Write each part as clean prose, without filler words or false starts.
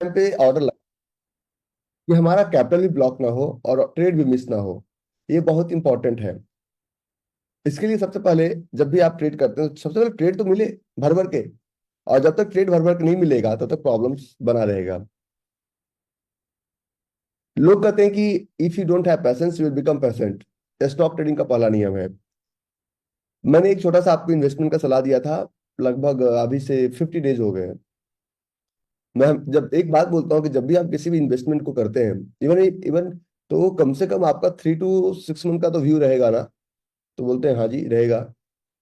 Time पे order लगा कि हमारा कैपिटल भी ब्लॉक ना हो और ट्रेड भी मिस ना हो। ये बहुत इंपॉर्टेंट है। इसके लिए सबसे पहले जब भी आप ट्रेड करते हैं तो सबसे पहले ट्रेड तो मिले भर भर के। और जब तक ट्रेड भर भर के नहीं मिलेगा तब तक प्रॉब्लम्स बना रहेगा। लोग कहते हैं कि if you don't have patience you will become patient. Stock trading का पहला नियम है। मैंने एक छोटा सा आपको इन्वेस्टमेंट का सलाह दिया था। लगभग अभी से 50 डेज हो गए हैं। मैं जब एक बात बोलता हूँ कि जब भी आप किसी भी इन्वेस्टमेंट को करते हैं, इवन इवन तो कम से कम आपका 3 to 6 मंथ का तो व्यू रहेगा ना। तो बोलते हैं हाँ जी रहेगा।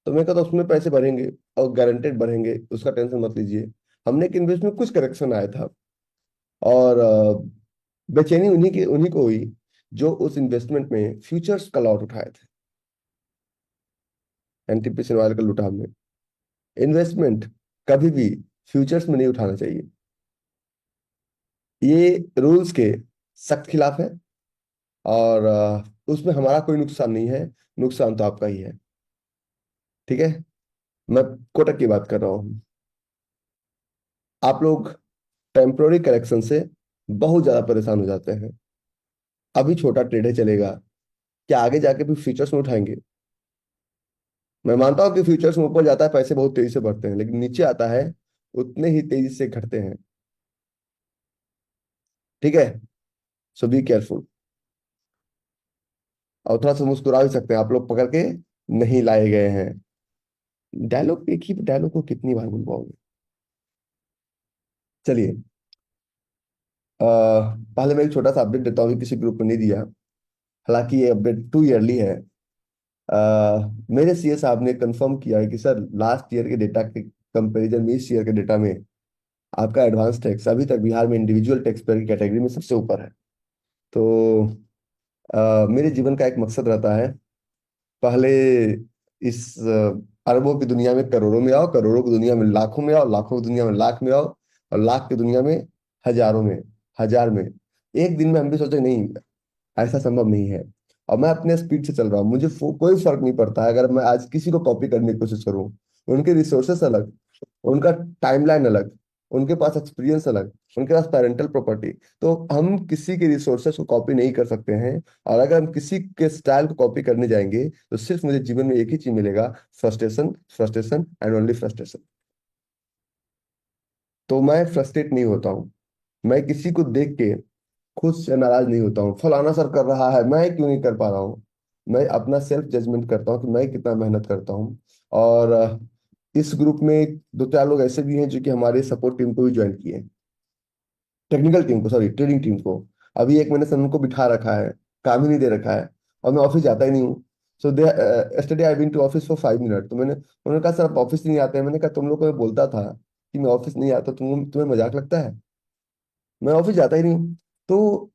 तो मैं कहता हूँ उसमें पैसे बढ़ेंगे और गारंटेड बढ़ेंगे, उसका टेंशन मत लीजिए। हमने एक इन्वेस्टमेंट में कुछ करेक्शन आया था और बेचैनी उन्हीं को हुई जो उस इन्वेस्टमेंट में फ्यूचर्स का लॉट उठाए थे। एनटीपीसी वाले का लूटा हमने। इन्वेस्टमेंट कभी भी फ्यूचर्स में नहीं उठाना चाहिए। ये रूल्स के सख्त खिलाफ है। और उसमें हमारा कोई नुकसान नहीं है। नुकसान तो आपका ही है। ठीक है। मैं कोटक की बात कर रहा हूँ। आप लोग टेम्पोररी करेक्शन से बहुत ज्यादा परेशान हो जाते हैं। अभी छोटा ट्रेड है चलेगा, क्या आगे जाके भी फ्यूचर्स में उठाएंगे? मैं मानता हूँ कि फ्यूचर्स में ऊपर जाता है पैसे बहुत तेजी से बढ़ते हैं, लेकिन नीचे आता है उतने ही तेजी से घटते हैं। ठीक है। सो बी केयरफुल। और थोड़ा सा मुस्कुरा भी सकते हैं, आप लोग पकड़ के नहीं लाए गए हैं। डायलॉग, एक ही डायलॉग को कितनी बार बुलवाओगे? चलिए। पहले मैं एक छोटा सा अपडेट देता हूँ, किसी ग्रुप में नहीं दिया। हालांकि ये अपडेट 2 ईयरली है। मेरे सीए साहब ने कंफर्म किया है कि सर लास्ट ईयर के डेटा के कंपैरिजन में इस ईयर के डेटा में आपका एडवांस टैक्स अभी तक बिहार में इंडिविजुअल टैक्स पेयर की कैटेगरी में सबसे ऊपर है। तो मेरे जीवन का एक मकसद रहता है, पहले इस अरबों की दुनिया में करोड़ों में आओ, करोड़ों की दुनिया में लाखों में आओ, लाखों की दुनिया में लाख में आओ, और लाख की दुनिया में हजारों में, हजार में। एक दिन में हम भी सोचे नहीं, ऐसा संभव नहीं है। और मैं अपने स्पीड से चल रहा हूँ, मुझे कोई फर्क नहीं पड़ता है अगर मैं आज किसी को कॉपी करने की कोशिश करूँ। उनके रिसोर्सेस अलग, उनका टाइमलाइन अलग, उनके पास एक्सपीरियंस अलग, उनके पास पेरेंटल प्रॉपर्टी। तो हम किसी के रिसोर्सेस को कॉपी नहीं कर सकते हैं। और अगर हम किसी के स्टाइल को कॉपी करने जाएंगे तो सिर्फ मुझे जीवन में एक ही चीज मिलेगा, frustration, frustration and only frustration. तो मैं फ्रस्ट्रेट नहीं होता हूँ। मैं किसी को देख के खुद से नाराज नहीं होता हूँ, फलाना सर कर रहा है मैं क्यों नहीं कर पा रहा हूँ। मैं अपना सेल्फ जजमेंट करता हूँ कि मैं कितना मेहनत करता हूँ। और इस ग्रुप में 2-4 लोग ऐसे भी हैं जो कि हमारे सपोर्ट टीम को भी ज्वाइन किए हैं। टेक्निकल टीम को, सॉरी ट्रेडिंग टीम को। अभी एक महीने से उनको बिठा रखा है, काम ही नहीं दे रखा है। और मैं ऑफिस जाता ही नहीं हूँ। So they yesterday I been to office for 5 minute. तो मैंने उन्होंने कहा सर आप ऑफिस नहीं आते हैं। मैंने कहा तुम लोग को मैं बोलता था कि मैं ऑफिस नहीं आता, तुम्हें मजाक लगता है? मैं ऑफिस जाता ही नहीं हूँ। तो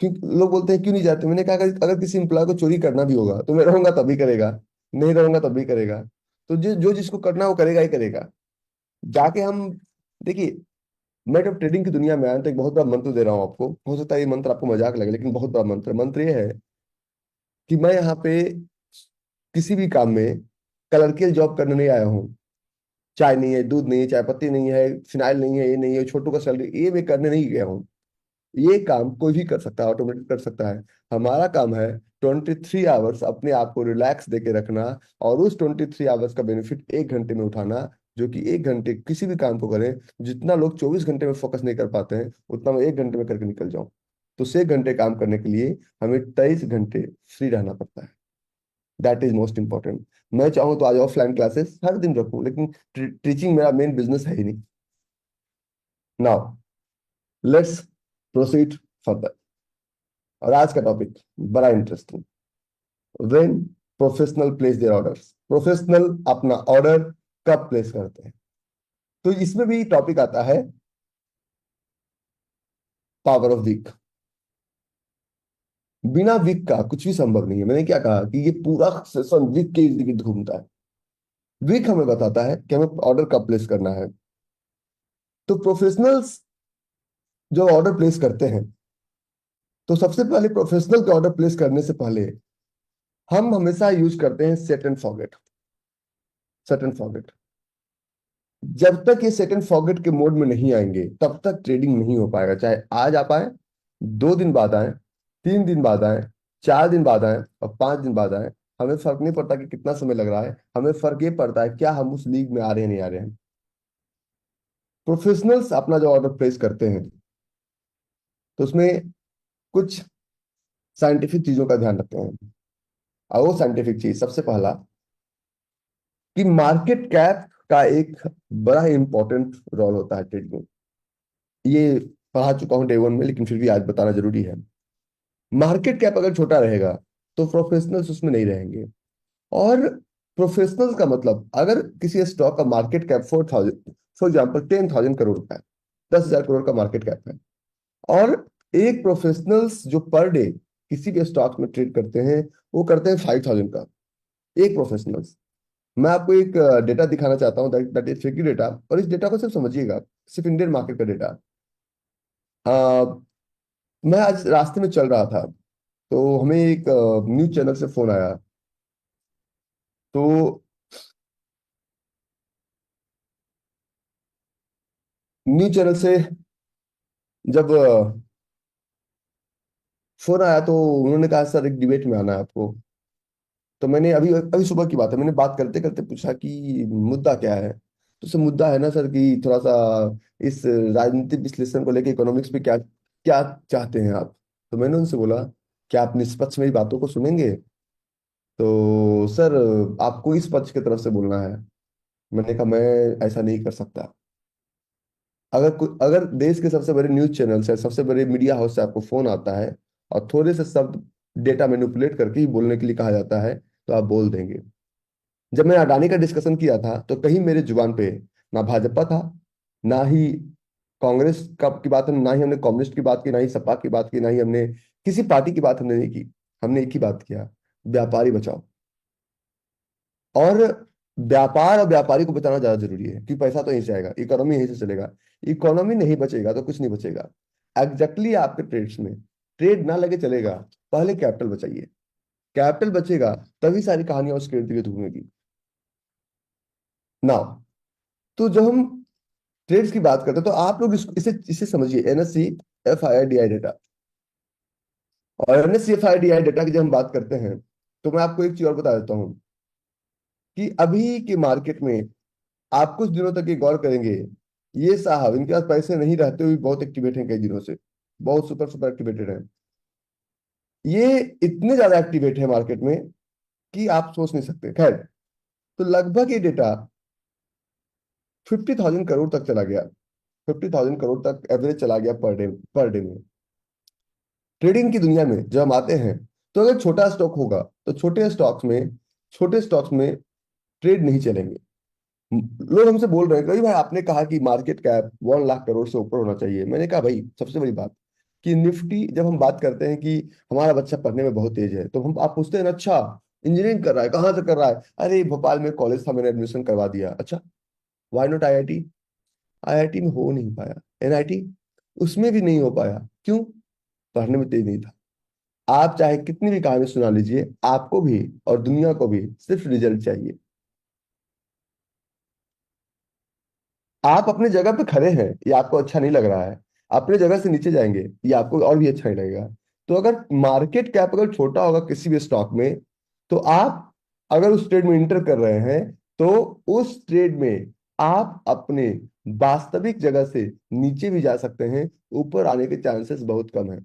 क्यों लोग बोलते हैं क्यों नहीं जाते? मैंने कहा अगर किसी एम्प्लॉय को चोरी करना भी होगा तो मैं रहूंगा तभी करेगा, नहीं रहूंगा तब भी करेगा। तो जो जो जिसको करना है वो करेगा ही करेगा। जाके हम देखिए, मैं जब ट्रेडिंग की दुनिया में आया तो एक बहुत बड़ा मंत्र दे रहा हूँ आपको। हो सकता है ये मंत्र आपको मजाक लगे, लेकिन बहुत बड़ा मंत्र मंत्र ये है कि मैं यहाँ पे किसी भी काम में कलरकियल जॉब करने नहीं आया हूँ। चाय नहीं है, दूध नहीं है, चाय पत्ती नहीं है, फिनाइल नहीं है, ये नहीं है, छोटू का सैलरी, ये मैं करने नहीं गया हूँ। ये काम कोई भी कर सकता है, ऑटोमेटिक कर सकता है। हमारा काम है 23 आवर्स अपने आप को रिलैक्स देके रखना, और उस 23 आवर्स का बेनिफिट 1 घंटे में उठाना। जो कि 1 घंटे किसी भी काम को करें, जितना लोग 24 घंटे में फोकस नहीं कर पाते हैं उतना मैं 1 घंटे में करके निकल जाऊं। तो 6 घंटे काम करने के लिए हमें 23 घंटे फ्री रहना पड़ता है। That is most important. मैं चाहूँ तो आज ऑफलाइन क्लासेस हर दिन रखूं, लेकिन टीचिंग मेरा मेन बिजनेस है ही नहीं। Now let's proceed further. और आज का टॉपिक बड़ा interesting. When professional place there orders. Professional अपना ऑर्डर कब प्लेस करते हैं? तो इसमें भी टॉपिक आता है पावर ऑफ वीक। बिना वीक का कुछ भी संभव नहीं है। मैंने क्या कहा कि ये पूरा सेशन वीक के इर्द गिर्द घूमता है। वीक हमें बताता है कि हमें ऑर्डर कब प्लेस करना है। तो प्रोफेशनल्स जो ऑर्डर प्लेस करते हैं, तो सबसे पहले प्रोफेशनल के ऑर्डर प्लेस करने से पहले हम हमेशा यूज करते हैं set and forget. Set and forget. जब तक ये सेट एंड फॉरगेट के मोड में नहीं आएंगे तब तक ट्रेडिंग नहीं हो पाएगा, चाहे आज आप आए, 2 दिन बाद आए, 3 दिन बाद आए, 4 दिन बाद आए और 5 दिन बाद आए, हमें फर्क नहीं पड़ता कि कितना समय लग रहा है, हमें फर्क ये पड़ता है क्या हम उस लीग में आ रहे हैं नहीं आ रहे हैं। प्रोफेशनल्स अपना जो ऑर्डर प्लेस करते हैं तो उसमें कुछ साइंटिफिक चीजों का ध्यान रखते हैं। और वो साइंटिफिक चीज सबसे पहला कि मार्केट कैप का एक बड़ा ही इंपॉर्टेंट रोल होता है ट्रेड में। ये पढ़ा चुका हूँ डे 1 में, लेकिन फिर भी आज बताना जरूरी है। मार्केट कैप अगर छोटा रहेगा तो प्रोफेशनल्स उसमें नहीं रहेंगे। और प्रोफेशनल्स का मतलब, अगर किसी स्टॉक का market cap 4,000, for example 10,000 crore का है, 10,000 करोड़ का मार्केट कैप है, और एक प्रोफेशनल्स जो पर डे किसी भी स्टॉक में ट्रेड करते हैं वो करते हैं 5,000 का, एक प्रोफेशनल्स। मैं आपको एक डेटा दिखाना चाहता हूँ, दैट इज फ्रीकी डेटा, और इस डेटा को सिर्फ समझिएगा, सिर्फ इंडियन मार्केट का डेटा। मैं आज रास्ते में चल रहा था तो हमें एक न्यूज चैनल से फोन आया। तो न्यूज चैनल से जब फोन आया तो उन्होंने कहा सर एक डिबेट में आना है आपको। तो मैंने अभी अभी सुबह की बात है, मैंने बात करते करते पूछा कि मुद्दा क्या है। तो सर मुद्दा है ना सर कि थोड़ा सा इस राजनीतिक विश्लेषण को लेकर, इकोनॉमिक्स पे क्या क्या चाहते हैं आप। तो मैंने उनसे बोला क्या आप निष्पक्ष मेरी बातों को सुनेंगे। तो सर आपको इस पक्ष की तरफ से बोलना है। मैंने कहा मैं ऐसा नहीं कर सकता। अगर देश के सबसे बड़े न्यूज चैनल से, सबसे बड़े मीडिया हाउस से आपको फोन आता है और थोड़े से शब्द डेटा मैनिपुलेट करके ही बोलने के लिए कहा जाता है तो आप बोल देंगे। जब मैंने अडानी का डिस्कशन किया था तो कहीं मेरे जुबान पे ना भाजपा था, ना ही कांग्रेस का की बात, ना ही हमने कम्युनिस्ट की बात की, ना ही सपा की बात की, ना ही हमने किसी पार्टी की बात हमने नहीं की। हमने एक ही बात किया, व्यापारी बचाओ। और व्यापार और व्यापारी को बचाना ज्यादा जरूरी है कि पैसा तो यहीं से आएगा, इकोनॉमी यहीं से चलेगा। इकोनॉमी नहीं बचेगा तो कुछ नहीं बचेगा। एग्जैक्टली आपके ट्रेड्स में ट्रेड ना लगे चलेगा, पहले कैपिटल बचाइए। कैपिटल बचेगा तभी सारी कहानियां उसके इर्द गिर्द घूमेगी। नाउ, तो जब हम ट्रेड्स की बात करते हैं तो आप लोग इसे इसे समझिए, NSC F I I D I data. और NSC F I D I data की जब हम बात करते हैं तो मैं आपको एक चीज और बता देता हूँ कि अभी के मार्केट में आप कुछ दिनों तक ये गौर करेंगे, ये साहब इनके पास पैसे नहीं रहते हुए बहुत एक्टिवेट हैं कई दिनों से, बहुत सुपर सुपर एक्टिवेटेड हैं। ये इतने ज्यादा एक्टिवेट है मार्केट में कि आप सोच नहीं सकते। खैर, तो लगभग ये डेटा 50,000 करोड़ तक चला गया, 50,000 करोड़ तक एवरेज चला गया पर डे में। ट्रेडिंग की दुनिया में जब हम आते हैं तो अगर छोटा स्टॉक होगा तो छोटे स्टॉक्स में ट्रेड नहीं चलेंगे। लोग हमसे बोल रहे हैं कई भाई, आपने कहा कि मार्केट कैप 1 लाख करोड़ से ऊपर होना चाहिए। मैंने कहा भाई सबसे बड़ी बात कि निफ्टी, जब हम बात करते हैं कि हमारा बच्चा पढ़ने में बहुत तेज है तो हम आप पूछते हैं ना, अच्छा इंजीनियरिंग कर रहा है, कहाँ से कर रहा है, अरे भोपाल में कॉलेज था मैंने एडमिशन करवा दिया। अच्छा, व्हाई नॉट आईआईटी। आईआईटी में हो नहीं पाया, एनआईटी उसमें भी नहीं हो पाया, क्यों? पढ़ने में तेज नहीं था। आप चाहे कितनी भी कहानी सुना लीजिए, आपको भी और दुनिया को भी सिर्फ रिजल्ट चाहिए। आप अपने जगह पे खड़े हैं, ये आपको अच्छा नहीं लग रहा है, अपने जगह से नीचे जाएंगे ये आपको और भी अच्छा नहीं लगेगा। तो अगर मार्केट कैप अगर छोटा होगा किसी भी स्टॉक में, तो आप अगर उस ट्रेड में इंटर कर रहे हैं तो उस ट्रेड में आप अपने वास्तविक जगह से नीचे भी जा सकते हैं, ऊपर आने के चांसेस बहुत कम है।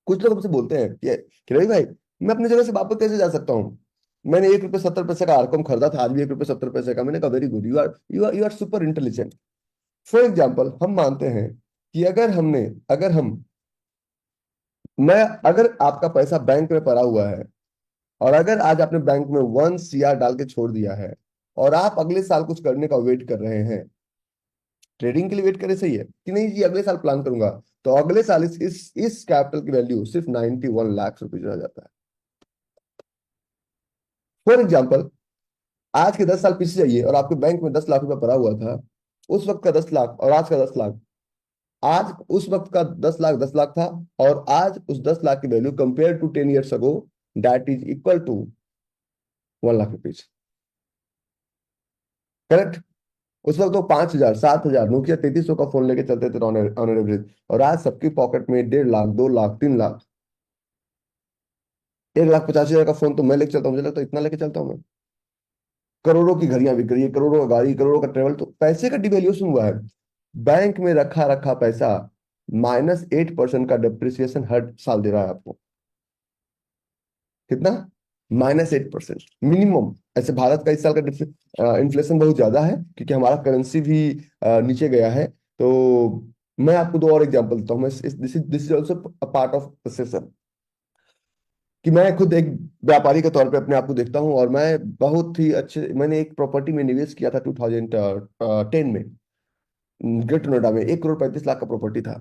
कुछ लोग हमसे बोलते हैं कि रवि भाई, मैं अपनी जगह से वापस कैसे जा सकता हूँ? मैंने 1 रुपये 70 पैसे का आरकॉम खरीदा था, आज भी 1 रुपये 70 पैसे का। मैंने कहा very good, you are super intelligent. For example, हम मानते हैं कि अगर हम मैं अगर आपका पैसा बैंक में पड़ा हुआ है और अगर आज आपने बैंक में 1 CR डाल के छोड़ दिया है और आप अगले साल कुछ करने का वेट कर रहे हैं, ट्रेडिंग के लिए वेट करे, सही है कि नहीं जी, अगले साल प्लान करूंगा, तो अगले साल इस कैपिटल की वैल्यू सिर्फ 91 लाख रुपए आ जाता है। फॉर एग्जाम्पल, आज के 10 साल पीछे जाइए और आपके बैंक में 10 लाख रुपए पड़ा हुआ था, उस वक्त का 10 लाख और आज का 10 लाख, आज उस वक्त का 10 लाख 10 लाख था, और आज उस 10 लाख की value compare to 10 years ago, that is equal to 1 lakh rupees. Correct? उस वक्त तो 5,000 7,000 नोकिया 3300 का फोन लेके चलते थे ऑन एवरेज। और आज सबकी पॉकेट में 1.5 लाख 2 लाख 3 लाख। 1,50,000 का फोन तो मैं लेके चलता हूँ, मुझे लगता है इतना लेके चलता हूँ मैं। करोड़ों की घड़ियां बिक रही है, करोड़ों का गाड़ी, करोड़ों का ट्रेवल, तो पैसे का डिवेल्यूशन हुआ है। बैंक में रखा रखा पैसा -8% का डिप्रिसिएशन हर साल दे रहा है आपको। कितना? -8% मिनिमम। ऐसे भारत का इस साल का इन्फ्लेशन बहुत ज्यादा है क्योंकि हमारा करेंसी भी नीचे गया है। तो मैं आपको दो और एग्जांपल देता हूँ। मैं this is also part of session कि मैं खुद एक व्यापारी के तौर पे अपने आप को देखता हूँ। और मैं बहुत ही अच्छे, मैंने एक प्रॉपर्टी में निवेश किया था 2010 में, ग्रेटर नोएडा में। 1,35,00,000 का प्रॉपर्टी था।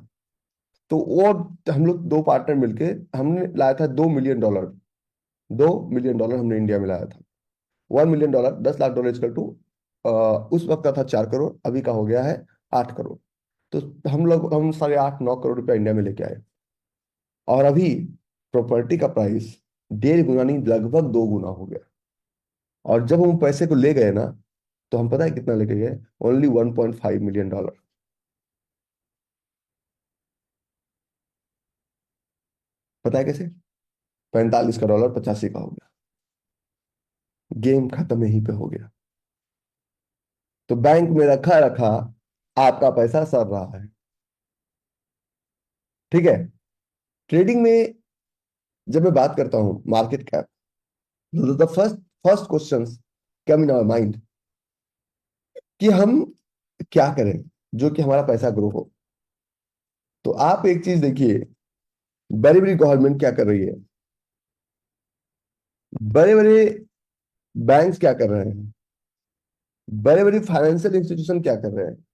तो वो हम लोग दो पार्टनर मिलके हमने लाया था $2 मिलियन। $2 मिलियन हमने इंडिया में लाया था। $1 मिलियन, $10 लाख इक्वल टू, उस वक्त का था 4 करोड़, अभी का हो गया है 8 करोड़। तो हम 8.5 9 करोड़ रुपया इंडिया में लेके आए। और अभी प्रॉपर्टी का प्राइस 1.5 गुना नहीं, लगभग 2 गुना हो गया। और जब हम पैसे को ले गए ना, तो हम पता है कितना लेके गए? Only $1.5 million. पता है कैसे? 45 का डॉलर 85 का हो गया। गेम खत्म यहीं पे हो गया। तो बैंक में रखा रखा आपका पैसा सड़ रहा है। ठीक है। ट्रेडिंग में जब मैं बात करता हूं market cap, the first first question come in our mind कि हम क्या करें जो कि हमारा पैसा ग्रो हो। तो आप एक चीज देखिए, बड़ी बड़ी गवर्नमेंट क्या कर रही है, बड़े बड़े बैंक्स क्या कर रहे हैं, बड़े बड़े फाइनेंशियल इंस्टीट्यूशन क्या कर रहे हैं,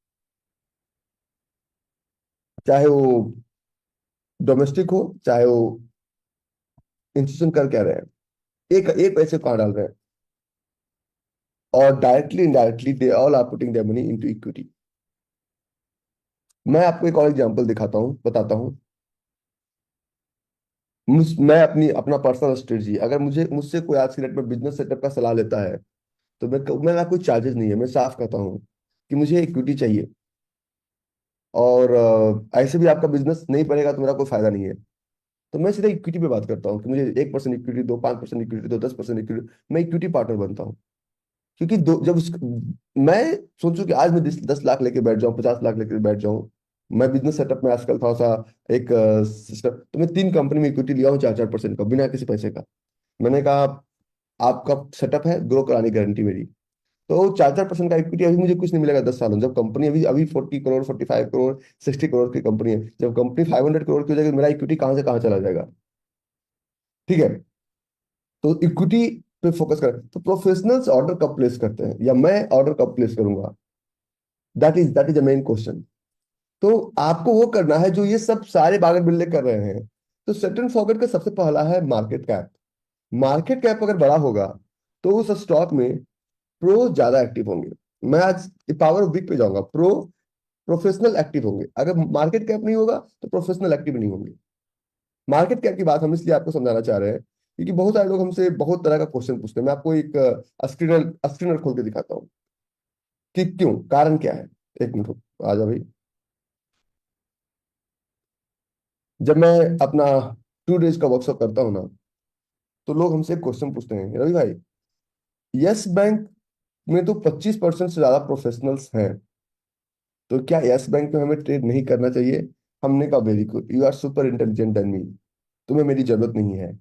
चाहे वो डोमेस्टिक हो चाहे वो इंस्टीट्यूशन, कर क्या रहे हैं? एक एक पैसे कहाँ डाल रहे हैं? और directly indirectly they all are putting their money into equity. मैं आपको एक और एग्जांपल दिखाता हूँ, बताता हूँ। मैं अपना पर्सनल स्ट्रेटजी, अगर मुझसे कोई आज की डेट में बिजनेस सेटअप का सलाह लेता है, तो मेरा कोई चार्जेस नहीं है। मैं साफ कहता हूँ कि मुझे इक्विटी चाहिए। और ऐसे भी आपका बिजनेस नहीं बढ़ेगा तो मेरा कोई फायदा नहीं है। तो मैं सीधा इक्विटी पे बात करता हूँ कि मुझे 1% इक्विटी दो, 5% इक्विटी दो, 10% इक्विटी। मैं इक्विटी पार्टनर बनता हूँ। क्योंकि मैं सोचूं कि आज मैं 10 लाख लेके बैठ जाऊं, 50 लाख लेके बैठ जाऊं। मैं बिजनेस सेटअप में आजकल थोड़ा सा एक सिस्टम, तो मैं 3 कंपनी में इक्विटी लिया हूँ 4-4% का, बिना किसी पैसे का। मैंने कहा आपका सेटअप है, ग्रो कराने की गारंटी मेरी। तो 4-4% का इक्विटी अभी मुझे कुछ नहीं मिलेगा 10 सालों में। जब कंपनी अभी अभी 40 करोड़, 45 करोड़, 60 करोड़ की कंपनी है, जब कंपनी 500 करोड़ की हो जाएगी, मेरा इक्विटी कहाँ से कहाँ चला जाएगा? ठीक है। तो इक्विटी पे फोकस करें। तो प्रोफेशनल्स ऑर्डर कब प्लेस करते हैं या मैं ऑर्डर कब प्लेस करूंगा? That is the main question. तो आपको वो करना है जो ये सब सारे बागर बिल्ले कर रहे हैं। तो सटन फॉगेट का सबसे पहला है मार्केट कैप। मार्केट कैप अगर बड़ा होगा तो उस स्टॉक में प्रो ज्यादा एक्टिव होंगे। मैं आज पावर ऑफ बिग पे जाऊंगा। प्रोफेशनल एक्टिव होंगे। अगर मार्केट कैप नहीं होगा तो प्रोफेशनल एक्टिव नहीं होंगे। मार्केट कैप की बात हम इसलिए आपको समझाना चाह रहे हैं क्योंकि बहुत सारे लोग हमसे बहुत तरह का क्वेश्चन पूछते हैं। मैं आपको एक स्क्रीनर खोल के दिखाता हूँ कि क्यों, कारण क्या है। एक मिनट आ जा भाई। जब मैं अपना 2 डेज का वर्कशॉप करता हूँ ना, तो लोग हमसे क्वेश्चन पूछते हैं, रवि भाई, यस बैंक में तो 25% से ज्यादा प्रोफेशनल्स हैं, तो क्या यस बैंक में हमें ट्रेड नहीं करना चाहिए? हमने कहा very good, you are super intelligent than me, तुम्हें मेरी जरूरत नहीं है।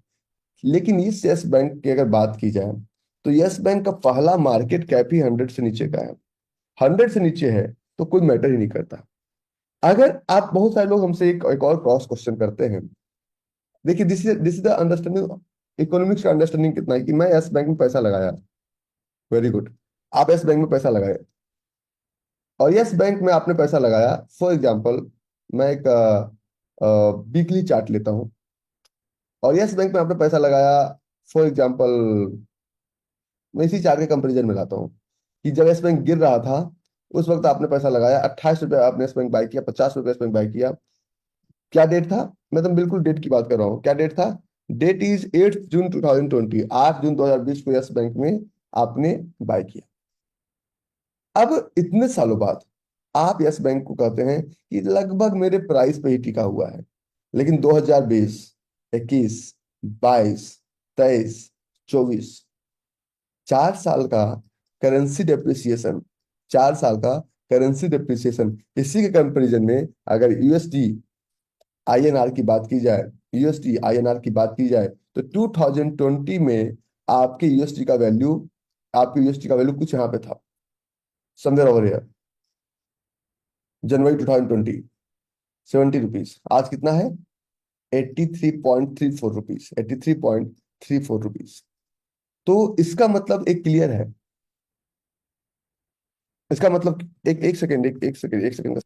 लेकिन इस यस बैंक की अगर बात की जाए, तो यस बैंक का पहला मार्केट कैप ही 100 से नीचे का है। 100 से नीचे है तो कोई मैटर ही नहीं करता। अगर आप, बहुत सारे लोग हमसे एक और क्रॉस क्वेश्चन करते हैं। देखिए, this is the understanding. Economics का अंडरस्टैंडिंग कितना है कि मैं यस बैंक में पैसा लगाया, वेरी गुड। आप यस बैंक में पैसा लगाए, और यस बैंक में आपने पैसा लगाया। फॉर एग्जाम्पल, मैं एक वीकली चार्ट लेता हूँ, और यस बैंक में आपने पैसा लगाया। फॉर एग्जाम्पल, मैं इसी चार्ट के कंपेरिजन में लाता हूँ कि जब यस बैंक गिर रहा था, उस वक्त आपने पैसा लगाया 28 रुपये, आपने यस बैंक बाय किया, 50 रुपये यस बैंक बाय किया। क्या डेट था? मैं तो बिल्कुल डेट की बात कर रहा हूँ। क्या डेट था? डेट इज 8 जून 2020, 8 जून 2020 को यस बैंक में आपने बाय किया। अब इतने सालों बाद आप यस बैंक को कहते हैं कि लगभग मेरे प्राइस पे ही टिका हुआ है, लेकिन 2020, 21, 22, 23, 24, 4 साल का करेंसी डेप्रिसिएशन, 4 साल का करेंसी डेप्रिसिएशन, इसी के कंपैरिजन में अगर यूएसडी आईएनआर की बात की जाए, यूएसडी आईएनआर की बात की जाए, तो 2020 में आपके यूएसडी का वैल्यू, आपके यूएसडी का वैल्यू कुछ यहाँ पे था, समवेयर ओवर हियर, जनवरी 2020, ₹70। आज कितना है? 83.34 रुपीज, 83.34 रुपीज। तो इसका मतलब एक क्लियर है, इसका मतलब, एक सेकेंड, एक सेकेंड का।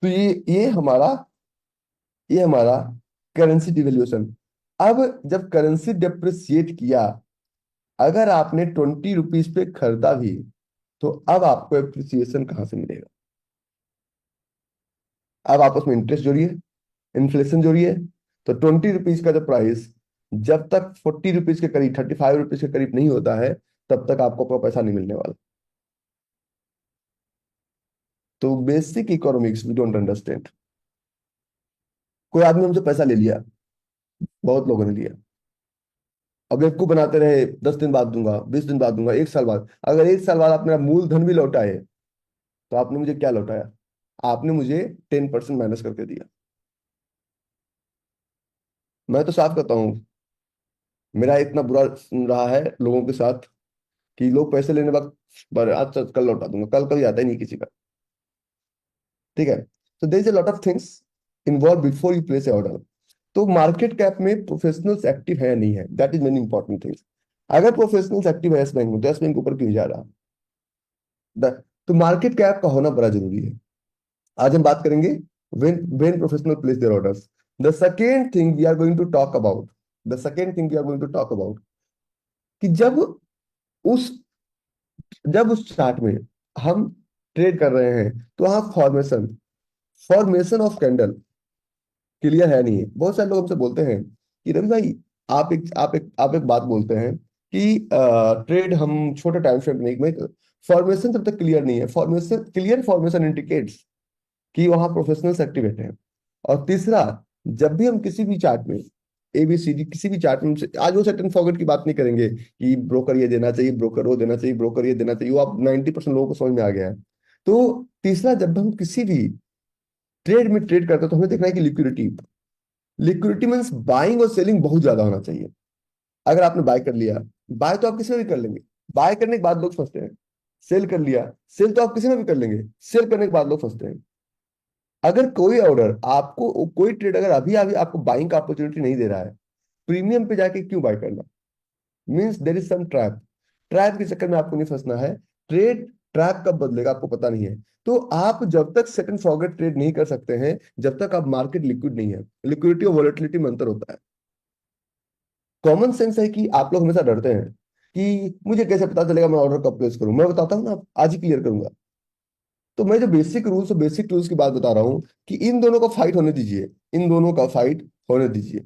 तो ये हमारा करेंसी डिवेल्यूशन। अब जब करेंसी डेप्रिसिएट किया, अगर आपने ₹20 पे खरीदा भी, तो अब आपको एप्रिसिएशन कहाँ से मिलेगा? अब आपस में इंटरेस्ट जोड़िए, इन्फ्लेशन जोड़िए, तो ₹20 का जो प्राइस जब तक ₹40 के करीब, ₹35 के करीब नहीं होता है, तब तक आपको अपना पैसा नहीं मिलने वाला। तो basic economics we don't understand. कोई आदमी हमसे पैसा ले लिया, बहुत लोगों ने लिया, अब बेवकूफ बनाते रहे, 10 दिन बाद दूंगा, 20 दिन बाद दूंगा, 1 साल बाद, अगर 1 साल बाद आप मेरा मूलधन भी लौटाए, तो आपने मुझे क्या लौटाया? आपने मुझे 10% माइनस करके दिया। मैं तो साफ कहता हूँ, मेरा इतना बुरा रहा है लोगों के साथ कि लोग पैसे लेने वक्त, आज कल लौटा दूंगा, कल कभी आता ही नहीं किसी का। ठीक है? तो there is a lot of things involve before you place a order. तो मार्केट कैप में प्रोफेशनल्स एक्टिव है या नहीं है, that is very important things. अगर प्रोफेशनल्स एक्टिव है इस बैंक में, तो इस बैंक ऊपर क्यों जा रहा? तो मार्केट कैप का होना बड़ा जरूरी है। आज हम बात करेंगे when professional place their orders. The second thing we are going to talk about, the second thing we are going to talk about, कि उस जब उस चार्ट में हम ट्रेड कर रहे हैं, तो वहां formation formation of candle clear है नहीं है। बहुत सारे लोग हमसे बोलते हैं कि रवि भाई, आप एक बात बोलते हैं कि ट्रेड हम छोटे टाइम फ्रेम नहीं, फॉर्मेशन जब तक क्लियर नहीं है, फॉर्मेशन क्लियर फॉर्मेशन इंडिकेट्स कि वहां प्रोफेशनल्स एक्टिवेट हैं। और तीसरा, जब भी हम किसी भी चार्ट में, एबीसीडी किसी भी चार्ट में, आज वो सेट एंड फॉरगेट की बात नहीं करेंगे कि ब्रोकर ये देना चाहिए, ब्रोकर वो देना चाहिए, ब्रोकर ये देना चाहिए, वो आप 90% लोगों को समझ में आ गया है। तो तीसरा, जब हम किसी भी ट्रेड में ट्रेड करते हैं, तो हमें देखना है कि लिक्विडिटी, लिक्विडिटी मीन्स बाइंग और सेलिंग बहुत ज्यादा होना चाहिए। अगर आपने बाय कर लिया, बाय तो आप किसी में भी कर लेंगे, बाय करने के बाद लोग फंसते हैं। सेल कर लिया, सेल तो आप किसी में भी कर लेंगे, सेल करने के बाद लोग फंसते हैं। अगर कोई ऑर्डर आपको, कोई ट्रेड अगर अभी अभी आपको बाइंग का अपॉर्चुनिटी नहीं दे रहा है, प्रीमियम पे जाके क्यों बाय करना? Means there is some trap. Trap के चक्कर में आपको नहीं फंसना है। ट्रेड ट्रैप कब बदलेगा आपको पता नहीं है। तो आप जब तक सेट एंड फॉरगेट ट्रेड नहीं कर सकते हैं, जब तक आप मार्केट लिक्विड नहीं है, लिक्विडिटी और वोलेटिलिटी में अंतर होता है। कॉमन सेंस है कि आप लोग हमेशा डरते हैं कि मुझे कैसे पता चलेगा, मैं ऑर्डर कब प्लेस करूं। मैं बताता हूं ना, आज ही क्लियर करूंगा। तो मैं जो बेसिक रूल्स और बेसिक टूल्स की बात बता रहा हूँ, कि इन दोनों का फाइट होने दीजिए, इन दोनों का फाइट होने दीजिए।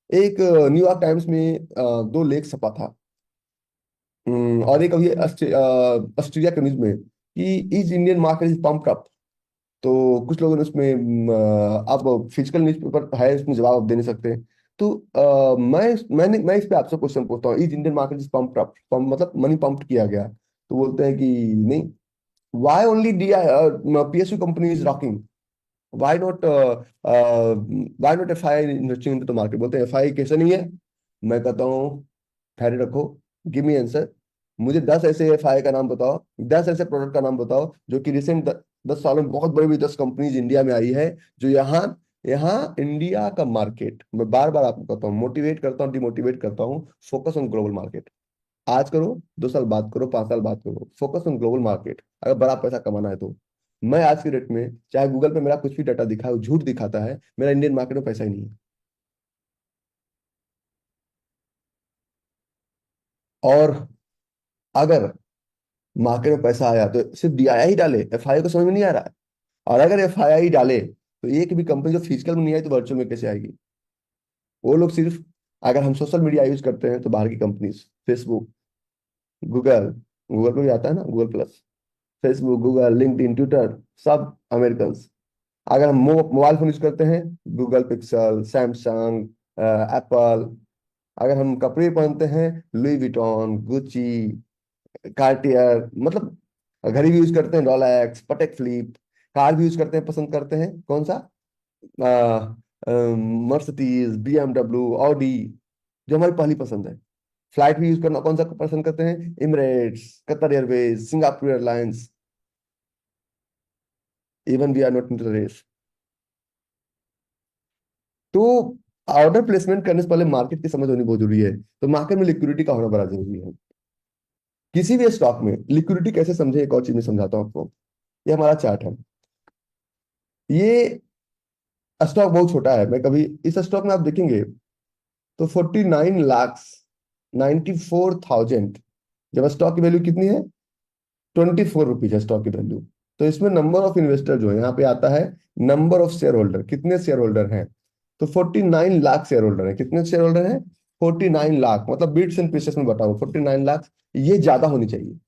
एक न्यूयॉर्क टाइम्स में दो लेख छपा था, और एक अभी ऑस्ट्रेलिया के न्यूज में, कि is Indian market is pumped up. तो कुछ लोगों ने उसमें अब फिजिकल न्यूज़पेपर है, उसमें जवाब दे नहीं सकते। तो मैं इस पे आपसे क्वेश्चन पूछता हूँ, is Indian market is pumped up, मतलब मनी पंप किया गया? तो बोलते हैं कि नहीं। Why only PSU company is rocking? Why not FI investing into the market? बोलते हैं FI कैसे नहीं है? मैं कहता हूँ, ठहरे रखो, गिव मी आंसर। मुझे 10 ऐसे FI का नाम बताओ, 10 ऐसे प्रोडक्ट का नाम बताओ, जो कि रिसेंट 10 सालों में बहुत बड़ी बड़ी 10 कंपनीज इंडिया में आई है, जो यहाँ यहाँ इंडिया का मार्केट, मैं बार बार आपको कहता हूँ, मोटिवेट करता हूँ, डिमोटिवेट करता हूँ, फोकस ऑन ग्लोबल मार्केट। आज करो, 2 साल बाद करो, 5 साल बाद करो, फोकस ऑन ग्लोबल मार्केट, अगर बड़ा पैसा कमाना है तो। मैं आज की डेट में चाहे गूगल पे मेरा कुछ भी डाटा दिखा है, झूठ दिखाता है, मेरा इंडियन मार्केट में पैसा ही नहीं है। और अगर मार्केट में पैसा आया, तो सिर्फ डीआई ही डाले, एफआई को समझ में नहीं आ रहा है। और अगर एफआईआई डाले तो एक भी कंपनी जो फिजिकल में नहीं आई तो वर्चुअल में कैसे आएगी? वो लोग सिर्फ, अगर हम सोशल मीडिया यूज करते हैं तो बाहर की कंपनीज, फेसबुक, गूगल, गूगल पे भी आता है ना, Google plus, Facebook, Google, LinkedIn, Twitter, सब अमेरिकन। अगर हम मोबाइल फोन यूज करते हैं, गूगल पिक्सल, सैमसंग, एप्पल। अगर हम कपड़े पहनते हैं, लुई विटॉन, गुची, कार्टियर, मतलब घड़ी भी यूज करते हैं, रोलेक्स, पटेक फिलिप। कार भी यूज करते हैं, पसंद करते हैं कौन सा? मर्सिडीज, बीएमडब्ल्यू, ऑडी, जो हमारी पहली पसंद है। फ्लाइट भी यूज करना कौन सा पसंद करते हैं? Emirates, Qatar Airways, Singapore Airlines. Even we are not in the race. तो ऑर्डर प्लेसमेंट करने से पहले मार्केट की समझ होनी बहुत जरूरी है। तो मार्केट में लिक्विडिटी का होना बड़ा जरूरी है। किसी भी स्टॉक में लिक्विडिटी कैसे समझे, एक और चीज में समझाता हूँ आपको। ये हमारा चार्ट है। ये स्टॉक बहुत छोटा है, मैं कभी, इस स्टॉक में आप देखेंगे तो 49,94,000, जब स्टॉक की वैल्यू कितनी है? 24 रुपीज है स्टॉक की वैल्यू। तो इसमें नंबर ऑफ इन्वेस्टर जो है, यहाँ पे आता है नंबर ऑफ शेयर होल्डर, कितने शेयर होल्डर हैं? तो 49 लाख शेयर होल्डर है। कितने शेयर होल्डर हैं? 49 लाख, मतलब बिट्स एंड पीसेस में बताओ, 49 लाख। ये ज्यादा होनी चाहिए।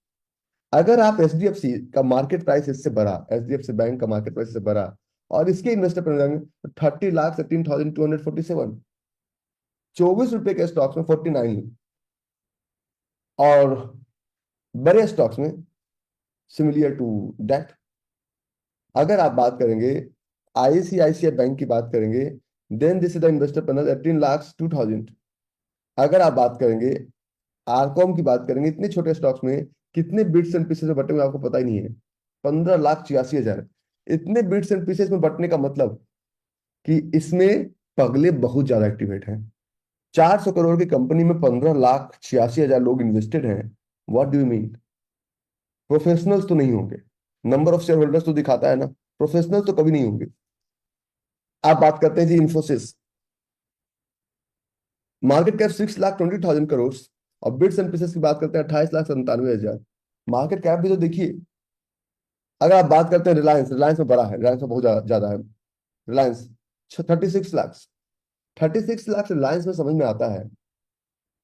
अगर आप एचडीएफसी का मार्केट प्राइस इससे बढ़ा, एचडीएफसी बैंक का मार्केट प्राइस इससे बढ़ा, और इसके इन्वेस्टर पर जाएंगे 30,13,247, 24 रुपए के स्टॉक्स में 49, और बड़े स्टॉक्स में सिमिलियर टू दैट। अगर आप बात करेंगे आईसीआईसीआई बैंक की बात करेंगे, then this is the investor panel 18,02,000। अगर आप बात करेंगे आरकॉम की बात करेंगे, इतने छोटे स्टॉक्स में कितने बिट्स एंड पीसेस में बटे हुए आपको पता ही नहीं है, 15,86,000। इतने बिट्स एंड पीसेस में बटने का मतलब कि इसमें पगले बहुत ज्यादा एक्टिवेट हैं। 400 करोड़ की कंपनी में 15,86,000 लोग इन्वेस्टेड हैं। What do you mean? Professionals तो नहीं होंगे। नंबर ऑफ शेयर होल्डर्स तो दिखाता है ना, प्रोफेशनल्स तो कभी नहीं होंगे। आप बात करते हैं जी इन्फोसिस, मार्केट कैप 6,20,000 करोड़, और बिट्स एंड पीसेस की बात करते हैं 28,97,000। मार्केट कैप भी तो देखिए। अगर आप बात करते हैं रिलायंस, रिलायंस में बड़ा है, रिलायंस में बहुत ज्यादा ज्यादा है। रिलायंस 36 लाख, 36 लाख रिलायंस में समझ में आता है।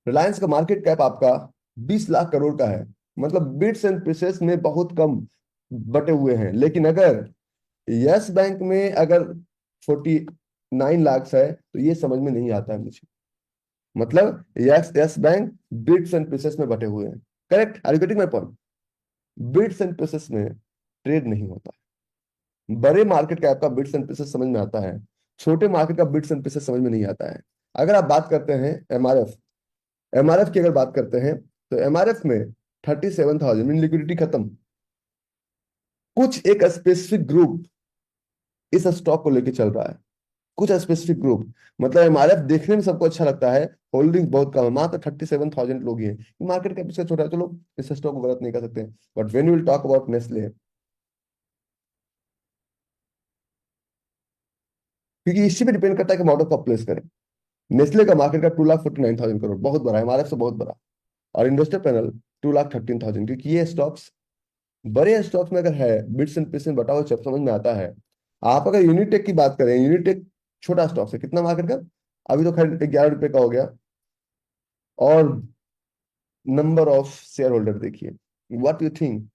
रिलायंस का मार्केट कैप आपका 20 लाख करोड़ का है। मतलब बिट्स एंड पीसेस में बहुत कम बटे हुए हैं। लेकिन अगर यस बैंक में अगर 49 लाख है तो ये समझ में नहीं आता है मुझे। मतलब yes Yes Bank bits and pieces में बटे हुए हैं। Correct? Are you getting my point? Bits and pieces में ट्रेड नहीं होता है। बड़े मार्केट कैप का बिट्स एंड पीसेस समझ में आता है, छोटे मार्केट का बिट्स एंड पीसेस समझ में नहीं आता है। अगर आप बात करते हैं एमआरएफ, एमआरएफ की अगर बात करते हैं तो एमआरएफ में 37,000 मीन लिक्विडिटी खत्म। कुछ एक स्पेसिफिक ग्रुप इस स्टॉक को लेके चल रहा है, कुछ स्पेसिफिक ग्रुप। मतलब एमआरएफ देखने में सबको अच्छा लगता है, होल्डिंग बहुत कम है, मात्र 37,000 लोग ही हैं, मार्केट कैप इसका छोटा है, तो लोग इस स्टॉक को गलत नहीं कर सकते। But when will talk about Nestle, क्योंकि इसी पे डिपेंड करता है कि मॉडल कब प्लेस करें। नेस्ले का मार्केट का 2,49,000 करोड़, बहुत बड़ा है, एमआरएफ से बहुत बड़ा। और इन्वेस्टर पैनल 2,13,000, क्योंकि ये स्टॉक्स, बड़े स्टॉक्स में अगर है बिट्स एंड पीसेस बटा हुआ समझ में आता है। आप अगर यूनिटेक की बात करें, यूनिटेक छोटा स्टॉक है, कितना मार्केट का? अभी तो खैर 11 रुपए का हो गया। और नंबर ऑफ शेयर होल्डर देखिए, व्हाट यू थिंक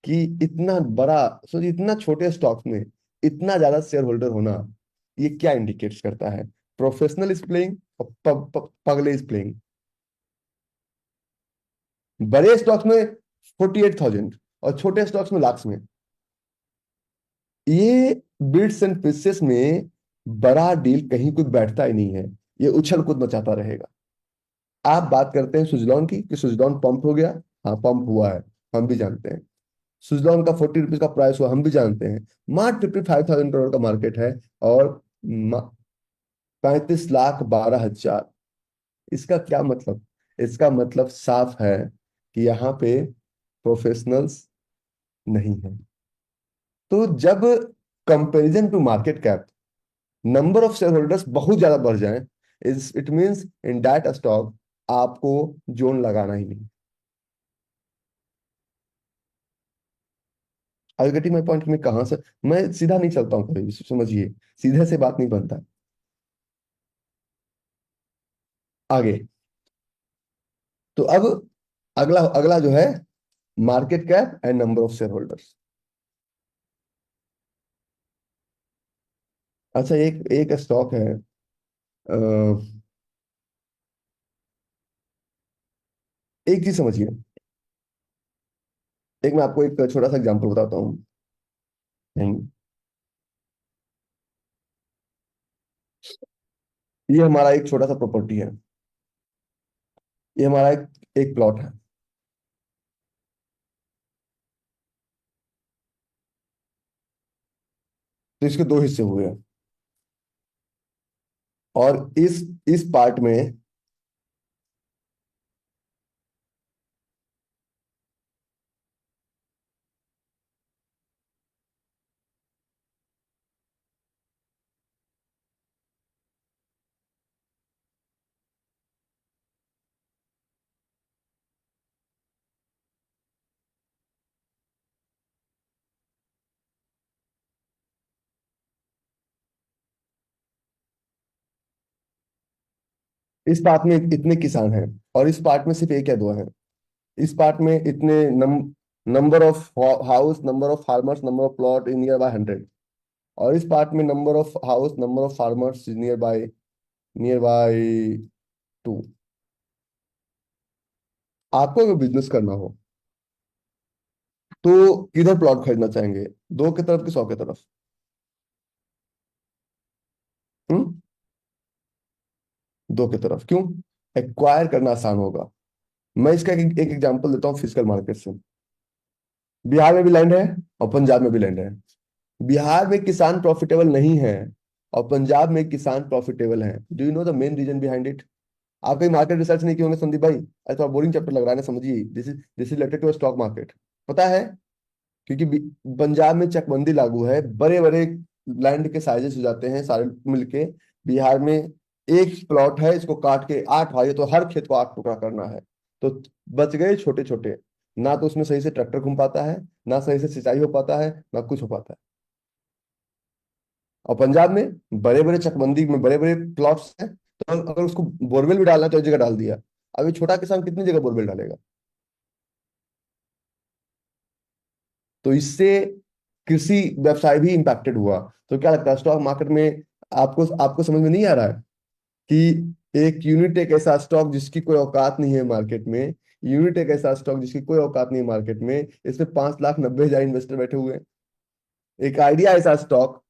कि इतना बड़ा, सोचिए इतना छोटे स्टॉक में इतना ज्यादा शेयर होल्डर होना, ये क्या इंडिकेट्स करता है? प्रोफेशनल इज प्लेइंग और पगले इज प्लेइंग। बड़े स्टॉक्स में 48,000 और छोटे स्टॉक्स में लाख्स में। ये बिट्स एंड पीसेस में बड़ा डील कहीं कुछ बैठता ही नहीं है, ये उछल कूद मचाता रहेगा। आप बात करते हैं सुजलॉन की, कि सुजलॉन पंप हो गया। हाँ, पंप हुआ है, हम भी जानते हैं। सुजलॉन का 40 रुपीज का प्राइस हुआ, हम भी जानते हैं। मात्र 55,000 करोड़ का मार्केट है, और 35,12,000। इसका क्या मतलब? इसका मतलब साफ है कि यहाँ पे प्रोफेशनल्स नहीं है। तो जब comparison to market cap number of share holders बहुत ज्यादा बढ़ जाए, is it means in that stock आपको जोन लगाना ही नहीं। I getting my point? मैं कहाँ से, मैं सीधा नहीं चलता हूँ कभी भी, समझिए, सीधे से बात नहीं बनता। आगे, तो अब अगला अगला जो है, market cap and number of share holders. अच्छा, एक एक स्टॉक है, एक चीज समझिए, एक मैं आपको एक छोटा सा एग्जांपल बताता हूँ। ये हमारा एक छोटा सा प्रॉपर्टी है, ये हमारा एक प्लॉट है। तो इसके दो हिस्से हुए हैं, और इस पार्ट में, इस पार्ट में इतने किसान हैं, और इस पार्ट में सिर्फ एक या दो हैं। इस पार्ट में इतने number of house, number of farmers, number of plot in near by 100। और इस पार्ट में number of house, number of farmers near by 2। आपको अगर बिजनेस करना हो तो किधर प्लॉट खरीदना चाहेंगे, दो की तरफ कि 100 की तरफ? हम्म? दो की तरफ क्यों? एक्वायर करना आसान होगा। मैं इसका एक एग्जांपल देता हूँ फिजिकल मार्केट से। बिहार में भी लैंड है और पंजाब में भी लैंड है। बिहार में किसान प्रॉफिटेबल नहीं है और पंजाब में किसान प्रॉफिटेबल है। Do you know the main reason behind it? आप कहीं मार्केट रिसर्च नहीं किए होंगे संदीप भाई, अरे थोड़ा बोरिंग चैप्टर लग रहा है ना, समझिए, this is related to stock market. पता है, क्योंकि पंजाब में चकबंदी लागू है, बड़े बड़े लैंड के साइजेस हो जाते हैं सारे मिलके। बिहार में एक प्लॉट है, इसको काट के 8 भाई है, तो हर खेत को 8 टुकड़ा करना है। तो बच गए छोटे छोटे, ना तो उसमें सही से ट्रैक्टर घूम पाता है, ना सही से सिंचाई हो पाता है, ना कुछ हो पाता है। और पंजाब में बड़े बड़े चकबंदी में बड़े बड़े प्लॉट्स हैं, तो अगर उसको बोरवेल भी डालना है तो एक जगह डाल दिया। अभी छोटा किसान कितनी जगह बोरवेल डालेगा? तो इससे कृषि व्यवसाय भी इंपैक्टेड हुआ। तो क्या लगता है स्टॉक मार्केट में, आपको आपको समझ में नहीं आ रहा है कि एक यूनिट एक ऐसा स्टॉक जिसकी कोई औकात नहीं है मार्केट में, यूनिट एक ऐसा स्टॉक जिसकी कोई औकात नहीं है मार्केट में, इसमें 5,90,000 इन्वेस्टर बैठे हुए हैं। एक आइडिया ऐसा स्टॉक,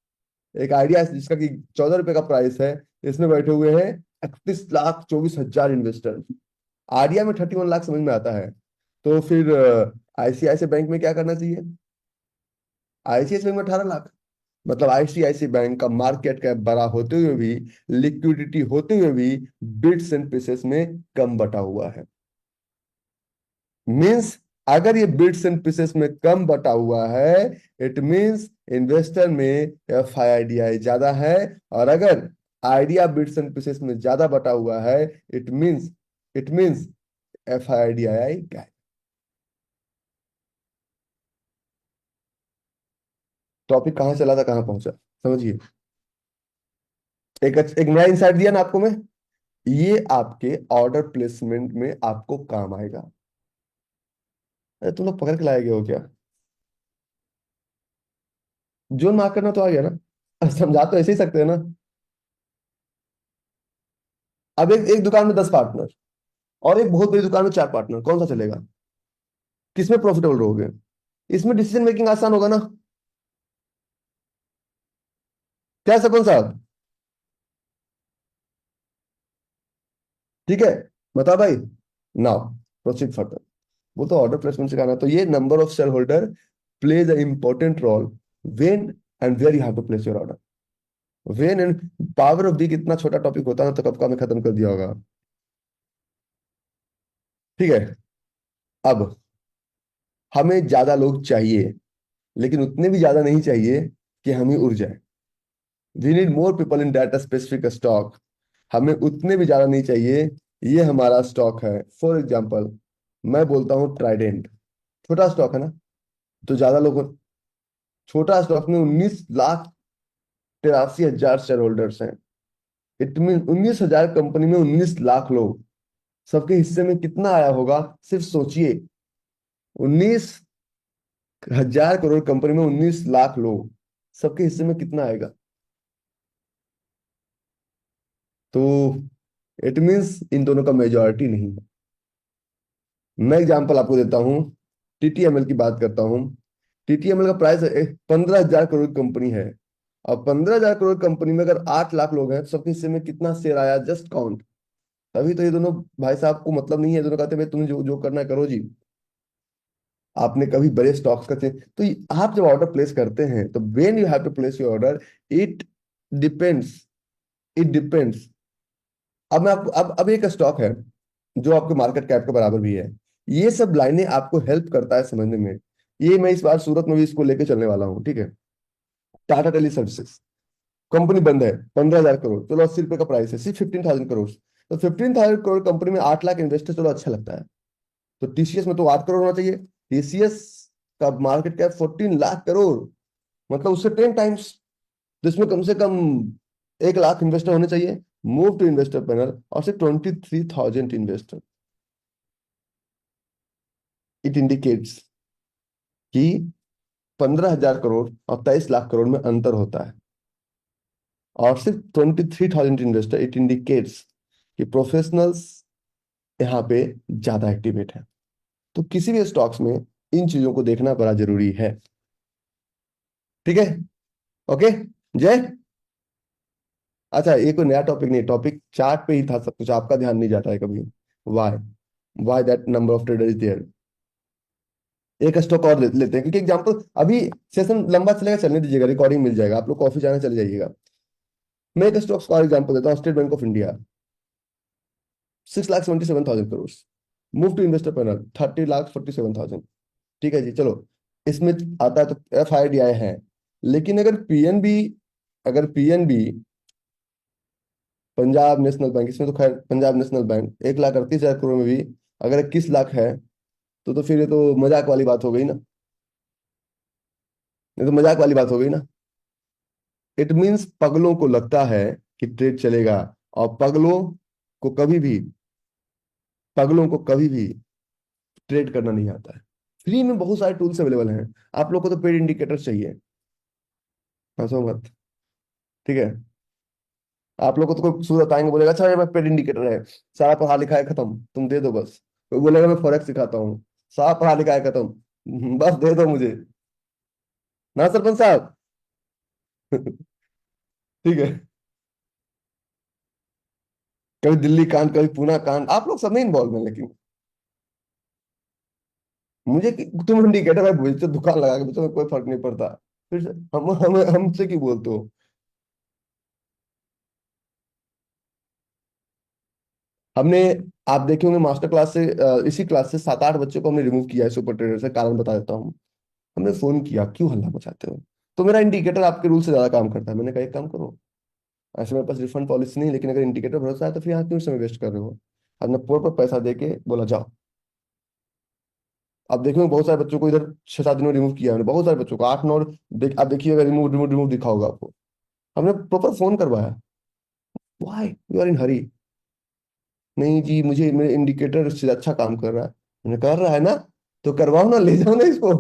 एक आइडिया जिसका कि 14 रुपए का प्राइस है, इसमें बैठे हुए हैं 31,24,000 इन्वेस्टर। आइडिया में 31 लाख समझ में आता है। तो फिर आईसीआईसी बैंक में क्या करना चाहिए? आईसीआईसी बैंक में 18 लाख। मतलब आईसीआईसी बैंक का मार्केट कैप बड़ा होते हुए भी, लिक्विडिटी होते हुए भी, बिट्स एंड पीसेस में कम बटा हुआ है। मींस, अगर ये बिट्स एंड पीसेस में कम बटा हुआ है, इट मींस इन्वेस्टर में एफआईडीआई ज्यादा है। और अगर आइडिया बिट्स एंड पीसेस में ज्यादा बटा हुआ है, इट मींस एफआईडीआई क्या है? टॉपिक कहाँ चला था, कहाँ पहुंचा, समझिए। एक नया इंसाइट दिया ना आपको मैं, ये आपके ऑर्डर प्लेसमेंट में आपको काम आएगा। अरे तुम लोग पकड़ के लाए गए हो क्या? जोन मार्क करना तो आ गया ना, समझा तो ऐसे ही सकते हैं ना। अब एक दुकान में 10 पार्टनर, और एक बहुत बड़ी दुकान में 4 पार्टनर, कौन सा चलेगा? किसमें प्रॉफिटेबल रहोगे? इसमें डिसीजन मेकिंग आसान होगा ना। क्या सरपंच साहब? ठीक है, बता भाई। Now proceed further. वो तो ऑर्डर प्लेसमेंट से करना, तो ये number of share holder plays a important role when and where you have to place your order. When and power of wick इतना छोटा टॉपिक होता ना तो कब का मैं खत्म कर दिया होगा। ठीक है, अब हमें ज्यादा लोग चाहिए, लेकिन उतने भी ज्यादा नहीं चाहिए कि हम ही उड़ जाए। We need more people in that specific stock. हमें उतने भी ज्यादा नहीं चाहिए। ये हमारा स्टॉक है, फॉर एग्जाम्पल मैं बोलता हूँ ट्राइडेंट, छोटा स्टॉक है ना, तो ज्यादा लोग, छोटा स्टॉक में 19,83,000 शेयर होल्डर्स हैं। इट मीन 19,000 कंपनी में 19 लाख लोग, सबके हिस्से में कितना आया होगा? सिर्फ सोचिए, 19,000 करोड़ कंपनी में 19 लाख लोग, सबके हिस्से में कितना आएगा? तो इट मीन्स इन दोनों का मेजॉरिटी नहीं है। मैं एग्जांपल आपको देता हूँ, टीटीएमएल की बात करता हूँ। टीटीएमएल का प्राइस 15,000 करोड़ कंपनी है। और 15,000 करोड़ कंपनी में अगर 8 लाख लोग हैं तो सबके हिस्से में कितना शेयर आया? Just count. तभी तो ये दोनों भाई साहब को मतलब नहीं है, दोनों कहते हैं भाई तुम्हें जो जो करना है करो जी। आपने कभी बड़े स्टॉक्स का तो आप जब ऑर्डर प्लेस करते हैं तो when you have to place your order, it depends, it depends. अब मैं आपको अब एक स्टॉक है जो आपके मार्केट कैप के बराबर भी है। ये सब लाइनें आपको हेल्प करता है समझने में। ये मैं इस बार सूरत में भी इसको लेके चलने वाला हूँ, ठीक है। टाटा टेली सर्विसेज कंपनी बंद है, 15,000 करोड़, चलो 80 रुपए का प्राइस है, सिर्फ 15,000 करोड़। तो 15,000 करोड़ कंपनी में 8 लाख इन्वेस्टर, चलो अच्छा लगता है। तो टीसीएस में तो 8 करोड़ होना चाहिए। टीसीएस का मार्केट कैप 14 लाख करोड़, मतलब उससे 10 टाइम्स। तो इसमें कम से कम 1 लाख इन्वेस्टर होने चाहिए। मूव टू इन्वेस्टर पैनल और सिर्फ 23,000 इन्वेस्टर। इट इंडिकेट्स कि 15,000 करोड़ और 23 लाख करोड़ में अंतर होता है। और सिर्फ 23,000 इन्वेस्टर, इट इंडिकेट्स कि प्रोफेशनल्स यहाँ पे ज्यादा एक्टिवेट है। तो किसी भी स्टॉक्स में इन चीजों को देखना बड़ा जरूरी है। ठीक है, ओके जय। अच्छा, ये कोई नया टॉपिक नहीं, टॉपिक चार्ट पे ही था सब कुछ, आपका ध्यान नहीं जाता है कभी। Why why that number of trader is there. एक स्टॉक और लेते हैं, क्योंकि एग्जांपल अभी सेशन लंबा चलेगा, चलने दीजिएगा, रिकॉर्डिंग मिल जाएगा, आप लोग कॉफी जाने चले जाइएगा। मैं एक स्टॉक्स का एग्जांपल देता हूँ, State Bank of India, 6,77,000 crore. Move to investor panel 30,47,000। ठीक है जी, चलो। इसमें आता है तो FIDI है। लेकिन अगर पीएनबी पंजाब नेशनल बैंक, इसमें तो खैर पंजाब नेशनल बैंक 1,38,000 करोड़ में भी अगर 21 लाख है, तो फिर ये तो मजाक वाली बात हो गई ना। ये तो मजाक वाली बात हो गई ना। इट मीन्स पगलों को लगता है कि ट्रेड चलेगा, और पगलों को कभी भी ट्रेड करना नहीं आता है। फ्री में बहुत सारे टूल्स अवेलेबल हैं। आप लोग को तो पेड इंडिकेटर चाहिए, हंसो मत, ठीक है। आप लोग को तो कोई सूरत आएंगे बोलेगा अच्छा ये पेड इंडिकेटर है, सारा पढ़ा लिखा है खत्म, तुम दे दो बस। कोई बोलेगा मैं फॉरेक्स सिखाता हूँ, सारा पढ़ा लिखा है खत्म, बस दे दो मुझे। ना सरपंच साहब। ठीक है। कभी दिल्ली कांड, कभी पूना कांड, आप लोग सब में इन्वॉल्व हैं, लेकिन तुम इंडिकेटर है बेचो, दुकान लगा के बेचो, कोई फर्क नहीं पड़ता। फिर हम हमसे क्यों बोलते हो? हमने, आप देखे होंगे मास्टर क्लास से, इसी क्लास से 7-8 बच्चों को हमने रिमूव किया है सुपर ट्रेडर से, कारण बता देता हूँ। हमने फोन किया, क्यों हल्ला मचाते हो? तो मेरा इंडिकेटर आपके रूल से ज्यादा काम करता है। मैंने कहा एक काम करो, ऐसे मेरे पास रिफंड पॉलिसी नहीं, लेकिन अगर इंडिकेटर भरोसा है तो फिर यहाँ क्यों समय वेस्ट कर रहे हो? हमने पोर पर पैसा दे के बोला जाओ। आप देखोगे बहुत सारे बच्चों को इधर 6-7 दिन में रिमूव किया हमने, बहुत सारे बच्चों को, 8-9। आप देखिएगा, रिमूव रिमूव रिमूव दिखा होगा आपको। हमने प्रॉपर फोन करवाया, वाई यू आर इन हरी? नहीं जी, मुझे मेरे इंडिकेटर से अच्छा काम कर रहा है। मैंने कर रहा है ना, तो करवाओ ना, ले जाओ ना इसको।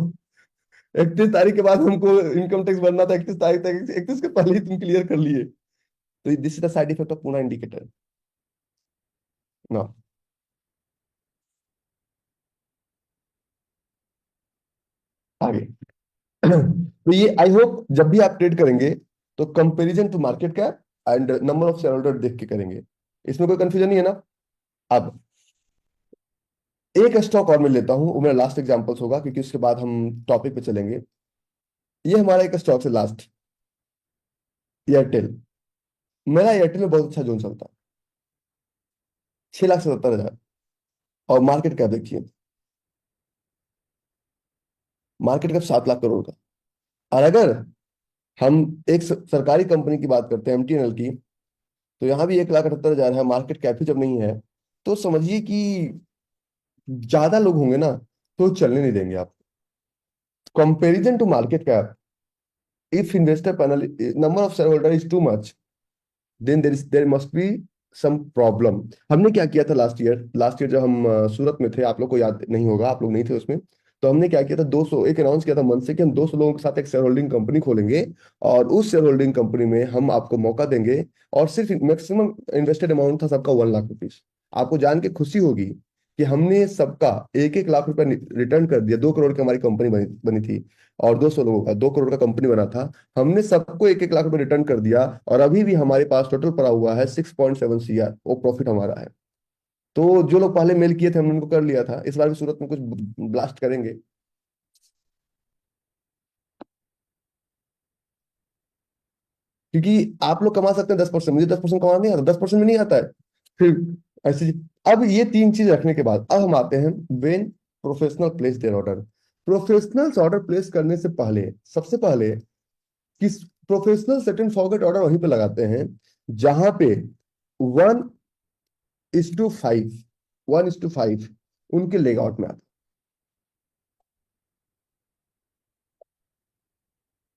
31 तारीख के बाद हमको इनकम टैक्स भरना था, 31 तारीख तक, 31 के पहले ही तुम क्लियर कर लिए। तो this is the side effect of पूरा इंडिकेटर ना। आगे। तो ये आई होप जब भी आप ट्रेड करेंगे तो comparison to market cap and number of share holder देख के करेंगे। इसमें कोई कंफ्यूजन नहीं है ना? अब एक स्टॉक और मैं लेता हूं, वो मेरा लास्ट एग्जांपल्स होगा, क्योंकि उसके बाद हम टॉपिक पे चलेंगे। ये हमारा एक स्टॉक है लास्ट, एयरटेल। मेरा एयरटेल में बहुत अच्छा जोन चलता है, 6,77,000। और मार्केट कैप देखिए, मार्केट कैप 7 लाख करोड़ का। और अगर हम एक सरकारी कंपनी की बात करते हैं, एमटीएनएल की, तो यहाँ भी 1,78,000 है, मार्केट कैप ही जब नहीं है, तो समझिए कि ज्यादा लोग होंगे ना तो चलने नहीं देंगे आप। Comparison to market cap, if investor panel number of share holder is too much, then there must be some problem. हमने क्या किया था लास्ट ईयर जब हम सूरत में थे, आप लोग को याद नहीं होगा, आप लोग नहीं थे उसमें। तो हमने क्या किया था, 200 एक अनाउंस किया था मन से कि हम 200 लोगों के साथ एक शेयर होल्डिंग कंपनी खोलेंगे, और उस शेयर होल्डिंग कंपनी में हम आपको मौका देंगे। और सिर्फ मैक्सिमम इन्वेस्टेड अमाउंट था सबका 1 लाख रुपीज। आपको जान के खुशी होगी कि हमने सबका 1-1 लाख रुपया रिटर्न कर दिया। 2 करोड़ की हमारी कंपनी बनी बनी थी, और 200 लोगों का 2 करोड़ का कंपनी बना था। हमने सबको 1-1 लाख रुपए रिटर्न कर दिया, और अभी भी हमारे पास टोटल पड़ा हुआ है 6.7 CR, वो प्रॉफिट हमारा है। तो जो लोग पहले मेल किए थे हमने उनको कर लिया था। इस बार भी सूरत में कुछ ब्लास्ट करेंगे। क्योंकि आप लोग कमा सकते हैं 10%, मुझे 10% कमाना नहीं आता, 10% में नहीं आता है। फिर ऐसी अब ये तीन चीज रखने के बाद अब हम आते हैं when professional place their order. Professionals order place करने से पहले सबसे पहले किस professional set and forget order वहीं पे लगाते हैं जहां पे 1:5, 1:5 उनके लेग आउट में आता है।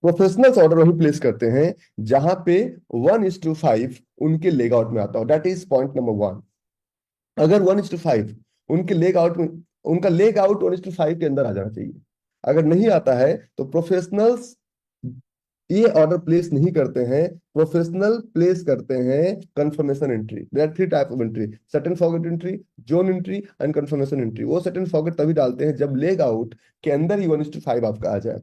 प्रोफेशनल्स ऑर्डर वहीं प्लेस करते हैं जहां पे 1:5 उनके लेग आउट में आता है। That is point number 1। अगर 1:5 उनके लेग आउट में, उनका लेग आउट 1:5 के अंदर आ जाना चाहिए। अगर नहीं आता है तो प्रोफेशनल्स ये ऑर्डर प्लेस नहीं करते हैं। प्रोफेशनल प्लेस करते हैं confirmation entry. There are 3 type of entry: set and forget entry, zone entry and confirmation entry. वो सेट एंड फॉरगेट तभी डालते हैं जब लेग आउट के अंदर ही 1:5 आपका आ जाए।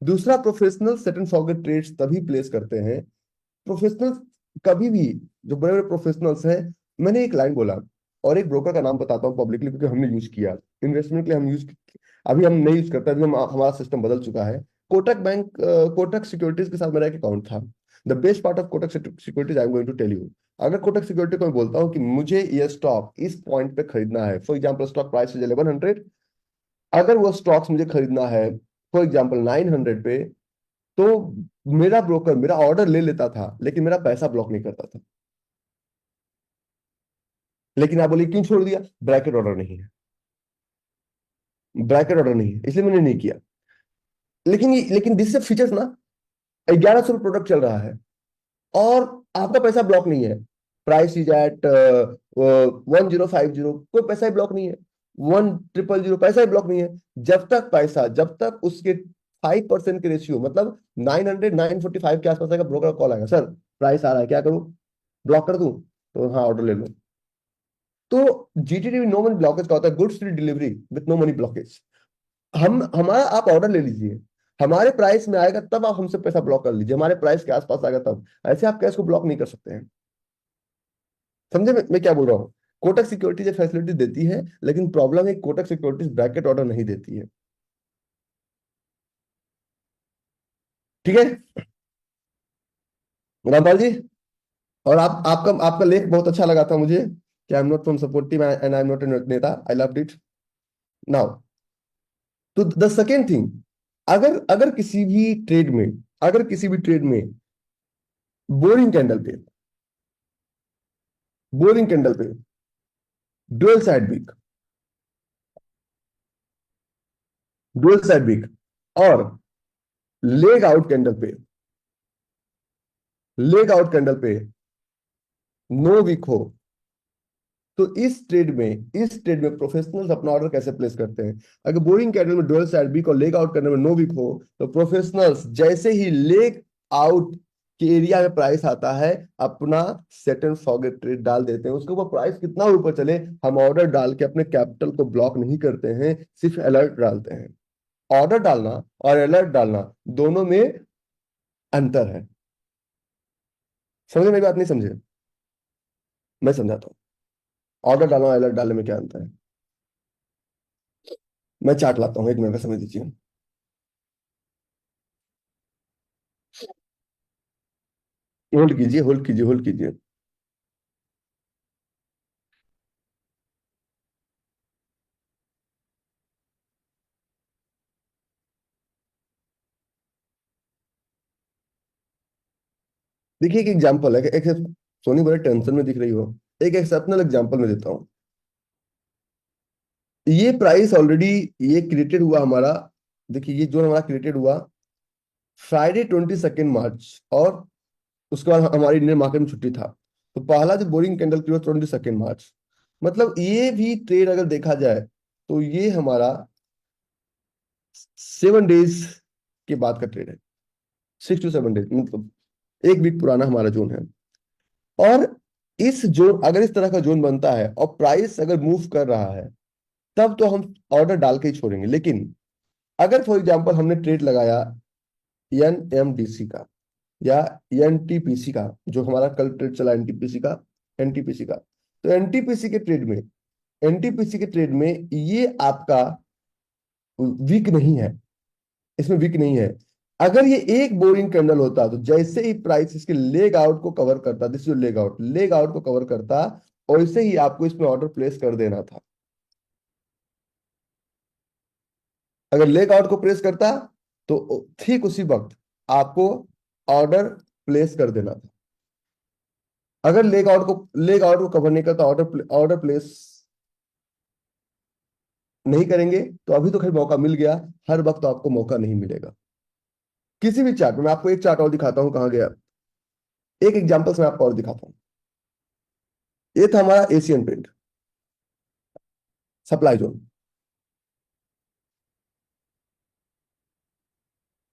दूसरा, professional set and forget trades तभी प्लेस करते हैं। प्रोफेशनल कभी भी, जो बड़े बड़े प्रोफेशनल्स हैं, मैंने एक लाइन बोला और एक ब्रोकर का नाम बताता हूँ पब्लिकली क्योंकि हमने यूज किया इन्वेस्टमेंट के लिए। हम यूज, अभी हम नहीं यूज करते, अभी हमारा सिस्टम बदल चुका है। कोटक बैंक, कोटक सिक्योरिटीज के साथ मेरा एक अकाउंट था। The best part of Kotak Securities I am going to tell you. अगर कोटक सिक्योरिटी को मैं बोलता हूँ कि मुझे ये स्टॉक इस पॉइंट पे खरीदना है, for example stock price is 1100, अगर वो स्टॉक्स मुझे खरीदना है फॉर एग्जाम्पल 900 पे, तो मेरा ब्रोकर मेरा ऑर्डर ले लेता था लेकिन मेरा पैसा ब्लॉक नहीं करता था। लेकिन आप बोलिए क्यों छोड़ दिया? ब्रैकेट ऑर्डर नहीं है, ब्रैकेट ऑर्डर नहीं है, इसलिए मैंने नहीं किया। लेकिन दिस इज फीचर्स ना। 1100 प्रोडक्ट चल रहा है और आपका पैसा ब्लॉक नहीं है। प्राइस इज एट 1050, कोई पैसा ही ब्लॉक नहीं है। 1000 पैसा ही ब्लॉक नहीं है। जब तक उसके 5% के रेशियो, मतलब 900 945 के आसपास आएगा, ब्रोकर का कॉल आएगा, सर प्राइस आ रहा है, क्या करूं? ब्लॉक कर दूं? तो हाँ, ऑर्डर ले लो। तो जीटीडी नो मनी ब्लॉकेज का होता है, goods free delivery with no money blockage. हम हमारा आप ऑर्डर ले लीजिए, हमारे प्राइस में आएगा तब आप हमसे पैसा ब्लॉक कर लीजिए, हमारे प्राइस के आसपास आएगा तब। ऐसे आप कैश को ब्लॉक नहीं कर सकते हैं। समझे मैं क्या बोल रहा हूँ? कोटक सिक्योरिटीज ये फैसिलिटी देती है, लेकिन प्रॉब्लम है कोटक सिक्योरिटीज ब्रैकेट ऑर्डर नहीं देती है। ठीक है रामपाल जी। और आप आपका आपका लेख बहुत अच्छा लगा था मुझे कि I am not from supportive and I am not a neta. I loved it. Now तो द सेकेंड थिंग, अगर अगर किसी भी ट्रेड में, अगर किसी भी ट्रेड में बोरिंग कैंडल पे, बोरिंग कैंडल पे dual side wick, dual side wick और लेग आउट कैंडल पे, लेग आउट कैंडल पे नो विक हो, तो इस ट्रेड में प्रोफेशनल्स अपना ऑर्डर कैसे प्लेस करते हैं? अगर बोरिंग कैंडल में डुअल साइड विक और लेग आउट कैंडल में नो विक हो, तो प्रोफेशनल्स जैसे ही लेग आउट के एरिया में प्राइस आता है, अपना सेट एंड फॉरगेट ट्रेड डाल देते हैं। उसके ऊपर प्राइस कितना ऊपर चले, हम ऑर्डर डाल के अपने कैपिटल को ब्लॉक नहीं करते हैं, सिर्फ अलर्ट डालते हैं। ऑर्डर डालना और अलर्ट डालना दोनों में अंतर है। समझे मेरी बात? नहीं समझे? मैं समझाता हूँ। ऑर्डर डालना और अलर्ट डालने में क्या अंतर है। मैं चार्ट लाता हूँ, 1 मिनट का समय दीजिए। होल्ड कीजिए, होल्ड कीजिए, होल्ड कीजिए। देखिए एक एग्जांपल है, सोनी बड़े टेंशन में दिख रही हो, एक एक्सेप्शनल एग्जांपल में देता हूँ। ये प्राइस ऑलरेडी ये क्रिएटेड हुआ हमारा। देखिए ये जो हमारा क्रिएटेड हुआ फ्राइडे 22 मार्च, और उसके बाद हमारी इंडियन मार्केट में छुट्टी था। तो पहला जो बोरिंग कैंडल क्लोज 22 मार्च, मतलब ये भी ट्रेड अगर देखा जाए तो ये हमारा 7 डेज के बाद का ट्रेड है। 6 to 7 डेज, मतलब एक वीक पुराना हमारा जोन है। और इस जोन, अगर इस तरह का जोन बनता है और प्राइस अगर मूव कर रहा है, तब तो हम ऑर्डर डाल के ही छोड़ेंगे। लेकिन अगर फॉर एग्जांपल हमने ट्रेड लगाया एनएमडीसी का या एनटीपीसी का, जो हमारा कल ट्रेड चला एनटीपीसी का, तो एनटीपीसी के ट्रेड में ये आपका वीक नहीं है, इसमें वीक नहीं है। अगर ये एक बोरिंग कैंडल होता तो जैसे ही प्राइस इसके लेग आउट को कवर करता, दिस जो लेग आउट को कवर करता, वैसे ही आपको इसमें ऑर्डर प्लेस कर देना था। अगर लेग आउट को प्लेस करता तो ठीक उसी वक्त आपको ऑर्डर प्लेस कर देना था। अगर लेग आउट को कवर नहीं करता, ऑर्डर प्लेस नहीं करेंगे, तो अभी तो खैर मौका मिल गया, हर वक्त आपको मौका नहीं मिलेगा। किसी भी चार्ट में, मैं आपको एक चार्ट और दिखाता हूं, कहां गया, एक एग्जांपल से मैं आपको और दिखाता हूं। ये था हमारा Asian paint supply zone,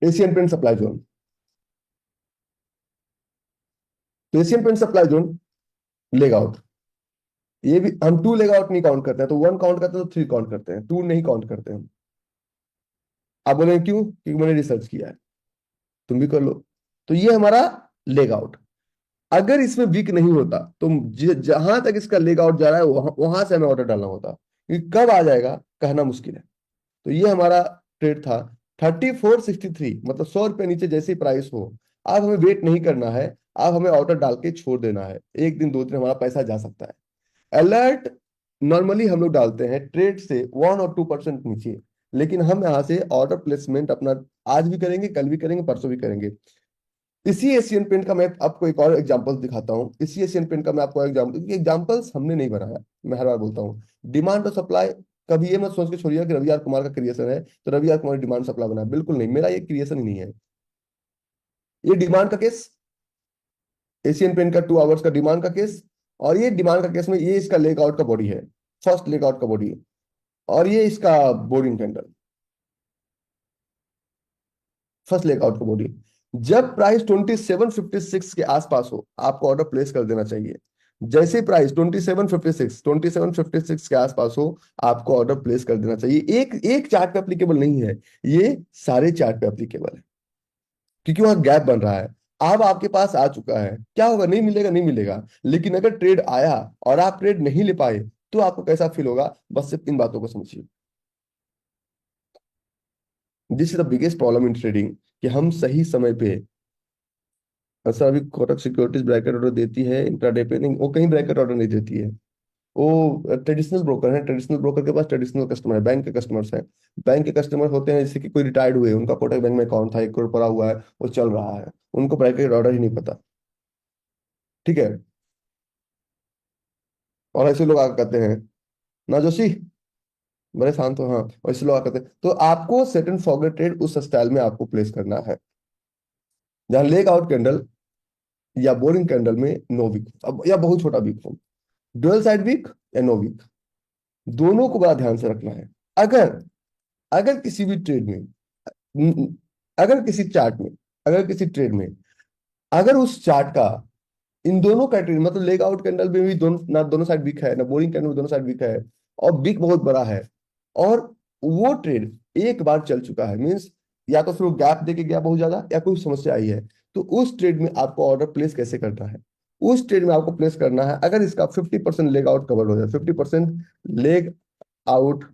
Asian paint supply zone. तो Asian paint supply zone leg out, ये भी हम टू लेग आउट नहीं काउंट करते हैं, तो वन काउंट करते हैं तो थ्री काउंट करते हैं, टू नहीं काउंट करते हैं। आप बोले क्यों? क्योंकि मैंने रिसर्च किया है, तुम भी कर लो। तो ये हमारा लेग आउट, अगर इसमें वीक नहीं होता तो जहां तक इसका लेग आउट जा रहा है वहां से हमें ऑर्डर डालना होता, क्योंकि कब आ जाएगा कहना मुश्किल है। तो ये हमारा ट्रेड था 3463, मतलब 100 रुपये नीचे जैसे ही प्राइस हो, अब हमें वेट नहीं करना है, अब हमें ऑर्डर डाल के छोड़ देना है। एक दिन दो दिन हमारा पैसा जा सकता है। अलर्ट नॉर्मली हम लोग डालते हैं ट्रेड से 1 और 2% नीचे, लेकिन हम यहाँ से ऑर्डर प्लेसमेंट अपना आज भी करेंगे, कल भी करेंगे, परसों भी करेंगे। इसी एशियन पेंट का मैं आपको एक और एग्जांपल दिखाता हूँ। इसी एशियन पेंट का मैं आपको एग्जांपल, एग्जांपल्स हमने नहीं बनाया, मैं हर बार बोलता हूँ। डिमांड और सप्लाई, कभी ये मत सोच के छोड़िए कि रवि आर कुमार का क्रिएशन है तो Ravi R Kumar demand supply बनाया, बिल्कुल नहीं, मेरा ये क्रिएशन ही नहीं है। ये डिमांड का केस, एशियन पेंट का 2 आवर्स का डिमांड का केस, और ये डिमांड का केस में ये इसका लेग आउट का बॉडी है, फर्स्ट लेग आउट का बॉडी है, और ये इसका boring candle, first leg out का बॉडी। जब प्राइस 2756 के आसपास हो, आपको ऑर्डर प्लेस कर देना चाहिए। जैसे प्राइस 2756 के आसपास हो, आपको ऑर्डर प्लेस कर देना चाहिए। एक एक चार्ट पे एप्लीकेबल नहीं है, ये सारे चार्ट पे एप्लीकेबल है, क्योंकि वहां गैप बन रहा है। अब आपके पास आ चुका है, क्या होगा, नहीं मिलेगा, नहीं मिलेगा। लेकिन अगर ट्रेड आया और आप ट्रेड नहीं ले पाए, तो आपको कैसा फील होगा, बस सिर्फ इन बातों को समझिए। This is the biggest problem in trading, कि हम सही समय पे, सर अभी कोटक सिक्योरिटीज ब्रैकेट ऑर्डर देती है इंट्राडे पे, नहीं वो कहीं ब्रैकेट ऑर्डर नहीं देती है। वो ट्रेडिशनल ब्रोकर है, ट्रेडिशनल ब्रोकर के पास ट्रेडिशनल कस्टमर है, बैंक के कस्टमर्स हैं। बैंक के कस्टमर होते हैं जैसे कि कोई रिटायर्ड हुए, उनका कोटक बैंक में अकाउंट था, 1 करोड़ पड़ा हुआ है, वो चल रहा है, उनको ब्रैकेट ऑर्डर ही नहीं पता। ठीक है, और ऐसे लोग आकर कहते हैं ना जोशी, बड़े शांत हो, हाँ, और ऐसे लोग आकर कहते हैं। तो आपको सेट एंड फॉरगेट ट्रेड उस स्टाइल में आपको प्लेस करना है, जहां लेग आउट कैंडल या बोरिंग कैंडल में नो वीक, अब या बहुत छोटा वीक हो, डुअल साइड वीक या नो वीक, दोनों को बड़ा ध्यान से रखना है। अगर अगर किसी भी ट्रेड में, अगर किसी चार्ट में, अगर किसी ट्रेड में, अगर उस चार्ट का इन दोनों कैटेगरी, मतलब लेग आउट कैंडल में भी दोनों ना, दोनों साइड वीक है ना, बोरिंग कैंडल में दोनों साइड वीक है, और वीक बहुत बड़ा है, और वो ट्रेड एक बार चल चुका है, मीन्स या तो फिर वो गैप देके गया बहुत ज्यादा, या कोई समस्या आई है, तो उस ट्रेड में आपको ऑर्डर प्लेस कैसे करना है? उस ट्रेड में आपको प्लेस करना है, अगर इसका 50% लेग आउट कवर हो जाए, 50% लेग आउट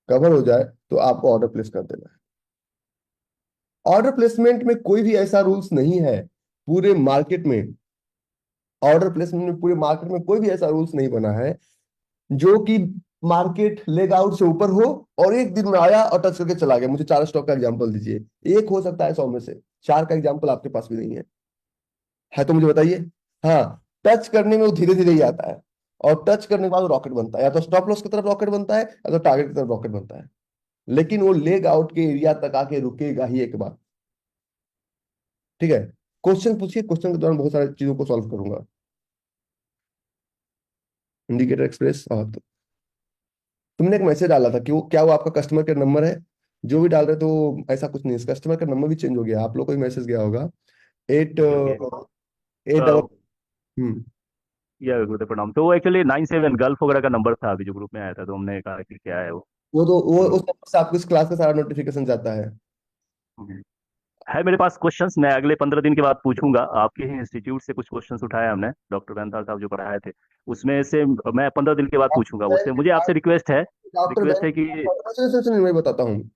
कवर हो जाए, तो आपको ऑर्डर प्लेस कर देना है। ऑर्डर प्लेसमेंट में कोई भी ऐसा रूल्स नहीं है पूरे मार्केट में, ऑर्डर प्लेसमेंट में पूरे मार्केट में कोई भी ऐसा रूल्स नहीं बना है जो कि मार्केट लेग आउट से ऊपर हो और एक दिन में आया और टच करके चला गया। मुझे 4 स्टॉक का एग्जांपल दीजिए, एक हो सकता है 100 में से, चार का एग्जांपल आपके पास भी नहीं है तो मुझे बताइए। हाँ, टच करने में वो धीरे धीरे ही आता है, और टच करने के बाद वो रॉकेट बनता है, या तो स्टॉप लॉस की तरफ रॉकेट बनता है, या तो टारगेट की तरफ रॉकेट बनता है। लेकिन वो लेग आउट के एरिया तक आके रुकेगा ही एक बार। ठीक है, क्वेश्चन पूछिए, क्वेश्चन के दौरान बहुत सारी चीजों को सॉल्व करूंगा। इंडिकेटर एक्सप्रेस, तो तुमने एक मैसेज डाला था कि वो क्या, वो आपका कस्टमर केयर नंबर है? जो भी डाल रहे तो ऐसा कुछ नहीं, कस्टमर का नंबर भी चेंज हो गया, आप लोग को भी मैसेज गया होगा। एट ओके ओके। एट डबल। हम्म। या गुरुदेव प्रणाम। तो वो एक्चुअली 97 गल्फ वगैरह का नंबर था अभी जो ग्रुप में आया था, तो हमने कहा कि क्या है वो। वो तो वो तो उस नंबर से आपको इस क्लास का सारा नोटिफिकेशन जाता है। हम्म, है मेरे पास क्वेश्चंस, मैं अगले 15 दिन के बाद पूछूंगा। आपके ही इंस्टीट्यूट से कुछ क्वेश्चंस उठाए हमने, डॉक्टर वैनताल साहब जो पढ़ाए थे, उसमें से मैं 15 दिन के बाद पूछूंगा डॉक्टर वैन उससे। के मुझे साथ, आपसे रिक्वेस्ट है, डॉक्टर वैन रिक्वेस्ट है के कि साथ, सुनिए, मैं बताता हूँ।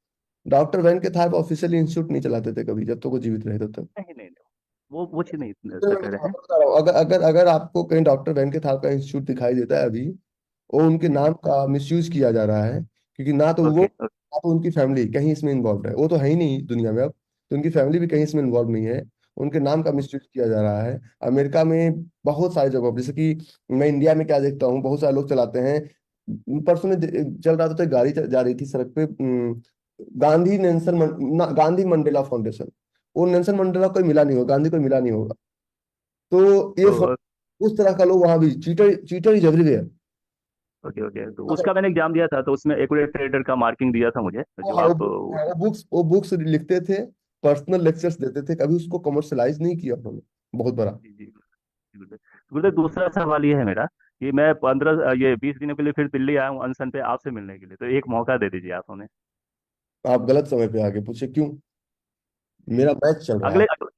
डॉक्टर वैन के साथ ऑफिशियली इंस्टीट्यूट नहीं चलाते थे कभी, जब तक वो जीवित रहे तब तक। नहीं नहीं नहीं, वो चीज़ नहीं तो मैं कर रहे हैं। बता रहा हूँ, अगर अगर अगर आपको कहीं डॉक्टर वैन के साथ का इंस्टीट्यूट दिखाई देता है अभी, वो उनके जी नाम का मिसयूज किया जा रहा है, क्योंकि ना तो वो, ओके ओके। ना तो उनकी फैमिली कहीं इसमें इन्वॉल्व है, वो तो है ही नहीं दुनिया में अब, तो उनकी फैमिली भी कहीं इसमें इन्वॉल्व नहीं है। उनके नाम का मिसयूज किया जा रहा है अमेरिका में बहुत सारी जगहों पर, जैसे कि मैं इंडिया में क्या देखता हूँ, बहुत सारे लोग चलाते हैं। परसों में चल रहा था तो गाड़ी जा रही थी सड़क पे, गांधी गांधी मंडेला फाउंडेशन, वो नेल्सन मंडेला कोई मिला नहीं होगा, गांधी कोई मिला नहीं होगा। तो ये तो उस तरह का लोग वहां भी, cheater cheater is everywhere. Okay okay, तो अगर उसका मैंने एग्जाम दिया था, तो उसमें एक्यूरेट ट्रेडर का मार्किंग दिया था मुझे, वो जो हाँ, आप वो बुक्स लिखते थे, पर्सनल लेक्चर्स देते थे, कभी उसको कमर्शलाइज नहीं किया उन्होंने, बहुत बड़ा। जी जी गुरुदेव। गुरुदेव, दूसरा सवाल ये है मेरा कि मैं 20 दिनों के लिए फिर दिल्ली आया हूँ अनशन पे आपसे मिलने के लिए, तो एक मौका दे दीजिए आप हमें। आप गलत समय पे आगे पूछे क्यों? जी मेरा मैच चल रहा अगले है।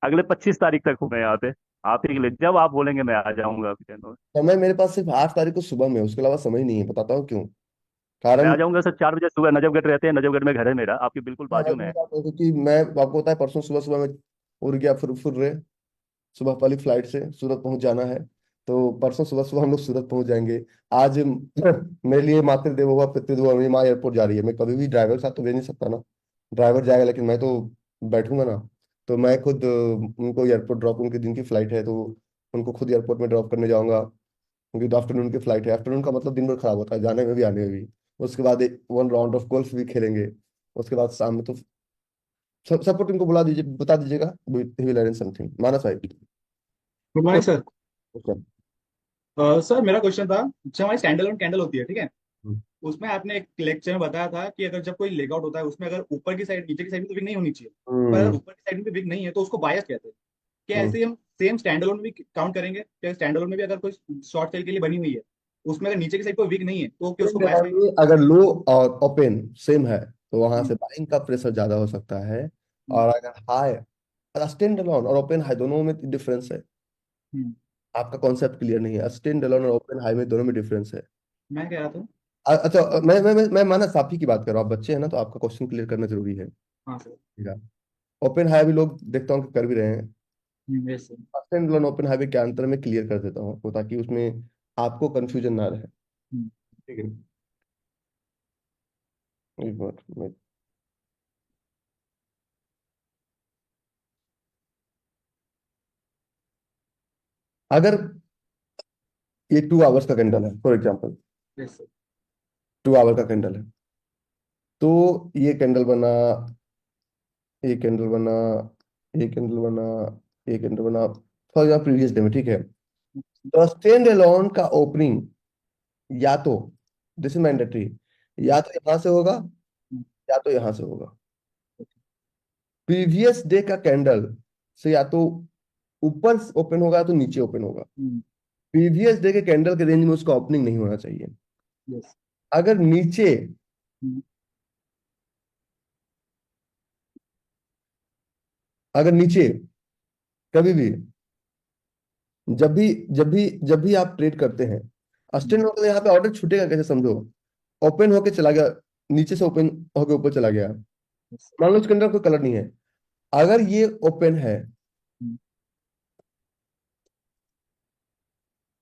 अगले 25 तारीख तक हूँ मैं यहाँ पे, आप ही के लिए जब आप बोलेंगे मैं आ जाऊंगा आपके कहने। समय मेरे पास सिर्फ 8 तारीख को सुबह में है, उसके अलावा समय नहीं है, बताता हूँ क्यों। मैं कारण, आ जाऊंगा सर 4 बजे सुबह, नजफगढ़ रहते हैं, नजफगढ़ में घर है मेरा, आपके बिल्कुल बाजू में है। क्योंकि मैं, आपको पता है, परसों सुबह सुबह में उड़ गया, फुर रहे, सुबह वाली फ्लाइट से सूरत पहुंच जाना है। तो परसों सुबह सुबह हम लोग सूरत पहुंच जाएंगे। आज मेरे लिए मातृदेवो भव पितृदेवो भव, माँ एयरपोर्ट जा रही है, मैं कभी भी ड्राइवर के साथ तो भेज नहीं सकता ना, ड्राइवर जाएगा लेकिन मैं तो बैठूंगा ना। तो मैं खुद उनको एयरपोर्ट ड्रॉप, उनके दिन की फ्लाइट है तो उनको खुद एयरपोर्ट में ड्रॉप करने जाऊंगा, क्योंकि आफ्टरनून की फ्लाइट है। आफ्टरनून का मतलब दिन भर खराब होता है, जाने में भी आने में भी। उसके बाद एक वन राउंड ऑफ गोल्फ भी खेलेंगे, उसके बाद शाम में तो सबको टीम को बुला दीजिए, बता दीजिएगा, ही विल अरेंज समथिंग, मानस भाई। Good morning sir. Okay. Sir मेरा क्वेश्चन था, जब हमारी स्टैंड अलोन कैंडल होती है, ठीक है, उसमें आपने एक लेक्चर में बताया था कि अगर जब कोई लेग आउट होता है उसमें अगर ऊपर की साइड नीचे की साइड में तो विग नहीं होनी चाहिए, पर अगर हम्म। ऊपर की साइड में भी विग नहीं है तो उसको बायस कहते हैं। क्या हम्म। ऐसे ही हम सेम स्टैंड अलोन में भी काउंट करेंगे? क्या स्टैंड अलोन में भी अगर कोई शॉर्ट सेल के लिए बनी हुई है, उसमें अगर नीचे की साइड कोई विग नहीं है तो क्या उसको बायस कहेंगे? अगर लो और ओपन सेम है तो वहां से हम्म, बाइंग का प्रेशर ज्यादा हो सकता है। हम्म, और अगर हाई, स्टैंड अलोन और ओपन हाई दोनों में डिफरेंस है। हम्म। आपका कॉन्सेप्ट क्लियर नहीं है, स्टैंड अलोन और ओपन हाई में दोनों में डिफरेंस है। मैं कह रहा था। अच्छा, मैं मानस आप ही की बात कर रहा हूँ, आप बच्चे हैं ना, तो आपका क्वेश्चन क्लियर करना जरूरी है। हाँ सर। ठीक है। ओपन हाई भी लोग देखता हूँ कि कर भी रहे हैं। Yes sir. Stand alone open high के अंतर में क्लियर कर देता हूँ आपको, ताकि उसमें आपको कंफ्यूजन ना रहे। हम्म, ठीक है। एक मिनट। अगर ये 2 आवर्स का कैंडल है for example, yes sir. 2 hour का कैंडल है, तो ये कैंडल बना, ये कैंडल बना, ये कैंडल बना, ये कैंडल बना, फॉर एग्जाम्पल प्रीवियस डे में, ठीक है। तो स्टैंड अलोन का ओपनिंग या तो, दिस इज मैंडेटरी, या तो यहां से होगा या तो यहां से होगा। प्रीवियस डे का कैंडल से या तो ऊपर ओपन होगा या तो नीचे ओपन होगा। प्रीवियस डे के कैंडल के रेंज में उसका ओपनिंग नहीं होना चाहिए। यस। अगर नीचे, अगर नीचे कभी भी, जब भी आप ट्रेड करते हैं, स्टैंड होकर यहाँ पे ऑर्डर छूटेगा कैसे समझो। ओपन होके चला गया, नीचे से ओपन होके ऊपर चला गया, मान लो इसके अंदर कोई कलर नहीं है, अगर ये ओपन है,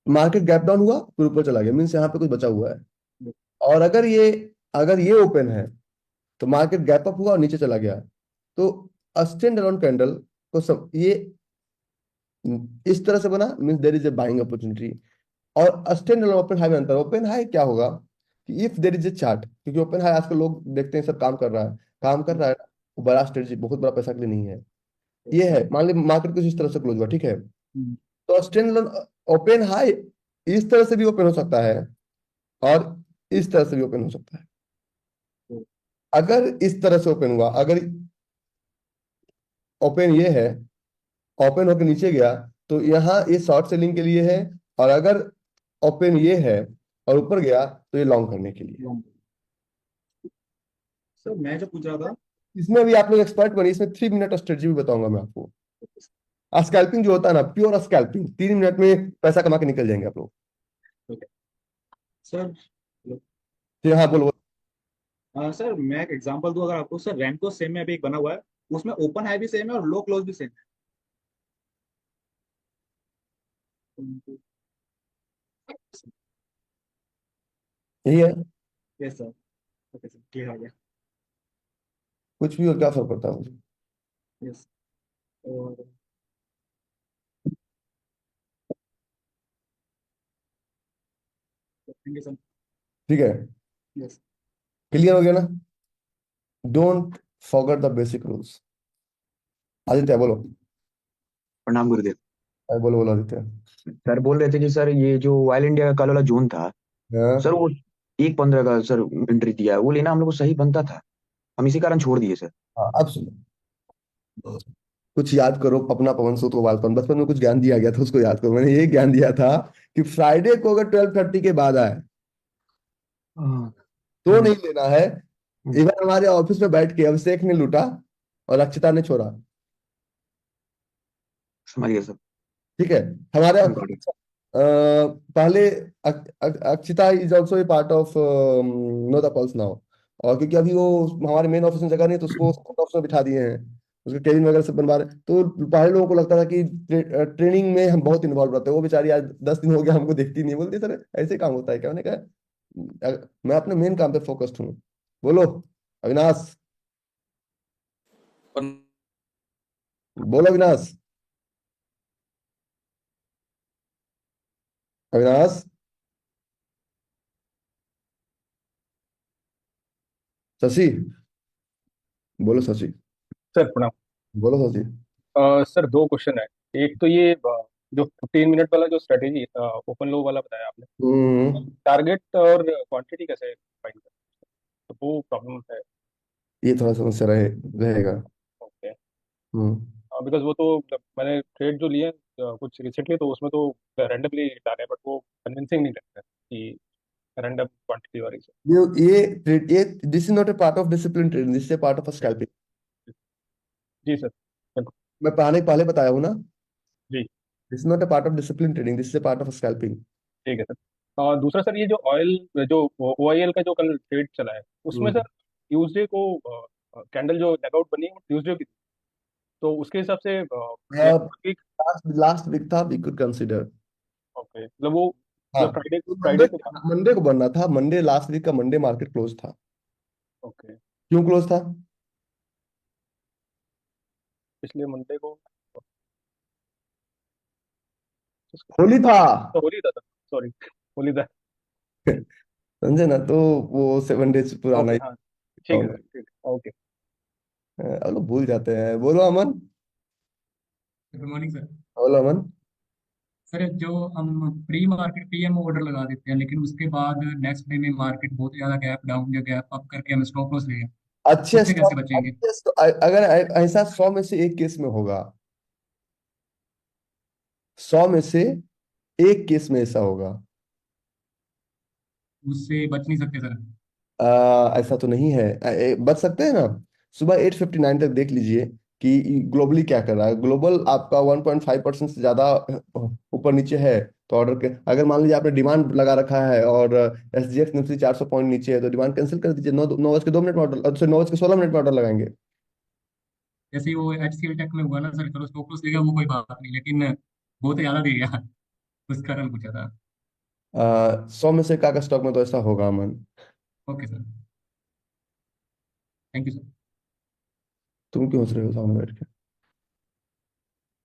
मार्केट गैप डाउन हुआ फिर ऊपर चला गया, मीन्स यहाँ पे कुछ बचा हुआ है। और अगर ये ओपन है तो मार्केट गैप अप हुआ और नीचे चला गया, तो स्टैंड अलोन कैंडल को ये इस तरह से बना, means there is a buying opportunity. और स्टैंड अलोन ओपन हाई में अंतर, ओपन हाई क्या होगा कि if there is a chart, क्योंकि ओपन हाई आजकल लोग देखते हैं सब काम कर रहा है, काम कर रहा है, वो बड़ा स्ट्रेटजी बहुत बड़ा पैसा के लिए नहीं है। ये है, मान ली मार्केट कुछ इस तरह से क्लोज हुआ, ठीक है, हम्म, तो स्टैंड ओपन हाई इस तरह से भी ओपन हो सकता है और इस तरह से भी ओपन हो सकता है। तो अगर इस तरह से ओपन हुआ, अगर ओपन ये है, ओपन होकर नीचे गया, तो यहाँ ये शॉर्ट सेलिंग के लिए है, और अगर ओपन ये है और ऊपर गया तो ये लॉन्ग करने के लिए है। लॉन्ग। सर मैं जो पूछ रहा था, इसमें भी आप लोग एक्सपर्ट बनिए, इसमें 3 मिनट स्ट्रेटजी भी बताऊंगा मैं आपको। स्कैल्पिंग जो होता है ना, प्योर स्कैल्पिंग, 3 मिनट में पैसा कमा के निकल जाएंगे आप लोग। Okay sir. फिर हाँ, बोलो बोलो। सर मैं एक एग्जांपल दूं अगर आपको, सर रैंको सेम में अभी एक बना हुआ है, उसमें ओपन हाई भी सेम है और लो क्लोज भी सेम है। यही है, yes sir. Okay sir, clear हो गया। कुछ भी हो, क्या फर्क पड़ता है मुझे। यस। और थैंक यू सर। ठीक है, यस। क्लियर हो गया ना। Don't forget the basic rules. Aditya बोलो। प्रणाम गुरुदेव। बोलो बोलो आदित्य। सर बोल रहे थे कि सर ये जो ऑयल इंडिया का कल वाला जोन था, सर हाँ वो 1.15 का सर एंट्री दिया है, वो लेना हम लोग को सही बनता था, हम इसी कारण छोड़ दिए सर। हाँ, अब सुनो, कुछ याद करो अपना पवन सूत को बालपन, बचपन में कुछ ज्ञान दिया गया था, उसको याद करो। मैंने ये ज्ञान दिया था कि फ्राइडे को अगर 12:30 के बाद आए हाँ। तो नहीं लेना है। हम्म, इवन हमारे ऑफिस में बैठ के अभिषेक ने लूटा और अक्षता ने छोड़ा। समझ गया सर। ठीक है, हमारे गॉट इट। पहले Akshita is also a part of know the pulse now. और क्योंकि अभी वो हमारे मेन ऑफिस में जगह नहीं है, तो उसको सेकंड ऑफिस में बिठा दिए हैं, उसके केबिन वगैरह सब बनवा रहे हैं। तो पहले लोगों को लगता था कि ट्रेनिंग में हम बहुत इन्वॉल्व रहते हैं, वो बेचारी आज 10 दिन हो गया हमको देखती नहीं है। बोलती सर ऐसे काम होता है क्या? मैंने कहा मैं अपने मेन काम पे फोकस्ड हूँ। बोलो अविनाश, बोलो अविनाश, अविनाश, शशि, बोलो शशि, सर प्रणाम। बोलो शशि। सर दो क्वेश्चन है। एक तो ये जो 15 मिनट वाला जो स्ट्रेटेजी ओपन लो वाला बताया आपने, हम्म, टारगेट और क्वांटिटी कैसे फाइंड करें, तो वो प्रॉब्लम है। ये थोड़ा समस्या रहेगा। ओके। हम्म। बिकॉज वो तो मतलब मैंने ट्रेड जो लिए कुछ रिसेंटली, तो उसमें तो रैंडमली डाले, बट वो कन्विंसिंग नहीं लगता कि रैंडम क्वांटिटी वाली से। ये this is not a part of discipline trading, this is a part of scalping. जी सर, बिल्कुल। मैं पहले पहले बताया हूँ ना, जी। This is not a part of discipline trading, this is a part of scalping. ठीक है सर। दूसरा सर, ये जो ऑयल जो OIL का जो कल ट्रेड चला है, उसमें सर ट्यूसडे को कैंडल जो लेगआउट बनी है वो ट्यूसडे की थी, तो उसके हिसाब से वीक। लास्ट वीक था, वी कुड कंसिडर। ओके, मतलब वो हाँ, मतलब फ्राइडे तो मंडे फ्राइडे को था। मंडे को बनना था, मंडे लास्ट वीक का मंडे मार्केट क्लोज था। ओके। क्यों क्लोज था? इसलिए मंडे को होली था। तो होली था सर, सॉरी, होली था। समझे ना, तो वो 7 डेज पुराना ओके ही हाँ, ठीक है काउंट। सर, ठीक है, ओके। अब लोग भूल जाते हैं। बोलो अमन, गुड मॉर्निंग सर। बोलो अमन। सर जो हम प्री मार्केट पीएम ऑर्डर लगा देते हैं, लेकिन उसके बाद नेक्स्ट डे में मार्केट बहुत ज्यादा गैप डाउन या गैप अप करके हम स्टॉप लॉस ले गए, अच्छे उससे कैसे स्टॉक, बचेंगे? अगर ऐसा 100 में से 1 केस में होगा, 100 में से 1 केस में ऐसा होगा। उससे बच नहीं सकते सर? ऐसा तो नहीं है, बच सकते हैं ना। सुबह 8:59 तक देख लीजिए कि ग्लोबली क्या कर रहा है। ग्लोबल आपका 1.5% से ज्यादा ऊपर नीचे है, तो ऑर्डर के, अगर मान लीजिए आपने डिमांड लगा रखा है और SGX निफ्टी 400 पॉइंट नीचे है, तो डिमांड कैंसिल कर दीजिए। 9:02 में ऑर्डर, 9:16 में ऑर्डर लगाएंगे। जैसे ही वो HCL टेक में हुआ ना सर, चलो स्टॉप लॉस ले गया वो कोई बात नहीं, लेकिन बहुत ज्यादा दे गया उस कारण पूछा था। 100 में से का स्टॉक में तो ऐसा होगा Aman. Okay sir, thank you sir. तुम क्यों हंस रहे हो सामने बैठ के?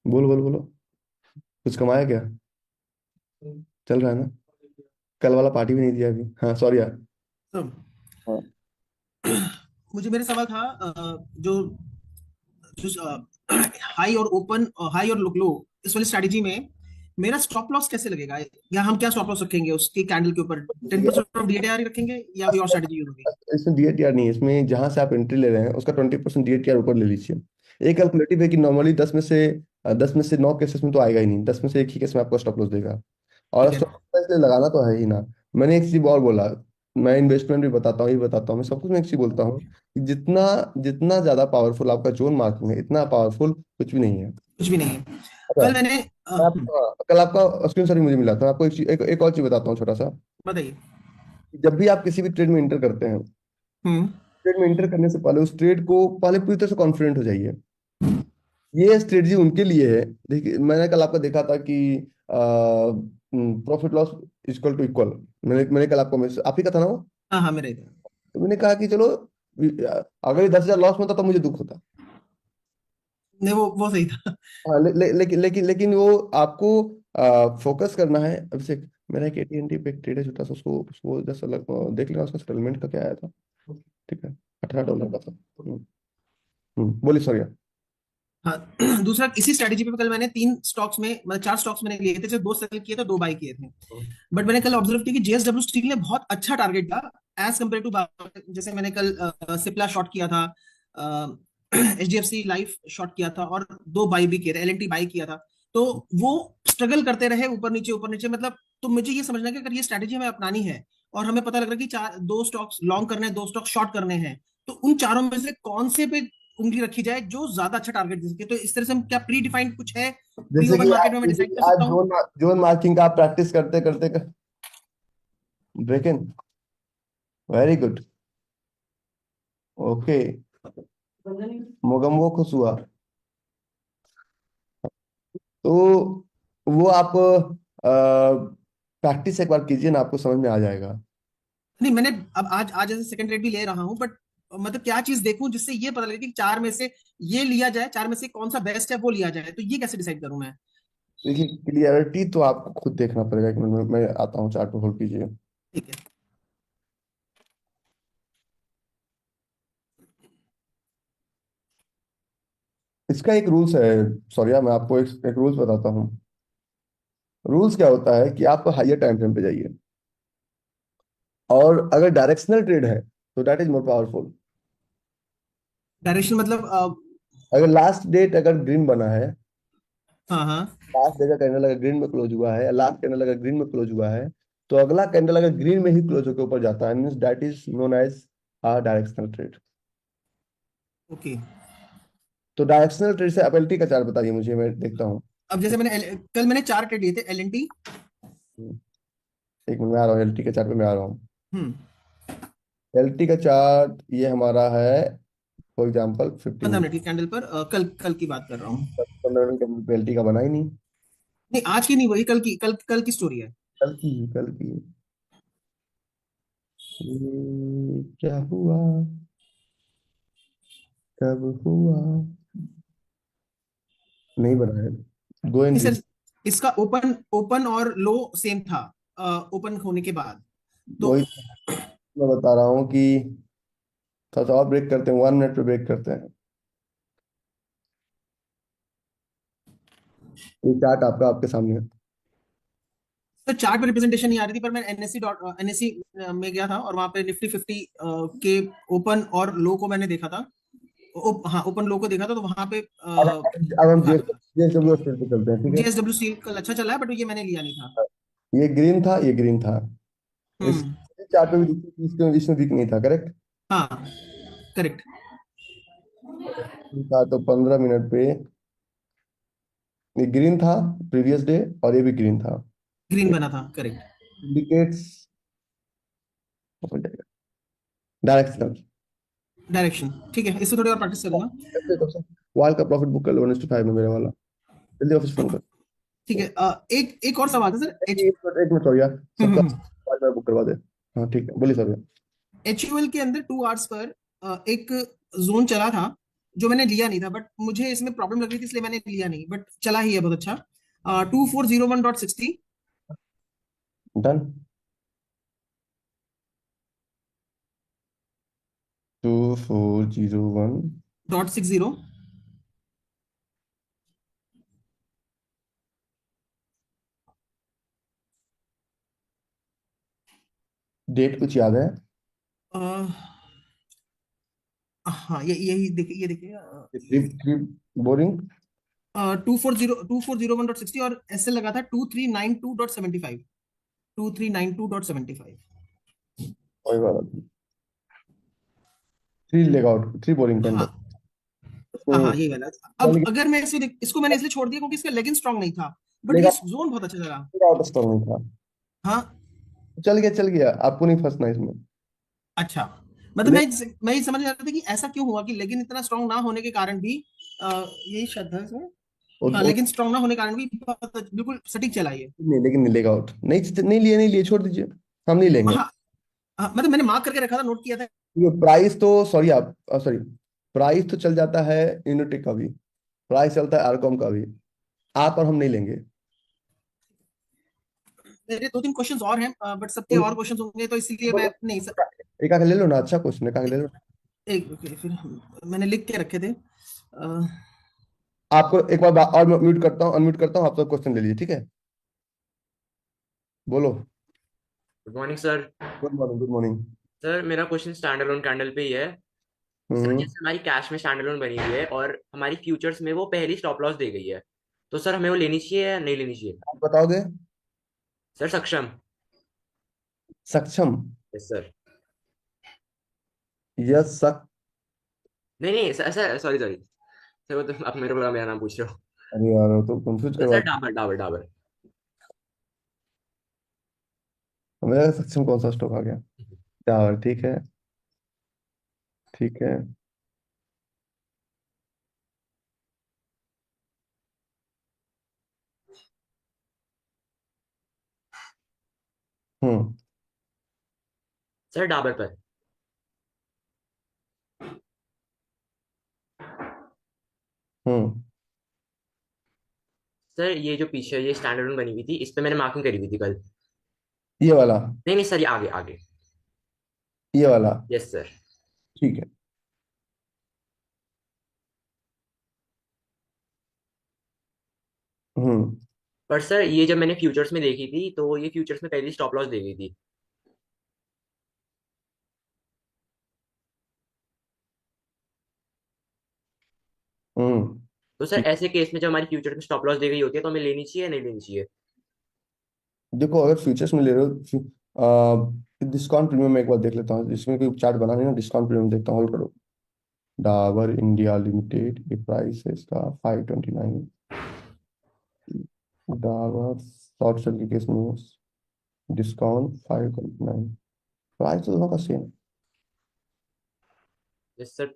बोलो बोलो बोलो, कुछ कमाया क्या? चल रहा है ना? कल वाला पार्टी भी नहीं दिया अभी। हाँ सॉरी यार। तो हाँ। मुझे मेरा सवाल था जो जो हाई और ओपन, हाई और लो, इस वाली स्ट्रैटेजी में मेरा स्टॉप लॉस कैसे लगेगा, या हम क्या स्टॉप लॉस रखेंगे उसके कैंडल के ऊपर? 10% ऑफ डीएटीआर रखेंगे या कोई और स्ट्रैटेजी यूज होगी? इसमें डीएटीआर नहीं है, इसमें जहां से आप एंट्री ले रहे हैं उसका 20% डीएटीआर ऊपर ले लीजिए। एक कैलकुलेटिव है कि नॉर्मली 10 में से 9 केसेस में तो आएगा ही नहीं, 10 में से एक ही केस में आपको स्टॉप लॉस देगा। और ठीक है। स्टॉप लॉस इसलिए लगाना तो है ही ना। मैंने एक चीज और बोला, मैं इन्वेस्टमेंट भी बताता हूँ, ये बताता हूँ, मैं सब कुछ में एक चीज बोलता हूँ कि जितना जितना ज्यादा पावरफुल आपका जोन मार्किंग है, इतना पावरफुल कुछ भी नहीं है। कुछ भी नहीं है। अच्छा, कल मैंने कल आपका स्क्रीन शॉट मुझे मिला था। मैं आपको एक और चीज बताता हूँ छोटा सा। बताइए। जब भी आप किसी भी ट्रेड में इंटर करते हैं, हम्म। ट्रेड में इंटर करने से पहले उस ट्रेड को पहले पूरी तरह से कॉन्फिडेंट हो जाइए। ये स्ट्रेटजी उनके लिए है। देखिए, मैंने कल आपका देखा था कि profit loss equal to equal. मैंने कल आपको आप ही का था ना वो। हाँ हाँ, मेरे इधर। तो मैंने कहा कि चलो, अगर ये 10,000 लॉस में होता तो मुझे दुख होता। नहीं, वो सही था। हाँ, लेकिन वो आपको फोकस करना है। अब से मेरा एक एटीएनटी पे एक ट्रेड है छोटा सा, उसको उसको जैसा देख लेना, उसका सेटलमेंट का क्या आया था। ठीक है, $18 का था। बोलिए सॉरी। हाँ। दूसरा, इसी स्ट्रेटेजी पे कल मैंने 3 स्टॉक्स में, मतलब 4 स्टॉक्स मैंने लिए थे, जो 2 सेल किए थे, 2 बाई किए थे। बट मैंने कल ऑब्जर्व किया कि जेएसडब्ल्यू स्टील ने बहुत अच्छा टारगेट था एज कम्पेयर टू, जैसे मैंने कल सिप्ला शॉर्ट किया था, एचडीएफसी लाइफ शॉर्ट किया था, और 2 बाई भी किए थे, एलएनटी बाई किया था। तो वो स्ट्रगल करते रहे ऊपर नीचे, मतलब तो मुझे ये समझना है कि अगर ये स्ट्रेटेजी हमें अपनानी है, और हमें पता लग रहा है कि 2 स्टॉक्स लॉन्ग करने हैं, 2 स्टॉक्स शॉर्ट करने हैं, तो उन चारों में से कौन से पे उंगली रखी जाए जो ज्यादा अच्छा टारगेट दे सके? तो इस तरह से हम क्या प्री डिफाइंड कुछ है प्री जैसे ओपन कि मार्केट आज में मैं जैसे डिसाइड कि कर आज सकता हूँ? जोन जोन मार्किंग का आप प्रैक्टिस करते करते break in. Very good. Okay, Mogambo खुश हुआ। तो वो आप प्रैक्टिस एक बार कीजिए ना, आपको समझ में आ जाएगा। नहीं, मैंने अब आज आज ऐसे सेकंड रेट भी ले रहा हूँ, बट मतलब क्या चीज देखूं जिससे ये पता लगे कि 4 में से ये लिया जाए, 4 में से कौन सा बेस्ट है वो लिया जाए, तो ये कैसे डिसाइड करूं मैं? देखिए, क्लियरिटी तो आपको खुद देखना पड़ेगा। कि मैं आता हूँ, चार्ट को होल्ड कीजिए। ठीक है। इसका एक रूल्स है। सॉरी, मैं आपको एक रूल्स बताता हूँ। रूल्स क्या होता है कि आप हाइयर टाइम फ्रेम पे जाइए, और अगर डायरेक्शनल ट्रेड है तो that is more powerful. Direction मतलब अगर लास्ट डेट अगर ग्रीन बना है, हाँ हाँ। लास्ट डे का कैंडल अगर ग्रीन में क्लोज हुआ है, या लास्ट कैंडल अगर ग्रीन में क्लोज हुआ है, तो अगला कैंडल अगर ग्रीन में ही क्लोज होकर ऊपर जाता है, means that is known as a directional trade. Okay. तो डायरेक्शनल ट्रेड से एपएलटी का चार्ट बताइए मुझे, मैं देखता हूँ। अब जैसे कल मैंने 4 ट्रेड लिए थे, एलएनटी। हम्म, एक मिनट में आ रहा हूँ, एलटी के चार्ट पे मैं आ रहा हूँ। हम्म। एलटी का चार्ट ये हमारा है, फॉर एग्जाम्पल 15 15। मिनट की कैंडल पर, कल कल की बात कर रहा हूँ। 15 मिनट का एलटी का बना ही नहीं। नहीं, आज की नहीं, वही कल की, कल की स्टोरी है। कल की ये क्या हुआ, कब हुआ, नहीं बना है। गो एंड नहीं रीड। सर, इसका ओपन ओपन और लो सेम था, ओपन होने के बाद। तो वही मैं बता रहा हूँ कि थोड़ा सा और ब्रेक करते हैं, 1 मिनट पे ब्रेक करते हैं। ये चार्ट आपका आपके सामने है। तो चार्ट पे रिप्रेजेंटेशन नहीं आ रही थी, पर मैं एनएससी में गया था, और वहां पे निफ्टी 50 के ओपन और लो को मैंने देखा था। हाँ, ओपन लो को देखा था, तो वहां पे अब हम हाँ, जीएसडब्ल्यू स्टेट पे चलते हैं, ठीक है। जेएसडब्ल्यू स्टील कल अच्छा चला है, बट ये मैंने लिया नहीं था। ये ग्रीन था, ये ग्रीन था। इस हम्म। चार्ट पे भी देखिए कि इसमें वीक नहीं था, करेक्ट। हाँ, करेक्ट। था तो 15 मिनट पे ये ग्रीन था प्रीवियस डे, और ये भी ग्रीन था। ग्रीन बना था, करेक्ट। इंडिकेट्स हो जाएगा डायरेक्शनल। डायरेक्शन ठीक है, इससे थोड़ी और प्रैक्टिस करूंगा। वाल का प्रॉफिट बुक कर लो 1:5 में मेरे वाला। जल्दी ऑफिस फोन कर। ठीक है। एक और सवाल था सर, एक मिनट हो गया सबका। हम्म, वाल का बुक करवा दे। हाँ ठीक है, बोलिए सर। एचयूएल के अंदर 2 आवर्स पर एक जोन चला था जो मैंने लिया नहीं था, बट मुझे इसमें प्रॉब्लम लग रही थी, इसलिए मैंने लिया नहीं, बट चला ही है बहुत अच्छा। 2401.60 डन। 2401. .60 डेट कुछ याद है? अ, हाँ, ये देखिए, थ्री थ्री बोरिंग। 2401.60 और एसएल लगा था 2392.75। 2392.75। वही वाला। Three leg out, three boring candle. हाँ हाँ हाँ, तो यही वाला। चल अब अगर मैं इसको मैंने इसलिए छोड़ दिया क्योंकि इसका लेग इन स्ट्रांग नहीं था, बट लेग ये जोन बहुत अच्छा लगा। आउट स्टॉक नहीं था। हाँ। चल गया, चल गया, आपको नहीं फंसना इसमें। अच्छा, मतलब ले मैं ये समझ रहा था कि ऐसा क्यों हुआ कि लेगिन इतना स्ट्रांग ना होने के कारण भी यही शब्द है इसमें। हाँ, वो लेकिन स्ट्रांग ना होने के कारण भी बिल्कुल सटीक चला ये। नहीं, लेकिन नहीं लेग आउट, नहीं नहीं लिए, नहीं लिए, छोड़ दीजिए, हम नहीं लेंगे। हाँ हाँ, मतलब मैंने मार्क करके रखा था, नोट किया था। ये प्राइस तो सॉरी, आप सॉरी, प्राइस तो चल जाता है यूनिटी का भी, प्राइस चलता है आरकॉम का भी, आप और हम नहीं लेंगे। मेरे दो तीन क्वेश्चंस और हैं, बट सबके और क्वेश्चंस होंगे तो इसलिए मैं नहीं सर। एक आगे ले लो ना, अच्छा क्वेश्चन है, एक आगे ले लो। एक ओके, फिर मैंने लिख के रखे थे। आपको एक बार और म्यूट करता हूँ, अनम्यूट करता हूँ, आप तो क्वेश्चन ले लीजिए, ठीक है? बोलो। Good morning sir. Good morning, good morning. Sir मेरा क्वेश्चन स्टैंड अलोन कैंडल पे ही है। सर हम्म। जैसे हमारी कैश में स्टैंड अलोन बनी हुई है और हमारी फ्यूचर्स में वो पहली स्टॉप लॉस दी गई है, तो सर हमें वो लेनी चाहिए या नहीं लेनी चाहिए? आप बताओगे? सर सक्षम। सक्षम? Yes sir. यस सक नहीं नहीं sir sir sorry sorry sir, वो तो आप मेरे को मेरा नाम पूछ रहे हो। अरे यार, वो तो कंफ्यूज सर करवा। डाबर डाबर डाबर। मेरा सक्षम कौन सा स्टॉक आ गया? टावर, ठीक है, ठीक है। हम्म। सर डाबर पर। हम्म। सर ये जो पीछे ये स्टैंड अलोन बनी हुई थी, इस पे मैंने मार्किंग करी हुई थी कल। ये वाला? नहीं नहीं सर, ये आगे आगे। ये वाला? Yes sir. ठीक है। हम्म। पर सर ये जब मैंने फ्यूचर्स में देखी थी तो ये फ्यूचर्स में पहली स्टॉप लॉस दी गई थी। हम्म। तो सर ठीक। ऐसे केस में जब हमारी फ्यूचर में स्टॉप लॉस दी गई होती है तो हमें लेनी चाहिए या नहीं लेनी चाहिए? देखो, अगर फ्यूचर्स में ले रहे हो, डिस्काउंट प्रीमियम में एक बार देख लेता हूँ, इसमें कोई चार्ट बना नहीं ना, डिस्काउंट प्रीमियम देखता हूँ, होल्ड करो। डाबर इंडिया लिमिटेड, ये प्राइस है इसका 529। डाबर शॉर्ट सेल के केस में डिस्काउंट 529, प्राइस तो दोनों का सेम। Yes sir.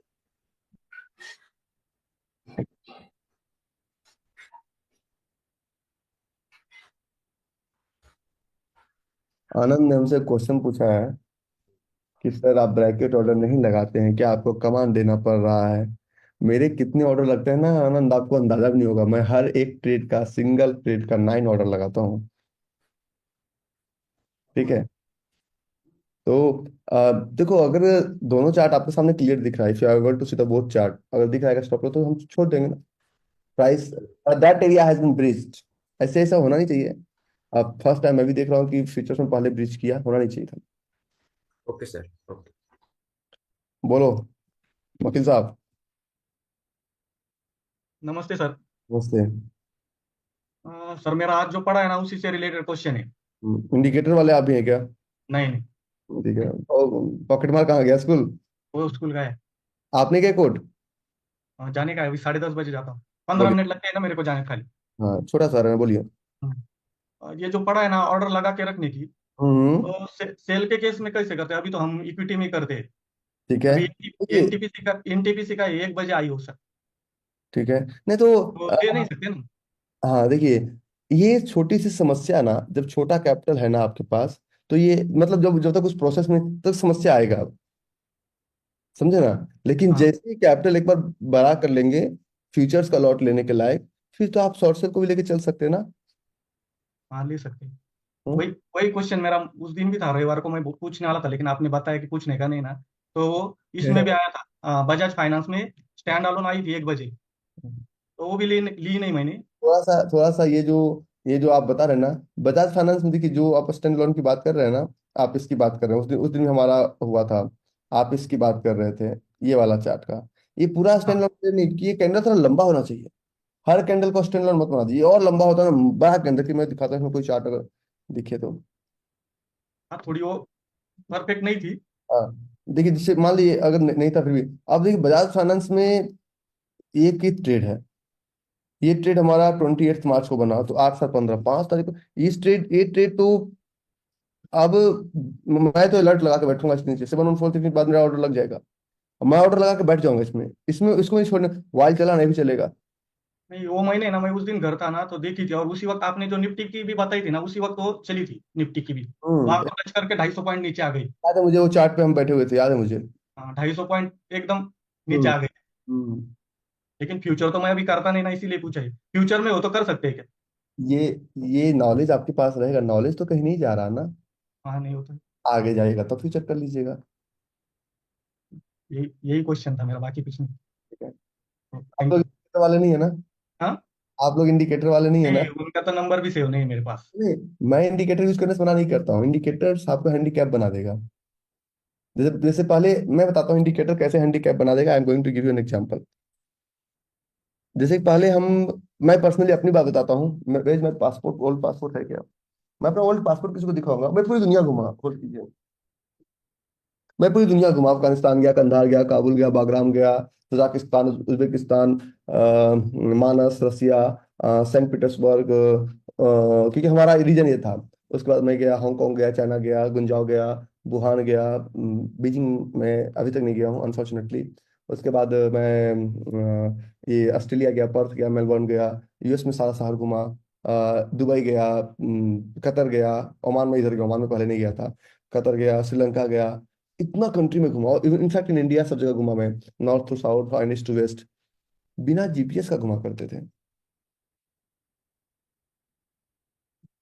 आनंद ने हमसे क्वेश्चन पूछा है कि सर आप ब्रैकेट ऑर्डर नहीं लगाते हैं क्या, आपको कमांड देना पड़ रहा है? मेरे कितने ऑर्डर लगते हैं ना आनंद, आपको अंदाजा भी नहीं होगा। मैं हर एक ट्रेड का, सिंगल ट्रेड का 9 ऑर्डर लगाता हूँ, ठीक है? तो देखो, अगर दोनों चार्ट आपके सामने क्लियर दिख रहा है, if you are able to see the both chart, अगर दिख रहा है स्टॉप लॉस, तो हम छोड़ देंगे ना। Price that area has been breached, ऐसे ऐसा होना नहीं चाहिए। अब फर्स्ट टाइम मैं भी देख रहा हूँ कि फ्यूचर्स में पहले ब्रीच किया, होना नहीं चाहिए था। Okay sir okay. बोलो वकील साहब। नमस्ते सर। नमस्ते। सर मेरा आज जो पढ़ा है ना उसी से रिलेटेड क्वेश्चन है। इंडिकेटर वाले आप भी हैं क्या? नहीं नहीं, ठीक है। और पॉकेट मार कहाँ गया स्कूल? वो स्कूल का है। आपने क्या कोड? जाने का है, अभी 10:30 बजे जाता हूँ। पंद्रह बोलिए। मिनट लगते हैं ना मेरे को जाने खाली। हाँ, छोटा सा रहा है, बोलिए। ये जो पढ़ा है ना ऑर्डर लगा के रखने की, हम्म। तो सेल के केस में कैसे करते हैं? अभी तो हम इक्विटी में करते हैं। ठीक है। अभी देखिए, एनटीपीसी का 1 बजे आई हो सर, ठीक है, नहीं तो तो ले नहीं सकते ना। हाँ देखिए, ये छोटी सी समस्या ना, जब छोटा कैपिटल है ना आपके पास, तो ये मतलब जब जब तक उस प्रोसेस में तक समस्या आएगा, समझे ना? लेकिन हाँ जैसे ही कैपिटल एक बार बड़ा कर लेंगे, फ्यूचर्स का लॉट लेने के लायक, फिर तो आप शॉर्ट सेल को भी लेके चल सकते हैं ना। हाँ, ले सकते हैं। हम्म? वही वही क्वेश्चन मेरा उस दिन भी था, रविवार को मैं पूछने वाला था, लेकिन आपने बताया कि पूछने का नहीं ना। तो इसमें भी आया था, बजाज फाइनेंस में स्टैंड अलोन आई थी 1 बजे, तो वो भी ली नहीं मैंने। थोड़ा सा ये जो ये जो आप बता रहे हैं ना, बजाज फाइनेंस में देखिए, जो आप स्टैंड लोन की बात कर रहे हैं ना, आप इसकी बात कर रहे हैं, उस दिन भी हमारा हुआ था। आप इसकी बात कर रहे थे, ये वाला चार्ट का। ये पूरा स्टैंड हाँ लोन नहीं कि ये कैंडल थोड़ा लंबा होना चाहिए। हर कैंडल को स्टैंड लोन मत बना दीजिए, और लंबा होता है ना बड़ा कैंडल की। मैं दिखाता हूँ इसमें कोई चार्ट अगर दिखे तो। हाँ, थोड़ी वो परफेक्ट नहीं थी। हाँ, देखिए, जैसे मान लीजिए अगर नहीं था फिर भी, अब देखिए बजाज फाइनेंस में एक ही ट्रेड है। ये ट्रेड हमारा 28 मार्च को बना, तो 8 7 15 5 तारीख को ये ट्रेड तो अब मैं तो अलर्ट लगा के बैठूंगा इसके नीचे। 7 1 4 3 के बाद मेरा ऑर्डर लग जाएगा। मैं ऑर्डर लगा के बैठ जाऊंगा इसमें इसमें इसको नहीं छोड़ना। वाइल चला नहीं भी चलेगा। नहीं, वो महीने ना मैं उस दिन घर था ना, तो देखी थी, और उसी वक्त आपने जो निफ्टी की भी बताई थी ना, उसी वक्त वो चली थी निफ्टी की भी। वहां को टच करके 250 पॉइंट नीचे आ गई। याद है मुझे, वो चार्ट पे हम बैठे हुए थे, याद है मुझे। हाँ, 250 पॉइंट एकदम नीचे हम्म। आ गई। हम्म। लेकिन फ्यूचर तो मैं अभी करता नहीं ना, इसीलिए पूछा है, फ्यूचर में हो तो कर सकते हैं क्या? ये ये नॉलेज आपके पास रहेगा, नॉलेज तो कहीं नहीं जा रहा ना। हाँ, नहीं होता। आगे जाएगा तो फ्यूचर कर लीजिएगा। यही यही क्वेश्चन था मेरा, बाकी कुछ नहीं। ठीक है। आप थैंक लोग यू। इंडिकेटर वाले नहीं है ना? हाँ, आप लोग इंडिकेटर वाले नहीं है ना? नहीं, उनका तो नंबर भी सेव नहीं है मेरे पास। नहीं, मैं इंडिकेटर यूज करने से मना नहीं करता हूँ। इंडिकेटर आपको हैंडीकैप बना देगा। जैसे जैसे पहले मैं बताता हूँ इंडिकेटर कैसे हैंडीकैप बना देगा। I am going to give you an example. जैसे कि पहले हम, मैं पर्सनली अपनी बात बताता हूँ। मैं पासपोर्ट, ओल्ड पासपोर्ट है क्या? मैं अपना ओल्ड पासपोर्ट किसी को दिखाऊंगा, मैं पूरी दुनिया घुमा, खोल कीजिए। मैं पूरी दुनिया घुमा, अफगानिस्तान गया, कंधार गया, काबुल गया, बागराम गया, तजाकिस्तान, उज्बेकिस्तान, मानस, रसिया, सेंट पीटर्सबर्ग, क्योंकि हमारा रीजन ये था। उसके बाद मैं गया, हांगकांग गया, चाइना गया, गुंजाओ गया, वुहान गया, बीजिंग में अभी तक नहीं गया हूँ अनफॉर्चुनेटली। उसके बाद मैं ये ऑस्ट्रेलिया गया, पर्थ गया, मेलबर्न गया, यूएस में सारा शहर घुमा, दुबई गया, कतर गया, ओमान में इधर गया, ओमान में पहले नहीं गया था। कतर गया, श्रीलंका गया, इतना कंट्री में घुमा। और इनफैक्ट इन इंडिया सब जगह घुमा मैं, नॉर्थ टू साउथ और ईस्ट टू वेस्ट, बिना जीपीएस का घुमा करते थे।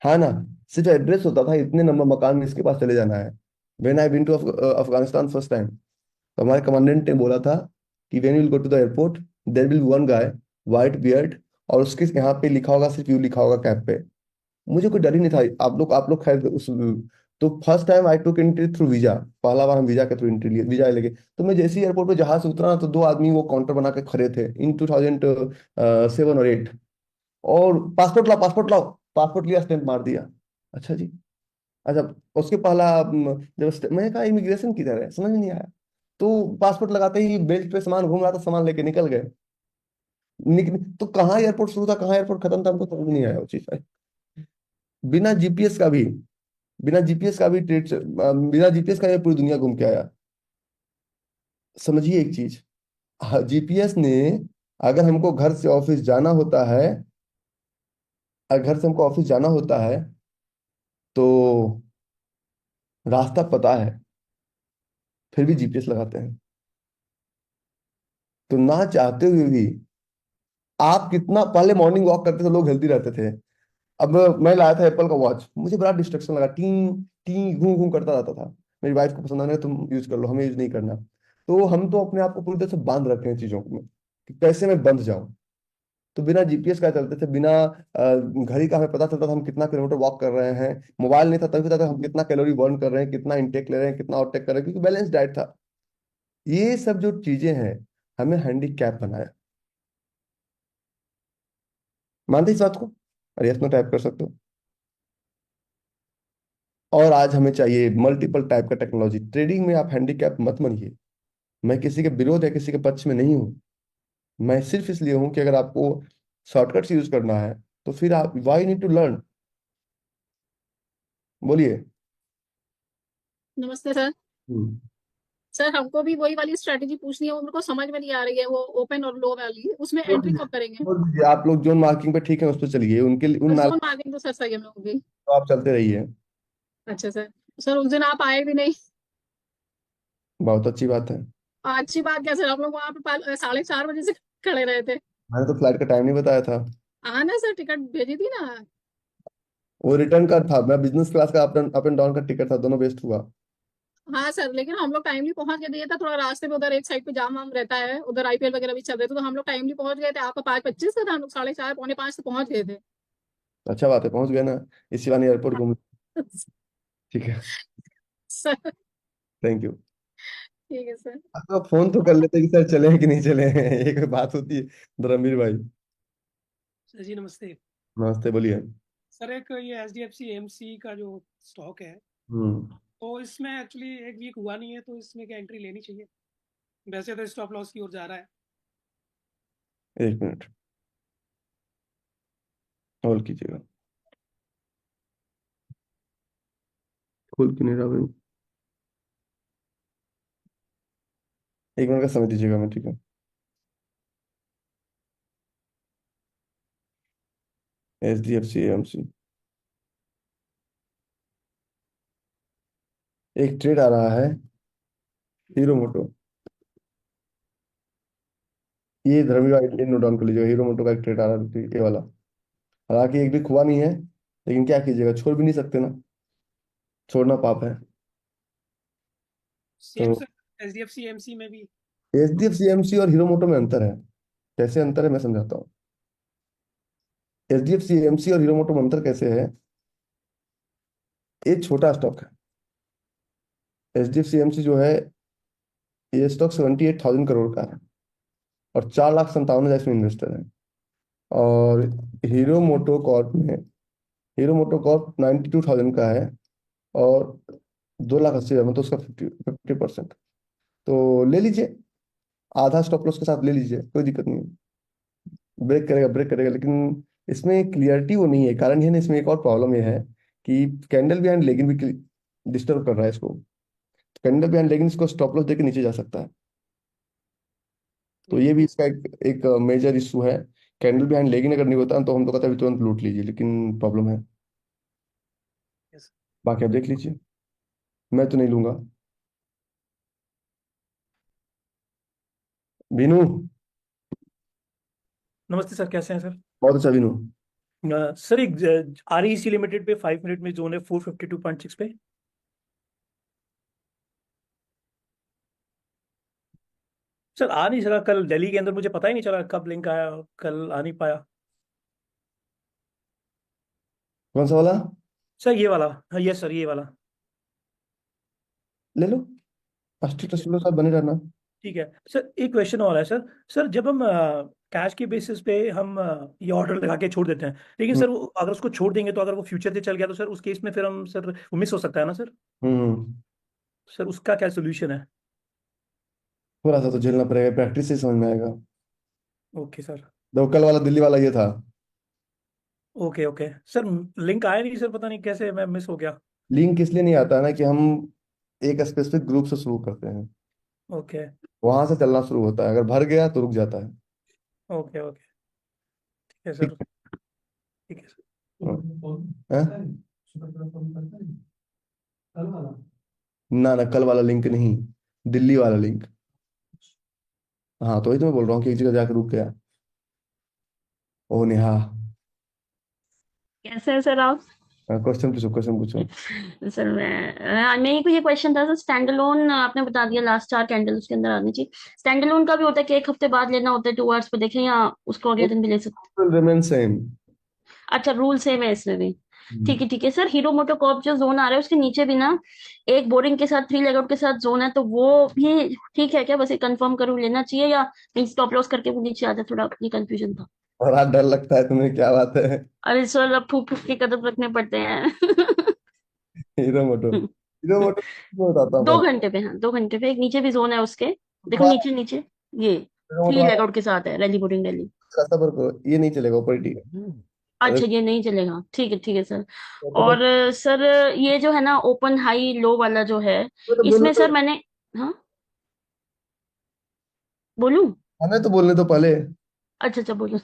हाँ ना, सिर्फ एड्रेस होता था, इतने नंबर मकान में इसके पास चले जाना है। When I been to Afghanistan first time, तो हमारे कमांडेंट ने बोला था कि when you will go to the airport, there will be one guy, white beard, और उसके यहाँ पे लिखा होगा, सिर्फ यू लिखा होगा कैप पे। मुझे कोई डर ही नहीं था। आप लोग खैर उस, तो first time I took entry through visa. पहला बार हम वीजा के थ्रू एंट्री लिए, वीजा लेके। तो मैं जैसे ही एयरपोर्ट पे जहाज से उतरा ना, तो दो आदमी वो काउंटर बना के खड़े थे इन 2007 और 8। और पासपोर्ट लाओ, पासपोर्ट लाओ। पासपोर्ट लिया, स्टैंप मार दिया। अच्छा जी। अच्छा, उसके पहला मैंने कहा इमिग्रेशन किधर है, समझ में नहीं आया। तो पासपोर्ट लगाते ही बेल्ट पे सामान घूम रहा था, सामान लेके निकल गए। तो कहाँ एयरपोर्ट शुरू था, कहाँ एयरपोर्ट खत्म था, हमको समझ नहीं आया वो चीज। बिना जीपीएस का भी, बिना जीपीएस का ये पूरी दुनिया घूम के आया। समझिए एक चीज, जीपीएस ने, अगर हमको घर से ऑफिस जाना होता है, अगर घर से हमको ऑफिस जाना होता है, तो रास्ता पता है, फिर भी जीपीएस लगाते हैं। तो ना चाहते हुए भी, आप कितना पहले मॉर्निंग वॉक करते थे, लोग हेल्दी रहते थे। अब मैं लाया था एप्पल का वॉच, मुझे बड़ा डिस्ट्रक्शन लगा, टी टी घूम घूम करता रहता था। मेरी वाइफ को पसंद आने, तुम यूज कर लो, हमें यूज नहीं करना। तो हम तो अपने आप को पूरी तरह से बांध रखे हैं चीजों में, कि कैसे मैं बंध जाऊं। तो बिना जीपीएस का चलते थे, बिना घड़ी का हमें पता चलता था हम कितना किलोमीटर वॉक कर रहे हैं। मोबाइल नहीं था तभी पता था हम कितना कैलोरी बर्न कर रहे हैं, कितना इनटेक ले रहे हैं, कितना आउटटेक कर रहे हैं, क्योंकि बैलेंस डाइट था। ये सब जो चीजें हैं, हमें हैंडीकैप बनाया। मानते इस बात को? अरे यस नो टाइप कर सकते हो। और आज हमें चाहिए मल्टीपल टाइप का टेक्नोलॉजी। ट्रेडिंग में आप हैंडीकैप मत मानिए। मैं किसी के विरोध या किसी के पक्ष में नहीं हूँ। मैं सिर्फ इसलिए हूँ कि अगर आपको शॉर्टकट्स यूज करना है, तो फिर आप वाई नीड टू लर्न। बोलिए। नमस्ते सर। हम्म। सर हमको भी वही वाली स्ट्रेटेजी पूछनी है, वो मेरे को समझ में नहीं आ रही है, वो ओपन और लो वाली, उसमें छोड़ एंट्री दीजिए, कब करेंगे? छोड़ दीजिए। आप लोग जोन मार्किंग पे ठीक है, उस पर चलिए। उन नाम जोन मार्केटिंग तो सर सही है हम लोगों की। तो आप चलते रहिए। अच्छा सर। सर उस दिन आप आए भी नहीं। बहुत अच्छी बात है। अच्छी बात क्या सर, हम लोग वहां पे 4:30 बजे से खड़े रहे थे। मैंने तो फ्लाइट का टाइम नहीं बताया था। आना सर, टिकट भेजी थी ना। वो रिटर्न का था, मैं बिजनेस क्लास का अप एंड डाउन का टिकट था, दोनों बेस्ट हुआ। हाँ सर, लेकिन हम लोग टाइमली पहुंच गए थे। ये था थोड़ा रास्ते में उधर एक साइड पे जाम वाम रहता है, उधर आईपीएल वगैरह भी चल रहे थे, तो हम लोग टाइमली पहुंच गए थे। आपका 5:25 का था, हम लोग 4:30 पौने 5 से पहुंच गए थे। तो अच्छा बात है, पहुंच गए ना, इसी बहाने एयरपोर्ट घूम। ठीक है, सर थैंक यू। ठीक है सर। आप फोन तो कर लेते कि सर चले हैं कि नहीं चले हैं। एक बात होती है। धर्मवीर भाई, सर जी नमस्ते। नमस्ते, बोलिए। सर एक ये HDFC AMC का जो स्टॉक है, हम्म। तो इसमें एक्चुअली एक वीक हुआ नहीं है, तो इसमें क्या एंट्री लेनी चाहिए? वैसे तो स्टॉप लॉस की ओर जा रहा है। एक मिनट होल्ड कीजिएगा। खोल क्यों नहीं रहा भाई? एक मिनट का समय दीजिएगा मैं, ठीक है। HDFC AMC, एक ट्रेड आ रहा है हीरो मोटो। ये धर्मवीर भाई, ये नोट डाउन कर लीजिएगा, हीरो मोटो का एक ट्रेड आ रहा है, ये वाला। हालांकि एक भी खुआ नहीं है, लेकिन क्या कीजिएगा, छोड़ भी नहीं सकते ना, छोड़ना पाप है। सेम तो सर HDFC AMC में भी। HDFC AMC और हीरो मोटो में अंतर है। कैसे अंतर है मैं समझाता हूँ। HDFC AMC और हीरो मोटो में अंतर कैसे है? ये छोटा स्टॉक है। HDFC AMC जो है, ये स्टॉक 78,000 करोड़ का है, और 4,57,000 इसमें इन्वेस्टर हैं। और हीरो मोटो कॉर्प में, हीरो मोटो कॉर्प 92,000 का है, और 2,80,000, मतलब उसका 50%। तो ले लीजिए, आधा स्टॉप लॉस के साथ ले लीजिए, कोई दिक्कत नहीं है। ब्रेक करेगा, ब्रेक करेगा, लेकिन इसमें क्लियरिटी वो नहीं है। कारण ये ना, इसमें एक और प्रॉब्लम ये है कि कैंडल बिहाइंड लेगिन भी डिस्टर्ब कर रहा है इसको। कैंडल बिहाइंड लेगिन इसको स्टॉप लॉस देके नीचे जा सकता है। तो ये भी इसका एक मेजर इशू है। कैंडल बिहाइंड लेगिन अगर नहीं होता तो हम तो कहते हैं अभी तुरंत लूट लीजिए, लेकिन प्रॉब्लम है। यस। बाकी आप देख लीजिए, मैं तो नहीं लूंगा। बीनू, नमस्ते सर, कैसे हैं सर? बहुत अच्छा बीनू। सर एक REC लिमिटेड पे 5 मिनट में जोन है 452.6 पे। सर आ नहीं सका कल दिल्ली के अंदर, मुझे पता ही नहीं चला कब लिंक आया, कल आ नहीं पाया। कौन सा वाला? सर ये वाला, हाँ यस सर, ये वाला। ले लो, अस्टी ठीक है, टस्टी साथ बने रहना। ठीक है सर। एक क्वेश्चन और है सर। सर जब हम कैश के बेसिस पे हम ये ऑर्डर लगा के छोड़ देते हैं, लेकिन हम्म। सर वो अगर उसको छोड़ देंगे तो अगर वो फ्यूचर से चल गया तो सर उस केस में फिर हम सर वो मिस हो सकता है ना सर? हम्म। सर उसका क्या सोल्यूशन है? थोड़ा सा तो झेलना पड़ेगा, प्रैक्टिस से ही समझ में आएगा। Okay sir. दो कल वाला दिल्ली वाला ये था। ओके ओके सर, लिंक आया नहीं सर, पता नहीं कैसे मैं मिस हो गया। लिंक इसलिए नहीं आता है ना कि हम एक स्पेसिफिक ग्रुप से शुरू करते हैं, ओके वहां से चलना शुरू होता है, अगर भर गया तो रुक जाता है। ओके ओके, ठीक है ठीक सर, ठीक है सर। है, हैं? ना ना, कल वाला लिंक नहीं, दिल्ली वाला लिंक। हाँ, तो वही तो मैं बोल रहा हूँ कि एक जगह जाकर रुक गया। ओ नेहा, कैसे हैं सर आप? क्वेश्चन पूछो, क्वेश्चन पूछो। सर मेरे को ये क्वेश्चन था सर, स्टैंड अलोन आपने बता दिया लास्ट 4 कैंडल उसके अंदर आनी चाहिए। स्टैंड अलोन का भी होता है कि एक हफ्ते बाद लेना होता है 2 आवर्स पे देखें, या उसको अगले दिन भी ले सकते विल रिमेन सेम। हैं? अच्छा, रूल सेम है इसमें भी। ठीक है सर। हीरो मोटो कॉर्प जो जोन आ रहा है उसके नीचे भी ना एक बोरिंग के साथ 3 लेग आउट के साथ जोन है, तो वो भी ठीक है क्या? बस ये कंफर्म करूँ, लेना चाहिए या स्टॉप लॉस करके वो नीचे आ जाए? थोड़ा ये कंफ्यूजन था। और आज डर लगता है तुम्हें, क्या बात है? अरे सर अब फूक फूक के कदम रखने पड़ते हैं। हीरो मोटो, हीरो मोटो मैं बताता हूँ दो पहले। घंटे पे, हाँ 2 घंटे पे एक नीचे भी जोन है उसके। देखो तुम्हारा नीचे नीचे, ये हीरो मोटो 3 वाला लेग आउट के साथ है, रैली बोर्डिंग रैली। सबर करो, ये नहीं चलेगा ऊपर, ठीक है। अरे, अच्छा ये नहीं चलेगा, ठीक है सर। तो और सर ये जो है ना ओपन हाई लो वाला जो है, बोलने इसमें तो, सर मैंने, हाँ बोलूं? हमें तो बोलने तो पहले। अच्छा बोलो।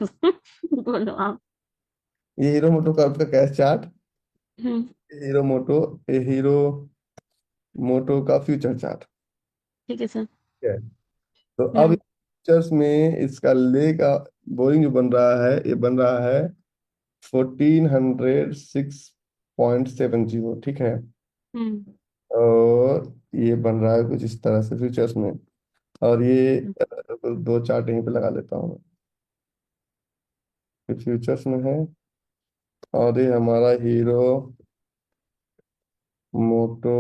बोलो आप। ये हीरो मोटो कर्व का कैश चार्ट, हम्म। हीरो मोटो, ये हीरो मोटो का फ्यूचर चार्ट। ठीक है सर। ठीक है, तो अब हम्म। फ्यूचर्स में इसका ले का बोरिंग जो बन रहा है, ये बन रहा है 1406.70, ठीक है। हम्म। और ये बन रहा है कुछ इस तरह से फ्यूचर्स में। और ये दो चार्ट यहीं पे लगा लेता हूँ, फ्यूचर्स में है और ये हमारा हीरो मोटो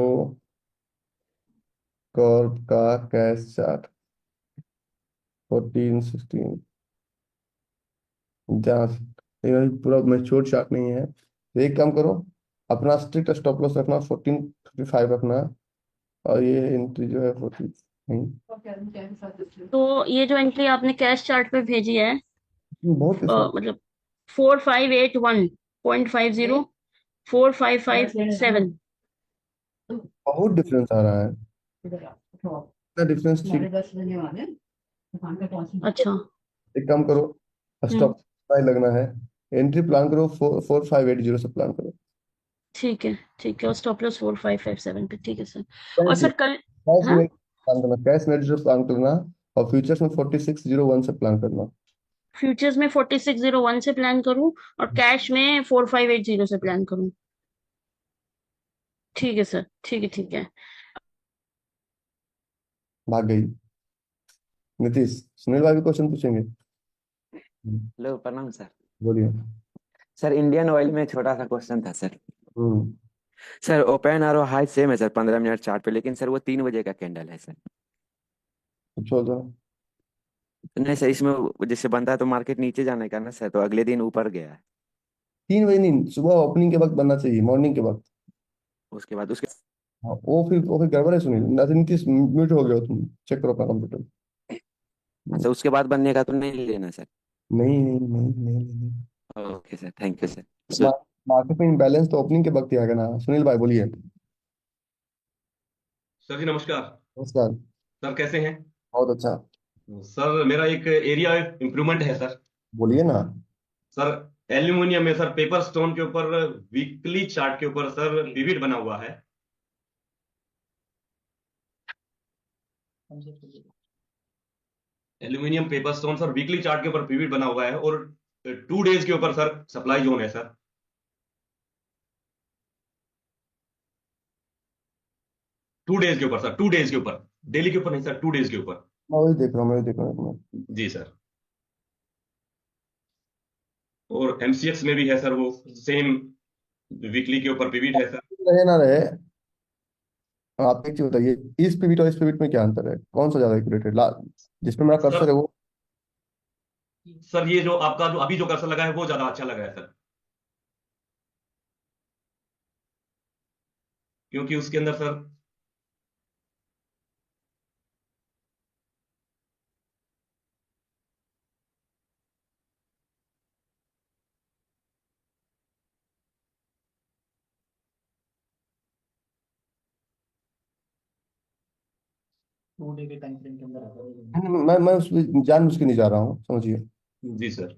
कॉर्प का कैश चार्ट 14 16 जहाँ ये पूरा मैच्योर चार्ट नहीं है, तो एक काम करो, अपना स्ट्रिक्ट स्टॉप लॉस रखना 1455 रखना, और ये एंट्री जो है 40 नहीं। तो ये जो एंट्री आपने कैश चार्ट पे भेजी है, बहुत इसमें मतलब 4581.50, 4557। बहुत डिफरेंस आ रहा है, इतना डिफरेंस ठीक। अच्छा। एक काम करो, हम्म। स्टॉप लगना है, एंट्री प्लान करो 4580 से प्लान करो। ठीक है, ठीक है, और स्टॉप लॉस 4557 पे, ठीक है सर। और कैश सर कल, कैश हाँ, में प्लान करना, कैश नेट से प्लान करना, और फ्यूचर्स में 4601 से प्लान करना। फ्यूचर्स में 4601 से प्लान करूं और कैश में 4580 से प्लान करूं। ठीक है सर, ठीक है, ठीक है। भाग गई। नीतीश, सुनील भाई भी क्वेश्चन पूछेंगे। हेलो, प्रणाम सर। बोलिए। सर, इंडियन ऑयल में छोटा सा क्वेश्चन था सर। हम्म सर, ओपन और हाई सेम है सर 15 मिनट चार्ट पे, लेकिन सर वो 3 बजे का कैंडल है सर। पूछो तो। नहीं सर, इसमें जैसे बनता है तो मार्केट नीचे जाने का ना सर, तो अगले दिन ऊपर गया है। 3 बजे नहीं, सुबह ओपनिंग के वक्त बनना चाहिए, मॉर्निंग के वक्त। उसके बाद उसके हाँ, वो फिर गड़बड़ है सुनील, नीतीश म्यूट हो गया हो तुम, चेक करो अपना कंप्यूटर। अच्छा, उसके बाद बनने का तो नहीं लेना सर। नहीं नहीं नहीं नहीं नहीं। Okay sir, thank you sir. Market में इम्बैलेंस तो ओपनिंग के वक्त ही आएगा ना। सुनील भाई बोलिए। सर जी नमस्कार। नमस्कार। सर कैसे हैं? बहुत अच्छा। सर मेरा एक एरिया इम्प्रूवमेंट है सर। बोलिए ना। सर एल्यूमिनियम में सर पेपर स्टोन के ऊपर वीकली चार्ट के ऊपर सर विविड बना हुआ है। Aluminium paper stone sir weekly chart के ऊपर विविड बना हुआ है, और 2 डेज के ऊपर सर सप्लाई जोन है सर। 2 डेज के ऊपर सर, 2 डेज के ऊपर, डेली के ऊपर नहीं सर, 2 डेज के ऊपर। मैं वही देख रहा हूँ, मैं वही देख रहा हूँ। जी सर। और एमसीएक्स में भी है सर वो सेम वीकली के ऊपर पिविट है सर। रहे ना रहे, आप एक चीज बताइए, इस पिविट और इस पिविट में क्या अंतर है, कौन सा ज्यादा एक्यूरेट है? जिसमें मेरा कर्सर सर है वो। सर ये जो आपका जो अभी जो कर्सर लगा है वो ज्यादा अच्छा लगा है सर, क्योंकि उसके अंदर सर मैं उस पे जानबूझ के नहीं जा रहा हूँ, समझिए। जी सर।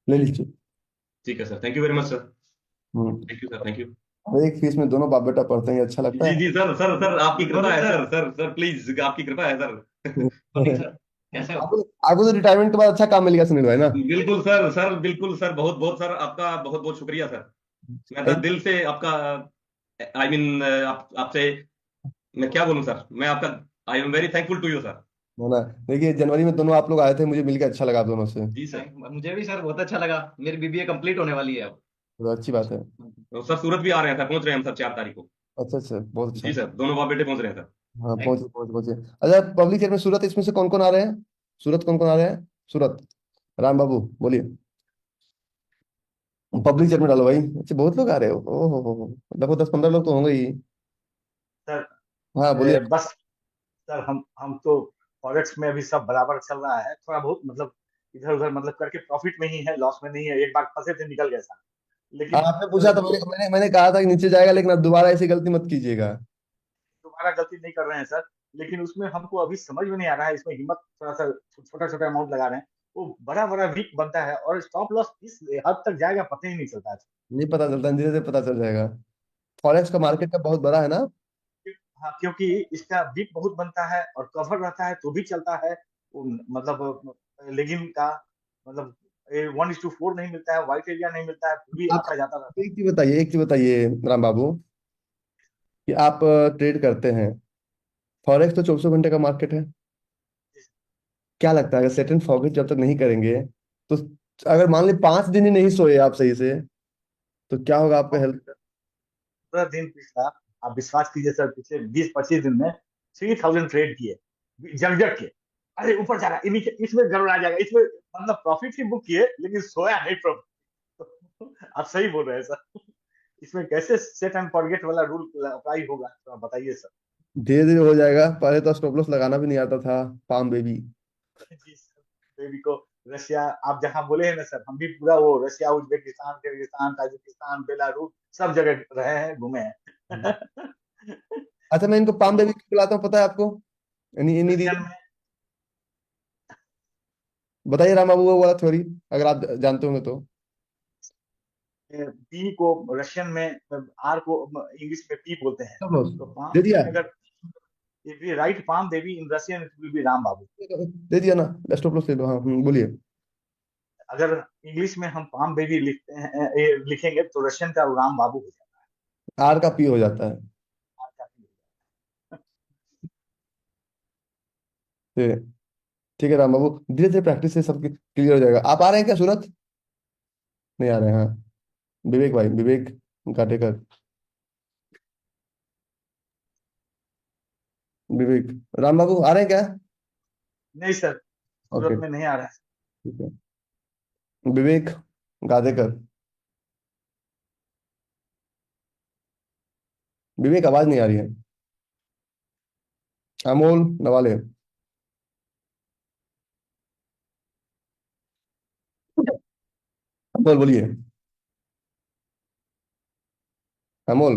ले लीजिए। ठीक है sir, thank you very much sir. Hmm thank you sir, thank you. एक फीस में दोनों बाप बेटा पढ़ते हैं, अच्छा लगता जी है। जी सर, सर सर आपकी कृपा है सर, सर सर प्लीज आपकी कृपा है सर। मनीष सर कैसे हो? आपको आपको तो रिटायरमेंट के बाद अच्छा काम मिल गया सुनील भाई ना। बिल्कुल सर, सर बिल्कुल सर, बहुत बहुत सर आपका बहुत बहुत शुक्रिया सर। मैं दिल से आपका आई मीन आपसे मैं क्या बोलूं सर, मैं आपका I am very thankful to you sir. है ना। देखिए जनवरी में दोनों आप लोग आए थे, मुझे मिलकर अच्छा लगा आप दोनों से। जी सर, मुझे भी सर बहुत अच्छा लगा, मेरी बीबीए कंप्लीट होने वाली है अब। तो अच्छी बात है। तो सर सूरत भी आ रहे हैं सर, पहुंच रहे हैं हम सर 4 तारीख को। अच्छा अच्छा, बहुत अच्छा। जी सर, दोनों बाप बेटे पहुंच रहे हैं सर। हाँ, पहुंचे पहुंचे पहुंचे। अच्छा, पब्लिक चैट में सूरत, इसमें से कौन कौन आ रहे हैं? सूरत कौन कौन आ रहे हैं? सूरत, राम बाबू बोलिए। पब्लिक चैट में डालो भाई। अच्छा, बहुत लोग आ रहे हो, ओहो, लगभग 10 15 लोग तो होंगे ही। सर हाँ बोलिए। बस सर हम तो फॉरेक्स में अभी सब बराबर चल रहा है, थोड़ा बहुत मतलब इधर उधर मतलब करके प्रॉफिट में ही है, लॉस में नहीं है। एक बार फंसे थे निकल गए सर, लेकिन आपने पूछा तो मैंने कहा था कि नीचे जाएगा, लेकिन अब दोबारा ऐसी गलती मत कीजिएगा। दोबारा गलती नहीं कर रहे हैं सर। लेकिन उसमें हमको अभी समझ में नहीं आ रहा है, इसमें हिम्मत थोड़ा सा छोटा छोटा अमाउंट लगा रहे हैं, वो बड़ा बड़ा वीक बनता है और स्टॉप लॉस इस हद तक जाएगा पता ही नहीं चलता है। नहीं पता चलता, धीरे धीरे पता चल जाएगा। फॉरेक्स का मार्केट का बहुत बड़ा है ना। हाँ, क्योंकि इसका वीक बहुत बनता है और कवर रहता है तो भी चलता है। मतलब लेगिंग का मतलब 1:4 नहीं मिलता है, व्हाइट एरिया नहीं मिलता है, फिर भी आप अच्छा जाता रहता है। एक चीज बताइए राम बाबू, कि आप ट्रेड करते हैं, फॉरेक्स तो 24 घंटे का मार्केट है। क्या लगता है अगर सेट एंड फॉरगेट जब तक नहीं करेंगे तो, अगर मान ली 5 दिन ही नहीं सोए आप सही से, तो क्या होगा आपका हेल्थ का? पूरा दिन पिछला, आप विश्वास कीजिए सर, पिछले 20-25 दिन में 3000 ट्रेड किए, जग जग के। अरे ऊपर जा रहा है, नीचे, इसमें गड़बड़ा जाएगा, इसमें मतलब प्रॉफिट ही बुक किए लेकिन सोया नहीं प्रॉफिट। आप सही बोल रहे हैं सर। इसमें कैसे सेट एंड फॉरगेट वाला रूल अप्लाई होगा, तो आप बताइए सर। धीरे धीरे हो जाएगा। पहले तो स्टॉप लॉस लगाना भी नहीं आता था, पाम बेबी। जी सर, बेबी को रशिया, आप जहाँ बोले हैं ना सर, हम भी पूरा वो Russia, Uzbekistan, Kyrgyzstan, Tajikistan, Belarus, सब जगह रहे हैं, घूमे हैं। अच्छा, मैं इनको पाम बेबी क्यों बुलाता हूँ पता है आपको? इन्हीं इन्हीं रशियन रीजन। में बताइए राम बाबू, वो वाला थ्योरी अगर आप जानते होंगे तो। पी को रशियन में, आर को इंग्लिश में पी बोलते हैं। स्टॉप लॉस तो पाम दे दिया, में अगर if you write palm baby in Russian, it will be Ram Babu. दे दिया ना, स्टॉप लॉस ले लो। हाँ, बोलिए। अगर इंग्लिश में हम पाम बेबी लिखते हैं, लिखेंगे तो रशियन का राम बाबू हो जाता आर का पी हो जाता है। है। तो ठीक है राम बाबू, धीरे धीरे प्रैक्टिस से सब क्लियर हो जाएगा। आप आ रहे हैं क्या सूरत? नहीं आ रहे हैं, हाँ। विवेक भाई, विवेक घाटेकर, विवेक। राम बाबू आ रहे हैं क्या? नहीं सर, ओके, सूरत में नहीं आ रहा है। ठीक है। विवेक गादेकर, विवेक आवाज नहीं आ रही है। अमोल नवाले, अमोल बोलिए। Amol,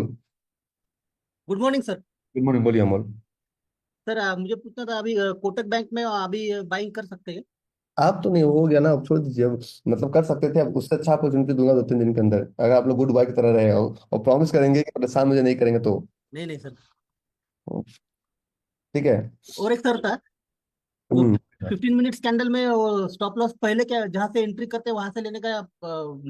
good morning sir. Good morning, बोलिए अमोल। सर मुझे पूछना था, अभी कोटक बैंक में अभी बाइंग कर सकते हैं? आप तो नहीं, हो गया ना, अब छोड़ दीजिए अब। मतलब कर सकते थे, अब उससे अच्छा अपॉर्चुनिटी दूंगा 2-3 दिन के अंदर, अगर आप लोग गुड बॉय की तरह रहे हो और प्रॉमिस करेंगे कि परेशान मुझे नहीं करेंगे तो। नहीं नहीं सर। ठीक है। और एक सर था, वो हम्म 15 मिनट्स कैंडल में वो स्टॉप लॉस पहले क्या, जहाँ से एंट्री करते हैं वहां से लेने का,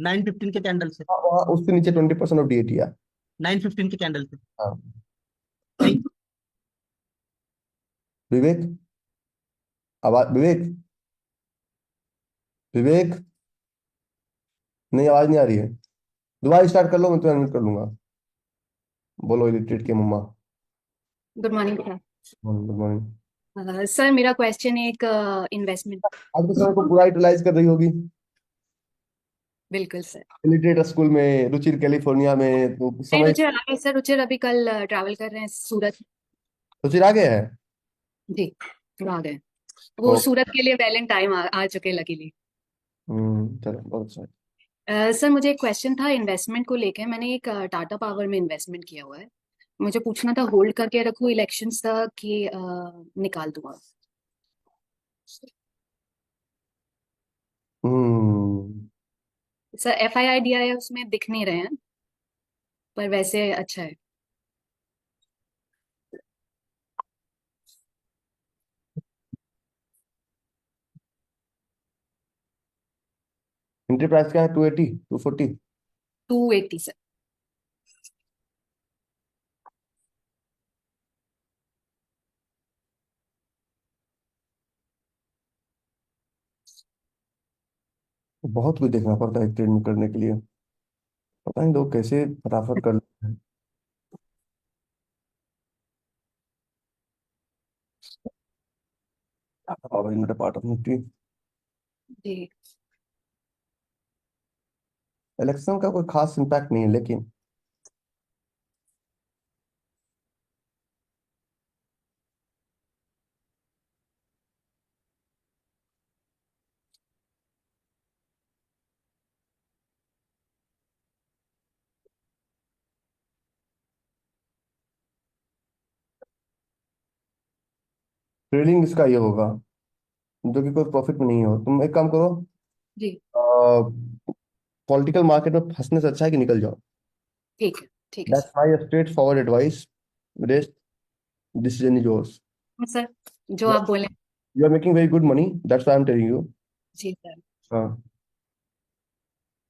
9:15 के कैंडल से, वहाँ उसके नीचे 20% ऑफ डीएटी है। 9:15 के कैंडल से। हाँ। Thank you. विवेक, आवाज, विवेक, विवेक, नहीं आवाज नहीं आ रही है। दोबारा स्टार्ट कर लो, मैं तुम्हें अनम्यूट कर लूंगा। बोलो इलिटरेट के मम्मा। Good morning sir. Good morning. Sir मेरा क्वेश्चन एक इन्वेस्टमेंट। आज तो समय को पूरा यूटिलाइज कर रही होगी। बिल्कुल सर। इलिटरेट स्कूल में, रुचिर कैलिफोर्निया में, तो नहीं समय। रुचिर आ गए सर, रुचिर अभी कल ट्रैवल कर रहे हैं सूरत। रुचिर आ गया है। जी, वो आ गए। वो ओ, सूरत के लिए वैलेंट टाइम आ चुके लकीली। चलो बहुत अच्छा है। सर मुझे एक क्वेश्चन था इन्वेस्टमेंट को लेके। मैंने एक टाटा पावर में इन्वेस्टमेंट किया हुआ है। मुझे पूछना था होल्ड करके रखूं इलेक्शंस तक कि निकाल दूंगा? हम्म सर एफआईआई दिया है, उसमें दिख नहीं रहे हैं, पर वैसे अच्छा है। एंट्री प्राइस क्या है? 280, 240? 280 सर। बहुत कुछ देखना पड़ता है ट्रेड में करने के लिए। पता नहीं लोग कैसे फटाफट कर लेते हैं। Power is not a part of Nifty. जी। इलेक्शन का कोई खास इम्पैक्ट नहीं है, लेकिन ट्रेडिंग इसका ये होगा जो कि कोई प्रॉफिट में नहीं हो। तुम एक काम करो, जी पॉलिटिकल मार्केट में फंसने से अच्छा है कि निकल जाओ। ठीक है that's my straightforward advice. Rest decision is yours. Sir, जो आप बोले। You are making very good money, that's why I am telling you. जी सर, हाँ।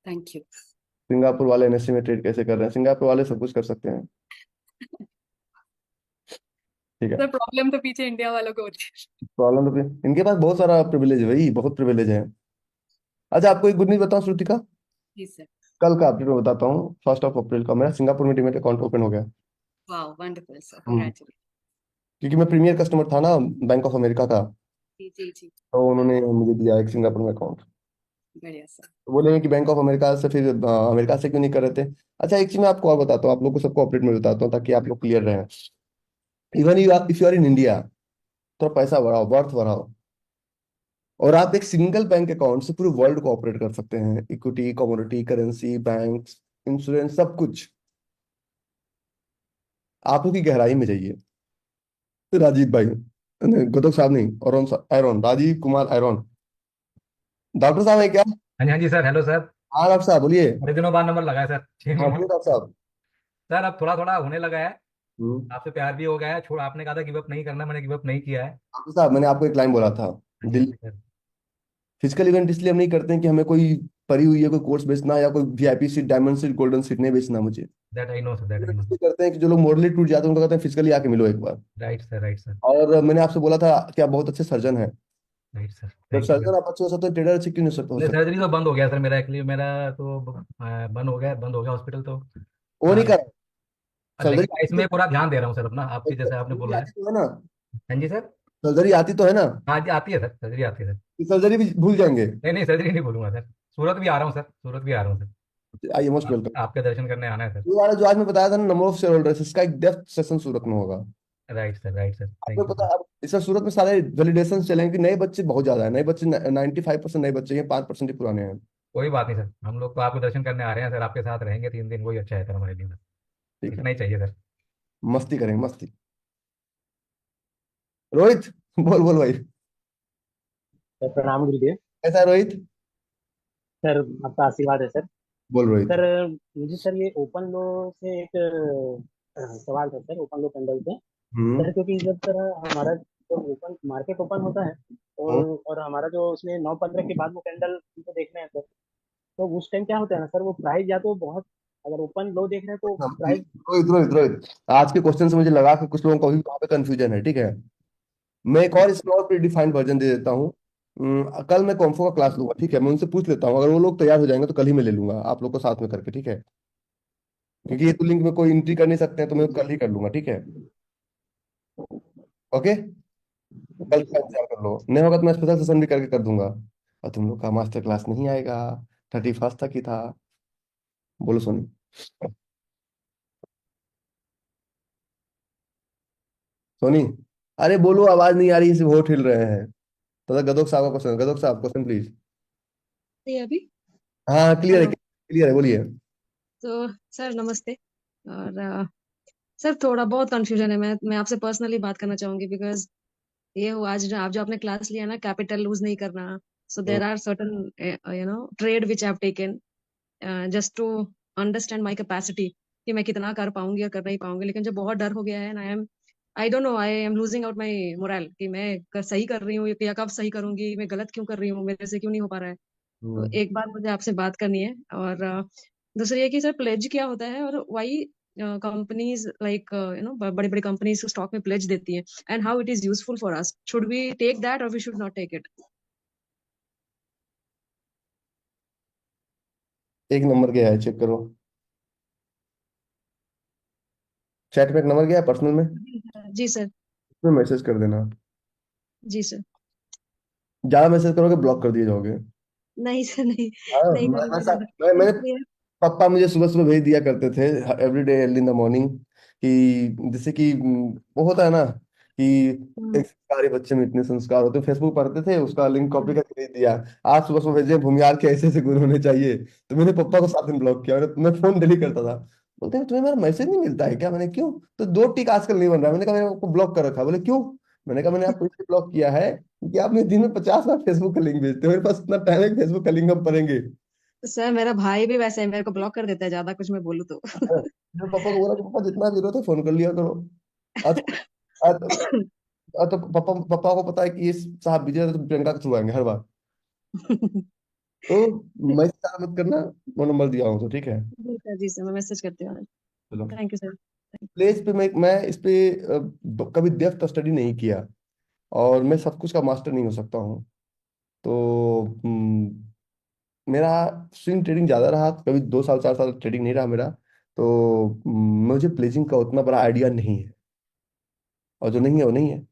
Thank you. सिंगापुर वाले एनएससी में ट्रेड कैसे कर रहे हैं? सिंगापुर वाले सब कुछ कर सकते हैं। ठीक है। सर प्रॉब्लम तो पीछे इंडिया वालों को होती है। प्रॉब्लम तो इनके पास बहुत सारा प्रिविलेज है भाई, बहुत प्रिविलेज है। अच्छा, आपको एक गुड न्यूज बताऊं श्रुतिका। जी सर। कल का अपडेट मैं बताता हूँ। 1 अप्रैल का मेरा सिंगापुर में डीमैट अकाउंट ओपन हो गया। वाह वंडरफुल सर, हम्म, कंग्रेचुलेशन। क्योंकि मैं प्रीमियर कस्टमर था ना बैंक ऑफ अमेरिका का, जी जी जी। तो उन्होंने मुझे दिया एक सिंगापुर में अकाउंट। बढ़िया सर। तो बोले कि बैंक ऑफ अमेरिका से, फिर अमेरिका से क्यों नहीं कर रहे थे। अच्छा, एक चीज मैं आपको और बताता हूँ, आप लोग को सबको अपडेट में बताता हूँ ताकि आप लोग क्लियर रहें। Even you if you are in India, थोड़ा पैसा बढ़ाओ, बर्थ बढ़ाओ, और आप एक सिंगल बैंक अकाउंट से पूरे वर्ल्ड को ऑपरेट कर सकते हैं। Equity, commodity, currency, bank, insurance, सब कुछ। आप लोग की गहराई में जाइए। तो राजीव भाई, नहीं, गोतक साहब नहीं, एरोन, राजीव कुमार एरोन। डॉक्टर साहब है क्या? हाँ जी, हाँ जी सर। Hello sir. हाँ डॉक्टर साहब बोलिए। बड़े दिनों बाद नंबर लगा है सर। हाँ बोलिए डॉक्टर साहब। सर अब थोड़ा थोड़ा होने लगा है, हम्म। आपसे प्यार भी हो गया है। छोड़, आपने कहा था गिव अप नहीं करना, मैंने गिव अप नहीं किया है। डॉक्टर साहब, मैंने आपको एक लाइन बोला था। हाँ जी, हाँ दिल जी सर। फिजिकल इवेंट इसलिए हम नहीं करते हैं कि हमें कोई परी हुई है कोई कोर्स बेचना, या कोई VIP seat, diamond seat, golden seat नहीं बेचना मुझे। That I know sir, that I know. इसलिए करते हैं कि जो लोग मॉरली टूट जाते हैं उनको कहते हैं फिजिकली आके मिलो एक बार। Right sir, right sir. और मैंने आपसे बोला था कि आप बहुत अच्छे सर्जन हैं। राइट सर, जब थैंक यू सर। सर्जन आप अच्छे हो सकते हैं, ट्रेडर अच्छे क्यों नहीं हो नहीं, सकते? सर्जरी तो बंद हो गया सर मेरा, एक्चुअली मेरा तो बंद हो गया हॉस्पिटल तो। वो नहीं कर सर्जरी। लेकिन इसमें पूरा ध्यान दे रहा हूँ सर अपना, आपके जैसे आपने बोला है। आती तो है ना? हाँ जी सर। सर्जरी आती तो है ना? हाँ जी, आती है सर, सर्जरी आती है सर। सर्जरी भी भूल जाएंगे? नहीं नहीं, सर्जरी नहीं भूलूंगा सर। सूरत भी आ रहा हूँ सर, सूरत भी आ रहा हूँ सर। आइए, मोस्ट वेलकम। आपके दर्शन करने आना है सर। ये वाला जो आज मैं बताया था ना, नंबर ऑफ शेयर होल्डर्स, इसका एक डेप्थ सेशन सूरत में होगा। राइट सर, राइट सर, आपको थैंक यू पता सर। है, अब इसका सूरत में सारे वैलिडेशन चलेंगे। नए बच्चे बहुत ज्यादा है, नए बच्चे 95% नए बच्चे हैं, 5% ही पुराने हैं। कोई बात नहीं सर, हम लोग तो आपके दर्शन करने आ रहे हैं सर, आपके साथ रहेंगे 3 दिन, वही अच्छा है सर हमारे लिए। ठीक है, इतना ही चाहिए सर। मस्ती करेंगे, मस्ती। रोहित, बोल बोल भाई। सर प्रणाम गुरुदेव। कैसा है रोहित? सर आपका आशीर्वाद है सर। बोल रोहित। सर मुझे सर ये ओपन लो से एक सवाल था सर, ओपन लो कैंडल से। हम्म। सर क्योंकि जब सर हमारा जो ओपन मार्केट ओपन होता है और हमारा जो उसमें 9:15 के बाद वो कैंडल हमको देखना है सर, तो उस टाइम क्या होता है ना सर, वो प्राइस या तो बहुत, अगर ओपन लो देख रहे हैं तो प्राइस। रोहित रोहित रोहित, आज के क्वेश्चन से मुझे लगा कि कुछ लोगों को भी वहां पे कंफ्यूजन है, ठीक है। मैं एक और इसमें और प्रीडिफाइंड वर्जन दे देता हूँ। कल मैं कॉम्फो का क्लास लूंगा, ठीक है। मैं उनसे पूछ लेता हूँ, अगर वो लोग तैयार हो जाएंगे तो कल ही मैं ले लूंगा आप लोग को साथ में करके, ठीक है। क्योंकि ये तो लिंक में कोई एंट्री कर नहीं सकते हैं, तो मैं कल ही कर लूंगा, ठीक है। ओके, कल का इंतजार कर लो, नहीं होगा तो मैं स्पेशल सेशन भी करके कर दूंगा। और तुम लोग का मास्टर क्लास नहीं आएगा, 31 तक ही था। बोलो सोनी। सोनी, अरे बोलो, आवाज नहीं आ रही, सिर्फ होठ हिल रहे हैं। तो गदोक साहब का क्वेश्चन, गदोक साहब क्वेश्चन प्लीज। ये अभी। हाँ क्लियर है, हेलो। क्लियर है, बोलिए। तो सर नमस्ते। और सर थोड़ा बहुत कंफ्यूजन है, मैं आपसे पर्सनली बात करना चाहूंगी बिकॉज ये हुआ आज आप जो आपने क्लास लिया ना, कैपिटल लूज नहीं करना। So there are certain trade which I have taken just to understand my capacity कि मैं कितना कर पाऊंगी और कर नहीं पाऊंगी। लेकिन जब बहुत डर हो गया है, I don't know, I am losing out my moral कि सही कर रही हूँ या कब सही करूंगी, मैं गलत क्यों कर रही हूँ, मेरे से क्यों नहीं हो पा रहा है। तो एक बार मुझे आपसे बात करनी है। और दूसरी ये कि सर प्लेज क्या होता है और वाई कंपनीज लाइक बड़ी बड़ी कंपनीज स्टॉक में प्लेज देती है, and how it is useful for us, should we take that और we should not take it. एक नंबर गया है, चेक करो चैट में, एक नंबर गया है पर्सनल में, जी सर। उसमें मैसेज कर देना। जी सर। ज्यादा मैसेज करोगे ब्लॉक कर दिए जाओगे। नहीं सर, नहीं हाँ, नहीं मैं करूँगी मैंने इसलिए। पापा मुझे सुबह सुबह भेज दिया करते थे, every day early in the morning, कि जैसे कि वो होता है ना कि एक सरकारी बच्चे में इतने संस्कार होते हैं, फेसबुक पढ़ते थे, उसका लिंक कॉपी करके भेज दिया। आज सुबह सुबह भेजे, भूमिहार के ऐसे ऐसे गुरु होने चाहिए। तो मैंने पापा को 7 दिन ब्लॉक किया, मैं फोन डिलीट करता था। बोलते हैं तुम्हें मेरा मैसेज नहीं मिलता है क्या? मैंने क्यों? तो 2 टिक आजकल नहीं बन रहा है। मैंने कहा मैंने आपको ब्लॉक कर रखा है। बोले क्यों? मैंने कहा मैंने आपको इसलिए ब्लॉक किया है कि आप मुझे दिन में 50 बार फेसबुक का लिंक भेजते हो, मेरे पास इतना टाइम है कि फेसबुक का लिंक हम पढ़ेंगे। सर मेरा भाई भी वैसे है, मेरे को ब्लॉक कर देता है ज्यादा कुछ मैं बोलूँ तो। मैं पापा को बोला कि पापा जितना जरूरत है फोन कर लिया करो। आज आज आज तो पापा पापा को पता है कि ये साहब बिजी है, तो प्रियंका को छुड़वाएंगे हर बार। तो मैं मत करना, वो नंबर दिया हूँ तो ठीक है। जी सर, जी सर, मैं मैसेज करती हूँ। चलो। Thank you sir. प्लेस पे मैं इस पे कभी डेप्थ स्टडी नहीं किया, और मैं सब कुछ का मास्टर नहीं हो सकता हूँ। तो मेरा स्विंग ट्रेडिंग ज्यादा रहा, कभी 2 साल 4 साल ट्रेडिंग नहीं रहा मेरा। तो मुझे प्लेजिंग का उतना बड़ा आइडिया नहीं है, और जो नहीं है वो नहीं है।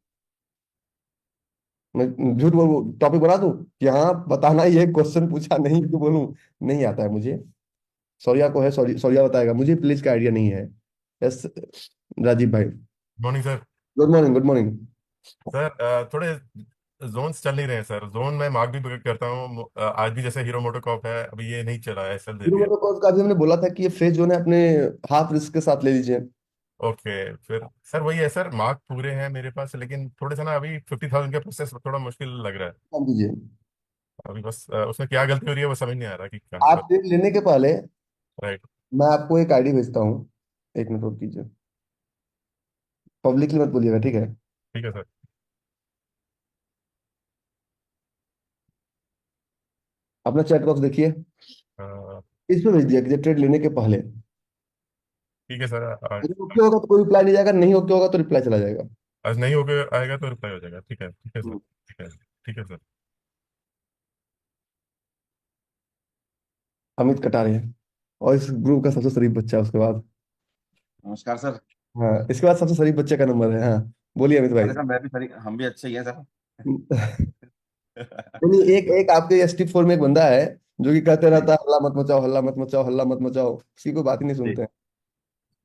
मैं झूठ बोल टॉपिक बना दूं कि हाँ बताना, ये क्वेश्चन पूछा नहीं तो बोलूं नहीं आता है मुझे। सौर्या को है, सौर्या बताएगा, मुझे प्लेज का आइडिया नहीं है। यस राजीव भाई। Morning sir. Good morning, good morning. Sir थोड़े जोन्स चल नहीं रहे हैं सर। जोन में मार्क भी प्रेडिक्ट करता हूँ। आज भी जैसे हीरो मोटोकॉर्प है, अभी ये नहीं चला है, एसएल दे हीरो दिया। मोटोकॉर्प का अभी हमने बोला था कि ये फ्रेश जोन है, अपने हाफ रिस्क के साथ ले लीजिए। ओके, फिर सर वही है सर, मार्क पूरे हैं मेरे पास, लेकिन थोड़े सा ना अभी 50,000 का प्रोसेस थोड़ा मुश्किल लग रहा है। मान दीजिए। अभी बस उसमें क्या गलती हो रही है वो समझ नहीं आ रहा कि कहाँ आप पर। ट्रेड लेने के पहले राइट। मैं आपको एक आईडी भेजता हूँ, 1 मिनट रुक कीजिए, पब्लिकली मत बोलिएगा, ठीक है? ठीक है सर। अपना चैट बॉक्स देखिए, अ, इस पे भेज दिया कि ट्रेड लेने के पहले। ठीक है सर। आज अगर ओके होगा तो कोई रिप्लाई नहीं जाएगा, नहीं ओके होगा तो रिप्लाई चला जाएगा। आज नहीं हो गया आएगा तो रिप्लाई हो जाएगा। ठीक है, ठीक है सर, हम्म। ठीक है, ठीक है सर। अमित कटारे, और इस ग्रुप का सबसे शरीफ बच्चा है उसके बाद। नमस्कार सर। हाँ, इसके बाद सबसे शरीफ बच्चे का नंबर है। हाँ बोलिए अमित भाई। अरे सर मैं भी सर, हम भी अच्छे ही हैं सर। नहीं, एक एक आपके एसटी 4 में एक बंदा है जो कि कहते जी रहता है हल्ला मत मचाओ, हल्ला मत मचाओ, हल्ला मत मचाओ, किसी को बात ही नहीं जी। सुनते हैं।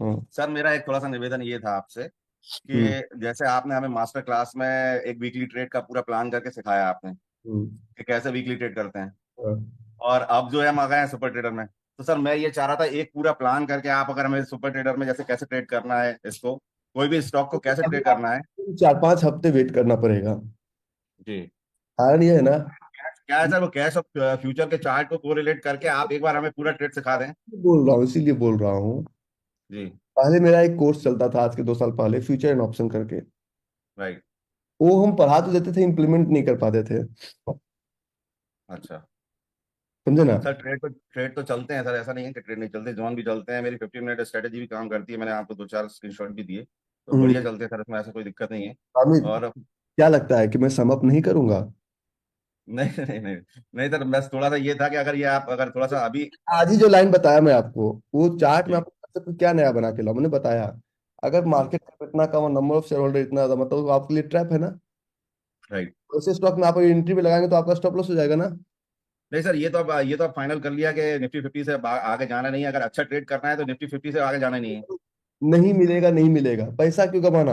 हाँ। सर मेरा एक थोड़ा सा निवेदन ये था आपसे हम्म। कि जैसे आपने हमें मास्टर क्लास में एक वीकली ट्रेड का पूरा प्लान करके सिखाया आपने हम्म। कि कैसे वीकली ट्रेड करते हैं, हाँ। और अब जो है हम आ गए हैं सुपर ट्रेडर में। तो सर मैं ये चाह रहा था एक पूरा प्लान करके आप अगर हमें सुपर ट्रेडर में जैसे कैसे ट्रेड करना है, इसको कोई भी स्टॉक को कैसे अभी ट्रेड करना है। आपको 4-5 हफ्ते वेट करना पड़ेगा। जी। कारण ये है ना, क्या है सर, वो कैश और फ्यूचर के चार्ट को कोरिलेट करके आप एक बार हमें पूरा ट्रेड सिखा दें। बोल रहा हूँ, इसीलिए बोल रहा हूँ। जी। पहले मेरा एक कोर्स चलता था आज के 2 साल पहले, फ्यूचर एंड ऑप्शन करके। राइट। वो हम पढ़ा तो देते थे, इम्प्लीमेंट नहीं कर पाते थे। अच्छा समझे ना? सर, ट्रेड तो चलते हैं सर, ऐसा नहीं है कि ट्रेड नहीं चलते, जोन भी चलते हैं, मेरी 15 मिनट स्ट्रेटेजी भी काम करती है, मैंने आपको 2-4 स्क्रीनशॉट भी दिए, तो बढ़िया चलते हैं सर, इसमें ऐसा कोई दिक्कत नहीं है। अमित, और क्या लगता है कि मैं सम अप नहीं करूंगा? नहीं नहीं नहीं नहीं सर, बस थोड़ा सा ये था कि अगर ये आप अगर थोड़ा सा अभी। आज ही जो लाइन बताया मैं आपको, वो चार्ट में जी। आपको सबसे क्या नया बना के लाऊं, मैंने बताया। अगर जी। मार्केट कैप इतना कम और नंबर ऑफ शेयर होल्डर इतना ज्यादा, मतलब वो आपके लिए ट्रैप है ना। राइट। वैसे स्टॉक में आप एंट्री पे लगाएंगे तो आपका स्टॉप लॉस हो जाएगा ना। नहीं सर, ये तो अब फाइनल कर लिया कि निफ्टी 50 से आगे जाना नहीं है, अगर अच्छा ट्रेड करना है तो निफ्टी 50 से आगे जाना नहीं है। नहीं मिलेगा, नहीं मिलेगा, पैसा क्यों कमाना?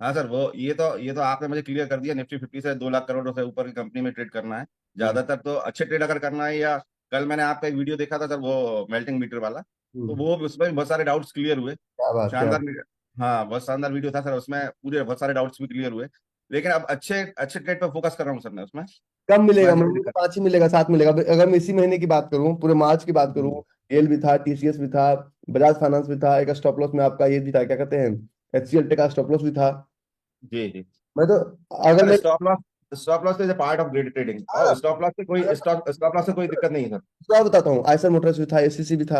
हाँ सर, वो ये तो आपने मुझे क्लियर कर दिया, निफ्टी 50 से 2 लाख करोड़ से ऊपर की कंपनी में ट्रेड करना है हम्म। ज्यादातर, तो अच्छे ट्रेड अगर करना है। या कल मैंने आपका एक वीडियो देखा था सर, वो मेल्टिंग मीटर वाला, तो हम्म। वो उसमें भी बहुत सारे डाउट्स क्लियर हुए। क्या बात, क्या शानदार बात। हाँ, बहुत शानदार वीडियो था सर, उसमें पूरे बहुत सारे डाउट्स भी क्लियर हुए। लेकिन अब अच्छे अच्छे ट्रेड पे फोकस कर रहा हूँ सर मैं उसमें। कम उसमें मिलेगा, ऐसी कोई महीने में दिक्कत 5 ही मिलेगा, 7 मिलेगा। अगर मैं इसी महीने की बात करूं, पूरे मार्च की बात नहीं। करूं, गेल भी था, टीसीएस भी था, बजाज फाइनेंस भी था, एक स्टॉप लॉस में आपका ये भी था, क्या कहते हैं, एचसीएल का स्टॉप लॉस भी था। जी जी। मैं तो, अगर सर मैं, stop loss is a part of grade trading, हाँ, और स्टॉप लॉस से कोई दिक्कत नहीं है सर। तो बताता हूँ, आयशर मोटर्स भी था, एसीसी भी था।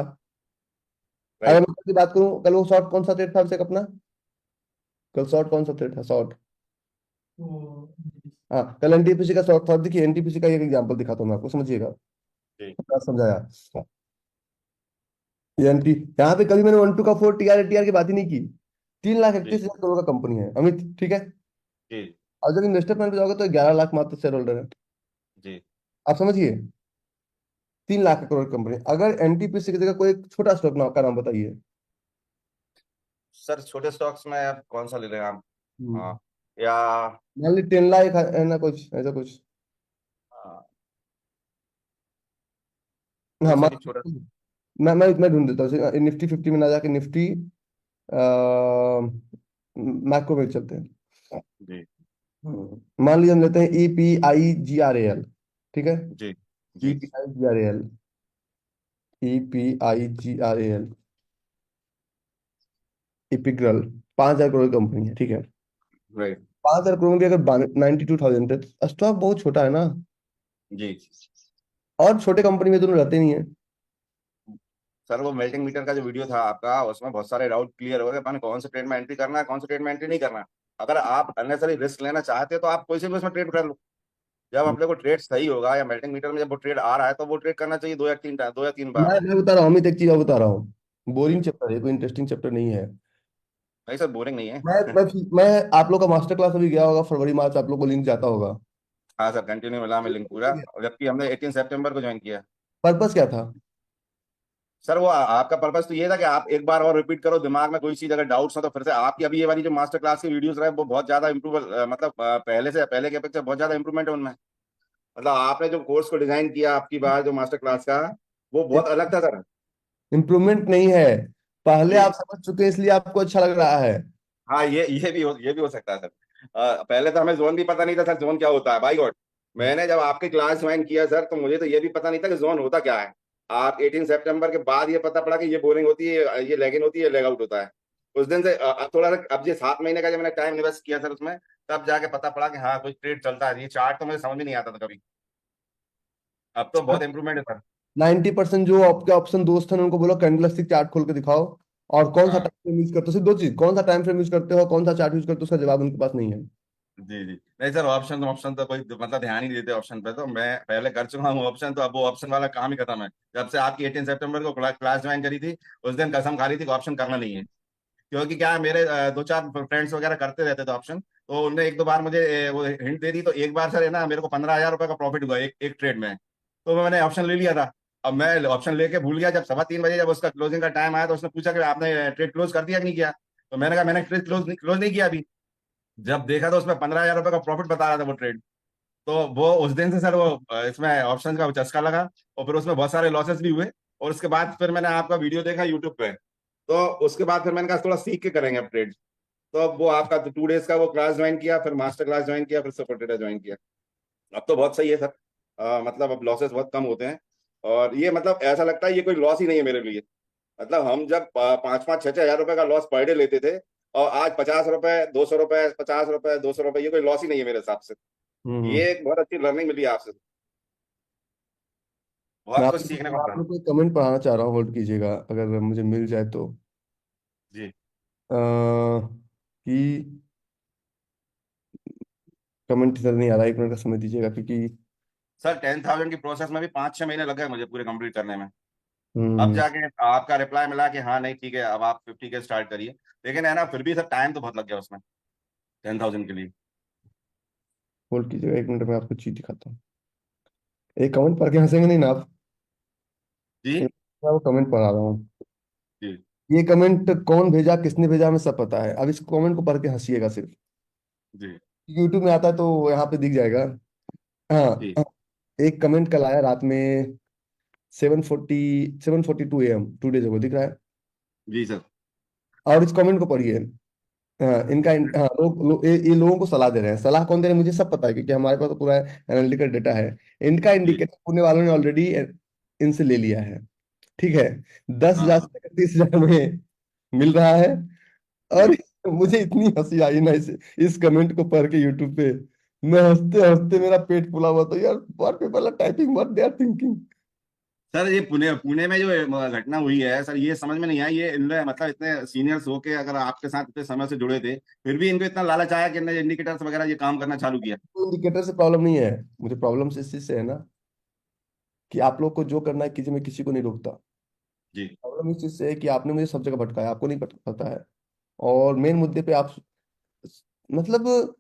अगर राइट। मैं की बात करूं, कल वो शॉर्ट कौन सा ट्रेड था अभिषेक अपना? कल शॉर्ट कौन सा ट्रेड था, शॉर्ट? हाँ, कल एनटीपीसी का शॉर्ट था। देखिए एनटीपीसी का एक एग्जांपल दिखाता हूँ मैं आपको, समझिएगा। जी क्या समझाया ये एनटी, यहाँ पे कभी मैंने 1-2 का 4 टीआर की बात ही नहीं की। 3,31,000 करोड़ का कंपनी है अमित, ठीक है? जी और जब इन्वेस्टर प्लान पे जाओगे तो 11 लाख मात्र शेयर होल्डर है। जी। आप समझिए, 3 लाख करोड़ की कंपनी। अगर एनटीपीसी की जगह कोई एक छोटा स्टॉक नाम का नाम बताइए। सर छोटे स्टॉक्स में आप कौन सा ले रहे हैं आप? हम्म। हाँ, या मान ली 10 लाख है ना, कुछ ऐसा कुछ। हाँ, हाँ, कोई सा भी छोटा। मैं ढूंढ देता हूँ, निफ्टी 50 में ना जाके निफ्टी मैक्रो में चलते हैं। जी मान लीजिए हम लेते हैं EPIGRAL, ठीक है? जी जी EPIGRAL, EPIGRAL, इपिग्रल, 5,000 करोड़ की कंपनी है, ठीक है? राइट। 5,000 करोड़ में भी अगर 92,000 है तो स्टॉक बहुत छोटा है ना। जी और छोटे कंपनी में दोनों रहते नहीं है। सर वो मेल्टिंग मीटर का जो वीडियो था आपका, उसमें बहुत सारे डाउट क्लियर हो गए, मैंने कौन से ट्रेड में एंट्री करना है, कौन से ट्रेड में एंट्री नहीं करना है। अगर आप अननेसरी रिस्क लेना चाहते हो तो आप कोई से भी उसमें ट्रेड कर लो। जब अपने को ट्रेड सही होगा या मेल्टिंग मीटर में जब वो ट्रेड आ रहा है तो वो ट्रेड करना चाहिए 2 या 3 बार। मैं बता रहा हूँ, अमित एक चीज और बता रहा हूँ। बोरिंग चैप्टर है, कोई इंटरेस्टिंग चैप्टर नहीं है। नहीं सर, बोरिंग नहीं है। मैं आप लोग का मास्टर क्लास अभी गया होगा, फरवरी मार्च, आप लोग को लिंक जाता होगा। हाँ सर, कंटिन्यू मिला हमें लिंक पूरा, जबकि हमने 18 सितंबर को ज्वाइन किया। पर्पस क्या था? सर वो आपका पर्पस तो ये था कि आप एक बार और रिपीट करो, दिमाग में कोई चीज अगर डाउट्स हो तो फिर से आपकी अभी ये वाली जो मास्टर क्लास की वीडियोस रहे वो बहुत ज्यादा इम्प्रूव, मतलब पहले के अपेक्षा बहुत ज्यादा इंप्रूवमेंट है उनमें। मतलब आपने जो कोर्स को डिजाइन किया आपकी बार जो मास्टर क्लास का, वो बहुत अलग था सर। इम्प्रूवमेंट नहीं है, पहले जी। आप समझ चुके हैं इसलिए आपको अच्छा लग रहा है। हाँ, ये भी हो सकता है सर। पहले तो हमें जोन भी पता नहीं था सर, जोन क्या होता है, बाई गॉड। मैंने जब आपकी क्लास ज्वाइन किया सर, तो मुझे तो ये भी पता नहीं था कि जोन होता क्या है। आप 18 सितंबर के बाद ये पता पड़ा कि ये बोरिंग होती है, ये लेग इन होती है, ये लेग आउट होता है। उस दिन से थोड़ा सा, अब ये 7 महीने का जब मैंने टाइम इन्वेस्ट किया सर उसमें, तब जाके पता पड़ा कि हाँ कुछ ट्रेड चलता है। ये चार्ट तो मुझे समझ में नहीं आता था कभी, अब तो बहुत इंप्रूवमेंट है सर। 90% जो आपके ऑप्शन दोस्त हैं उनको बोलो कैंडलस्टिक चार्ट खोल के दिखाओ, और कौन सा हाँ टाइम फ्रेम यूज करते हो, सिर्फ 2 चीज, कौन सा टाइम फ्रेम यूज करते हो, कौन सा चार्ट यूज करते हो, उसका जवाब उनके पास नहीं है। जी जी। नहीं सर, ऑप्शन तो कोई मतलब ध्यान ही नहीं देते ऑप्शन पे, तो मैं पहले कर चुका हूँ ऑप्शन, तो अब वो ऑप्शन वाला काम ही खत्म है। जब से आपकी 18 सितंबर को क्लास ज्वाइन करी थी, उस दिन कसम खा ली थी कि ऑप्शन करना नहीं है। क्योंकि क्या है, मेरे 2-4 फ्रेंड्स वगैरह करते रहते थे ऑप्शन, तो उनने 1-2 बार मुझे वो हिंट दे दी, तो एक बार सर है ना मेरे को 15,000 रुपए का प्रॉफिट हुआ एक ट्रेड में। तो मैंने ऑप्शन ले लिया था। अब मैं ऑप्शन लेके भूल गया, जब 3:15 बजे जब उसका क्लोजिंग का टाइम आया तो उसने पूछा कि आपने ट्रेड क्लोज कर दिया कि नहीं किया। तो मैंने कहा मैंने ट्रेड क्लोज नहीं किया अभी। जब देखा तो उसमें 15,000 रुपए का प्रॉफिट बता रहा था वो ट्रेड। तो वो उस दिन से सर वो इसमें ऑप्शन का चस्का लगा, और फिर उसमें बहुत सारे लॉसेस भी हुए। और उसके बाद फिर मैंने आपका वीडियो देखा यूट्यूब पे, तो उसके बाद फिर मैंने कहा थोड़ा सीख के करेंगे अब ट्रेड। तो अब वो आपका 2 डेज का वो क्लास ज्वाइन किया, फिर मास्टर क्लास ज्वाइन किया, फिर सुपर ट्रेडर ज्वाइन किया। अब तो बहुत सही है सर। मतलब अब लॉसेस बहुत कम होते हैं, और ये मतलब ऐसा लगता है ये कोई लॉस ही नहीं है मेरे लिए। मतलब हम जब 5-5, 6-6 हज़ार रुपए का लॉस पर डे लेते थे, और आज 50 रुपए, 200 रुपए, 50 रुपए, 200 रुपए, ये कोई लॉस ही नहीं है मेरे हिसाब से। ये एक बहुत अच्छी लर्निंग मिली है आपसे, मैं बहुत कुछ सीखने को आप मिला। लोग को कमेंट पढ़ाना चाह रहा हूँ, होल्ड कीजिएगा अगर मुझे मिल जाए तो। जी कि कमेंट इधर नहीं आ रहा, 1 मिनट का समय दीजिएगा क्योंकि सर, 10,000 की प्रोसेस में भी 5-6 महीने लग गए मुझे पूरे कंप्लीट करने में। अब हम्म जाके आपका रिप्लाई मिला कि हाँ नहीं ठीक है, अब आप 50 के स्टार्ट करिए। लेकिन है ना, फिर भी सर टाइम तो बहुत लग गया उसमें 10,000 के लिए। होल्ड कीजिएगा 1 मिनट में आपको चीज दिखाता हूँ। एक कमेंट पढ़ के हंसेंगे नहीं ना आप? जी मैं वो कमेंट पढ़ा रहा हूँ। जी ये कमेंट कौन भेजा, किसने भेजा, हमें सब पता है। अब इस कमेंट को पढ़ के हंसिएगा सिर्फ। जी यूट्यूब में आता है तो यहाँ पे दिख जाएगा। हाँ जी हाँ। एक कमेंट कल आया रात में 7:42 AM, 2 डेज अगो, दिख रहा है। जी सर। और इस कमेंट को पढ़िए। हाँ इनका हाँ ये लोगों को सलाह दे रहे हैं। सलाह कौन दे रहे हैं मुझे सब पता है, क्योंकि हमारे पास तो पूरा एनालिटिकल डेटा है। इनका जी इंडिकेटर होने वालों ने ऑलरेडी इनसे ले लिया है। ठीक है, 10,000 हाँ से 31,000 में मिल रहा है। जी। और मुझे इतनी हंसी आई ना इस कमेंट को पढ़ के यूट्यूब पे। मैं हंसते हंसते मेरा पेट फूला हुआ था यार। What people are typing, what they are thinking. Sir ये पुणे पुणे में जो घटना हुई है सर, ये समझ में नहीं आई। ये इनमें मतलब इतने सीनियर्स होके अगर आपके साथ इतने समय से जुड़े थे, फिर भी इनको इतना लालच आया कि इन्होंने इंडिकेटर्स वगैरह ये काम करना चालू किया। इंडिकेटर से प्रॉब्लम नहीं है मुझे, प्रॉब्लम इस चीज से है ना कि आप लोग को जो करना है कीजिए, मैं किसी को नहीं रोकता। जी प्रॉब्लम इस चीज से है कि आपने मुझे सब जगह भटकाया, आपको नहीं पता है। और मेन मुद्दे पे आप मतलब,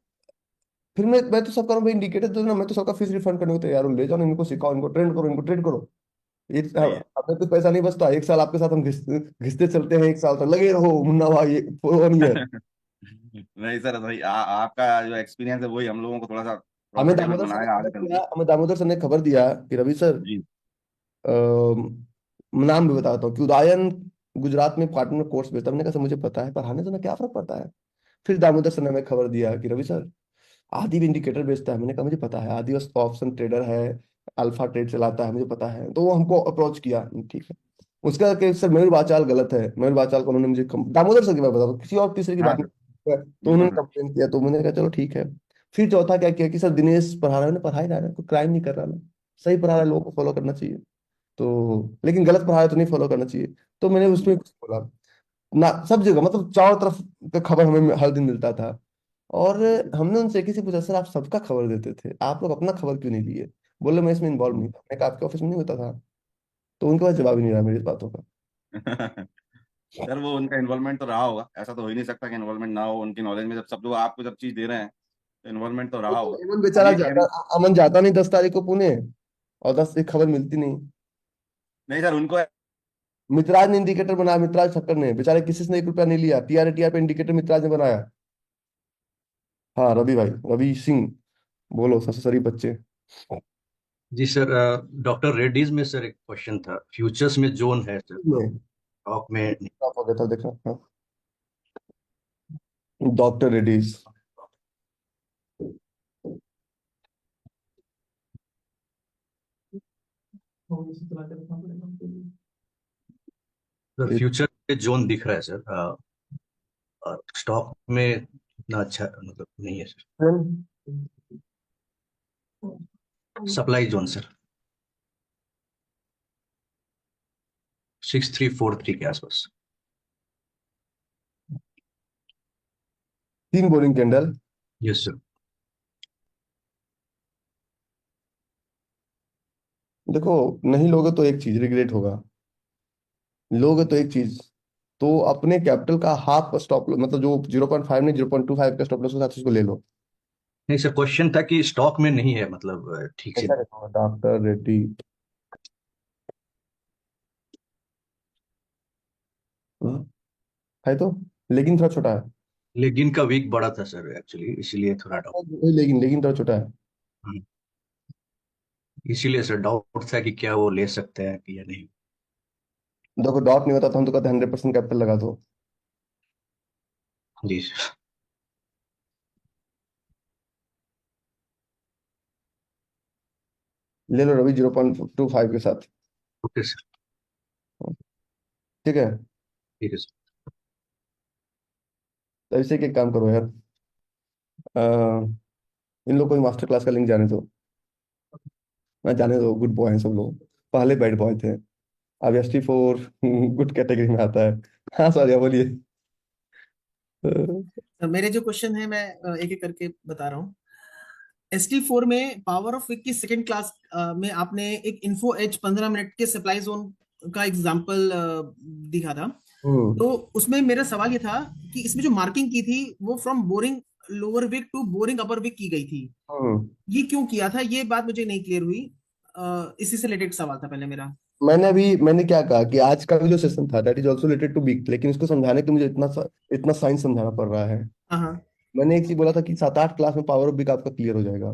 फिर मैं तो सब करूँ भाई, इंडिकेटर दो ना, मैं तो सबका फीस रिफंड करने को तैयार हूँ। ले जाओ ना, इनको सिखाओ, इनको ट्रेन करो, इनको ट्रेड करो। सही है। हमें कुछ पैसा नहीं बचता, 1 साल आपके साथ हम घिसते चलते हैं, 1 साल तक लगे रहो मुन्ना भाई, 1 ईयर। नहीं सर, भाई आपका जो एक्सपीरियंस है वही हम लोगों को थोड़ा सा हमें प्रॉफिटेबल दामोदर सर ने बनाएगा आगे खबर चल दिया, के। हमें दामोदर सर ने खबर दिया कि रवि सर, जी नाम भी बताता हूँ कि उदयन गुजरात में पार्टनर में कोर्स बेचता है। मैंने कहा सर मुझे पता है, पढ़ाने से ना क्या फर्क पड़ता है। फिर दामोदर सर ने हमें खबर दिया कि रवि सर, आदि भी इंडिकेटर बेचता है। मैंने कहा मुझे पता है, आदि ऑप्शन ट्रेडर है, अल्फा ट्रेड चलाता है, मुझे पता है। तो वो हमको अप्रोच किया, ठीक है। उसका कि सर मयूर बाचाल गलत है, मयूर बाचाल को उन्होंने मुझे दामोदर सर की बात बता रहा हूँ, किसी और तीसरे की हाँ बात सर, नहीं है। तो बिल्कुल उन्होंने सर। कंप्लेन किया, तो मैंने कहा चलो ठीक है। फिर चौथा क्या किया कि सर दिनेश पढ़ा रहा है ना, पढ़ा ही रहा है, कोई क्राइम नहीं कर रहा ना, सही पढ़ा रहा है, लोगों को फॉलो करना चाहिए। तो लेकिन गलत पढ़ाया तो नहीं फॉलो करना चाहिए। तो मैंने उसमें कुछ बोला ना, सब जगह मतलब चारों तरफ का खबर हमें हर दिन मिलता था। और हमने उनसे किसी पूछा, सर आप सबका खबर देते थे, आप लोग अपना खबर क्यों नहीं लिए? बोले मैं इसमें इन्वॉल्व नहीं था। मैंने कहा आपके ऑफिस में नहीं होता था? तो उनके पास जवाब ही नहीं रहा मेरी इस बातों का। सर वो उनका इन्वॉल्वमेंट तो रहा होगा, ऐसा तो हो ही नहीं सकता कि इन्वॉल्वमेंट ना हो उनकी नॉलेज में। जब सब लोग आपको जब चीज दे रहे हैं तो इन्वॉल्वमेंट तो रहा होगा। अमन अब बेचारा ये कह जाता, अमन जाता नहीं 10 तारीख को पुणे, और 10 एक खबर मिलती नहीं। नहीं सर उनको मित्राज ने इंडिकेटर बनाया, मित्राज ठक्कर ने, बेचारे किसी से 1 रुपया नहीं लिया। टीआर पे इंडिकेटर मित्राज ने बनाया। हाँ रवि भाई, रवि सिंह, बोलो सबसे सरी बच्चे। जी सर, डॉक्टर रेड्डीज में सर एक क्वेश्चन था, फ्यूचर्स में जोन है सर, तो में स्टॉक में आप हो गया था देखना। हाँ, डॉक्टर रेड्डीज। सर फ्यूचर में जोन दिख रहा है सर, और स्टॉक में इतना अच्छा मतलब नहीं है सर। सप्लाई जोन सर 6343 के आसपास। 3 बोरिंग कैंडल। Yes sir. देखो, नहीं लोगे तो एक चीज रिग्रेट होगा, लोगे तो एक चीज, तो अपने कैपिटल का हाफ स्टॉप, मतलब जो 0.5 नहीं 0.25 का स्टॉप लॉस के साथ उसको ले लो। नहीं सर, क्वेश्चन था कि स्टॉक में नहीं है, मतलब ठीक से। ऐसा देखो डॉक्टर रेड्डी। हाँ, है तो, लेकिन थोड़ा छोटा है। लेकिन का वीक बड़ा था सर एक्चुअली, इसीलिए थोड़ा डाउट। लेकिन थोड़ा छोटा है। इसीलिए सर डाउट था कि क्या वो ले सकते हैं कि या नहीं। देखो डॉट नहीं होता तो हम तो कहते 100% कैपिटल लगा दो। जी सर। ले लो रवि 0.25 के साथ। Okay sir. ठीक है, ठीक है सर। तो ऐसे एक काम करो यार, इन लोग को मास्टर क्लास का लिंक जाने दो। मैं जाने दो, गुड बॉय हैं सब लोग, पहले बैड बॉय थे। अब ST4 गुड कैटेगरी में आता है। हाँ सॉरी, बोलिए। मेरे जो क्वेश्चन है मैं एक एक करके बता रहा हूँ। ST4 में पावर ऑफ वीक की सेकंड क्लास में आपने एक इन्फो एज 15 मिनट के सप्लाई जोन का एग्जांपल दिखा था। तो उसमें मेरा सवाल ये था कि इसमें जो मार्किंग की थी वो from boring lower wick to boring upper wick की गई थी। ये क्यों किया था, ये बात मुझे नहीं क्लियर हुई। इसी से रिलेटेड सवाल था पहले मेरा। मैंने क्या कहा कि आज का भी जो सेशन था that is also related to wick, लेकिन इसको समझाने के मुझे इतना साइंस समझाना पड़ रहा है। हाँ मैंने एक चीज बोला था कि 7-8 क्लास में पावर ऑफ वीक आपका क्लियर हो जाएगा।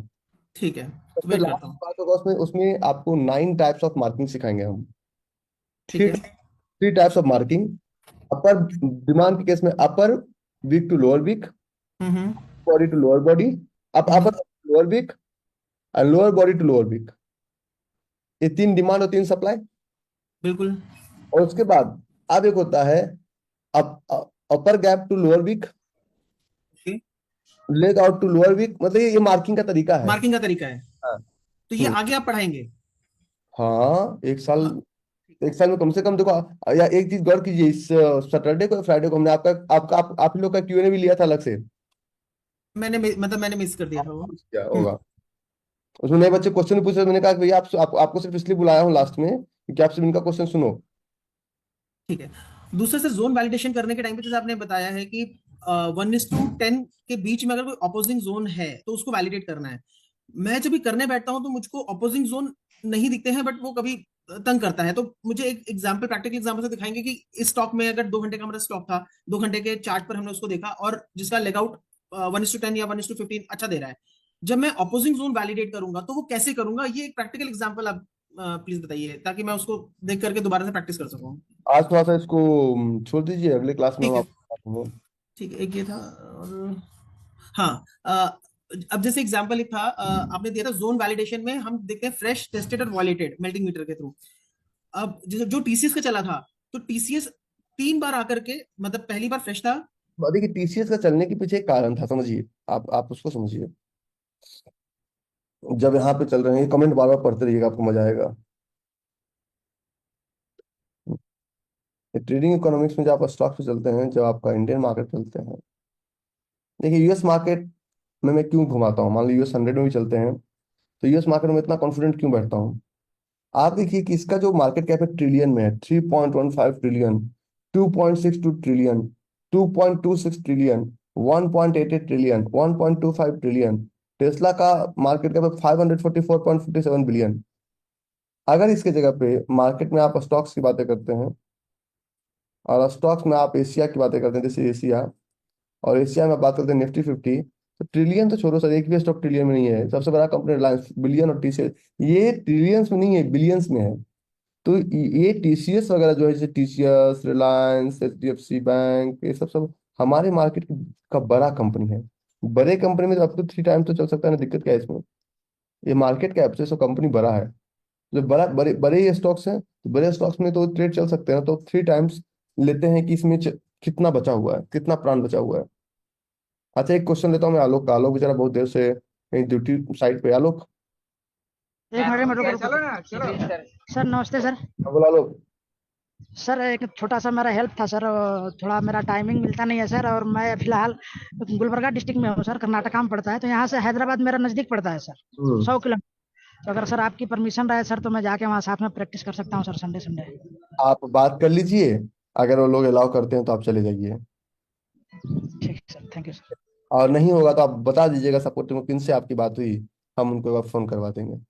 ठीक है, सबसे वेट लास्ट करता हूँ। बात होगा उसमें उसमें आपको 9 टाइप्स ऑफ मार्किंग सिखाएंगे हम। ठीक है। 3 types of marking. Upper demand के केस में upper wick to lower wick, body to lower body, upper lower wick and lower body to lower wick. ये 3 डिमांड और 3 सप्लाई। बिल्कुल। और उसके बाद अब एक होता है upper gap to lower wick, leg out to lower wick. मतलब ये मार्किंग का तरीका है। मार्किंग का तरीका है। हाँ। तो ये आगे आप पढ़ाएंगे? हाँ, एक साल में कम से कम देखो। या एक चीज गौर कीजिए, इस सैटरडे को फ्राइडे को हमने आप ही लोग का Q&A भी लिया था अलग से। मैंने मिस कर दिया था वो। क्या होगा उसमें, नए बच्चे क्वेश्चन पूछ रहे थे, मैंने कहा कि भैया आपको सिर्फ इसलिए बुलाया हूँ लास्ट में कि आप सिर्फ इनका क्वेश्चन सुनो। ठीक है। दूसरे से जोन वैलिडेशन करने के टाइम पे जैसे आपने बताया है कि 1:10 के बीच में अगर कोई अपोजिंग जोन है तो उसको वैलिडेट करना है। मैं जब भी करने बैठता हूं तो मुझको अपोजिंग जोन नहीं दिखते हैं, बट वो कभी तंग करता है। तो मुझे एक एग्जांपल, प्रैक्टिकल एग्जांपल से दिखाएंगे कि इस स्टॉक में अगर 2 घंटे का हमारा स्टॉक था, 2 घंटे के चार्ट पर हमने उसको देखा और जिसका लेगआउट 1:10 या 1:15 अच्छा दे रहा है। जब मैं अपोजिंग जोन वैलिडेट करूंगा तो वो कैसे करूंगा, ये एक प्रैक्टिकल एग्जांपल आप प्लीज बताइए ताकि मैं उसको देख करके दोबारा से प्रैक्टिस कर सकूं। आज थोड़ा सा इसको छोड़ दीजिए, अगले क्लास में हम आपको। ठीक है, एक ये था। और हाँ, अब जैसे एग्जांपल एक था, आपने दिया था जोन वैलिडेशन में हम देखते हैं फ्रेश, टेस्टेड और वॉलेटेड मेल्टिंग मीटर के थ्रू। अब जैसे जो TCS का चला था, तो TCS 3 बार आकर के, मतलब पहली बार फ्रेश था। देखिए TCS का चलने के पीछे एक कारण था, समझिए आप उसको समझिए। जब यहाँ पे चल रहे हैं, कमेंट बार बार पढ़ते रहिएगा, आपको मजा आएगा। ट्रेडिंग इकोनॉमिक्स में जब आप स्टॉक पे चलते हैं, जब आपका इंडियन मार्केट चलते हैं, देखिए यूएस मार्केट में मैं क्यों घुमाता हूँ, मान लो यूएस 100 में भी चलते हैं, तो यूएस मार्केट में इतना कॉन्फिडेंट क्यों बैठता हूँ? आप देखिए कि इसका जो मार्केट कैप है ट्रिलियन में है, 3.15 trillion, 2.62 trillion, 2.26 trillion, 1.88 trillion, 1.25 trillion. Tesla का मार्केट कैप है 544.57 बिलियन। अगर इसके जगह पे मार्केट में आप स्टॉक्स की बातें करते हैं, और स्टॉक्स में आप एशिया की बातें करते हैं, जैसे एशिया, और एशिया में बात करते हैं निफ्टी 50, तो ट्रिलियन तो छोड़ो सर, एक भी स्टॉक ट्रिलियन में नहीं है। सबसे बड़ा कंपनी रिलायंस बिलियन, और टीसीएस ये ट्रिलियंस में नहीं है, बिलियंस में है। तो ये टीसीएस वगैरह जो है, जैसे टीसीएस, रिलायंस, एचडीएफसी बैंक, ये सब सब हमारे मार्केट का बड़ा कंपनी है। बड़े कंपनी में तो अब तो 3 टाइम तो चल सकता है ना, दिक्कत क्या है इसमें? ये मार्केट कैप से सब कंपनी बड़ा है। जो बड़ा बड़े बड़े ही स्टॉक्स हैं, तो बड़े स्टॉक्स में तो ट्रेड चल सकते हैं, तो 3 टाइम्स लेते हैं कि इसमें कितना बचा हुआ है, कितना प्राण बचा हुआ है। अच्छा, एक क्वेश्चन लेता हूँ मैं आलोक का। आलोक बेचारा बहुत देर से कहीं ड्यूटी साइड पे। आलोक, एक मिनट में रुको सर। नमस्ते सर। बोला आलोक। सर एक छोटा सा मेरा हेल्प था सर, थोड़ा मेरा टाइमिंग मिलता नहीं है सर, और मैं फिलहाल गुलबर्गा डिस्ट्रिक्ट में हूँ सर, कर्नाटका में पड़ता है, तो यहाँ से हैदराबाद मेरा नज़दीक पड़ता है सर, 100 किलोमीटर। तो अगर सर आपकी परमिशन रहे सर, तो मैं जाके वहाँ साथ में प्रैक्टिस कर सकता हूँ सर, संडे संडे। आप बात कर लीजिए, अगर वो लोग अलाउ करते हैं तो आप चले जाइए, ठीक है सर, थैंक यू सर। और नहीं होगा तो आप बता दीजिएगा सपोर्टिंग में किन से आपकी बात हुई, हम उनको एक बार फोन करवा देंगे।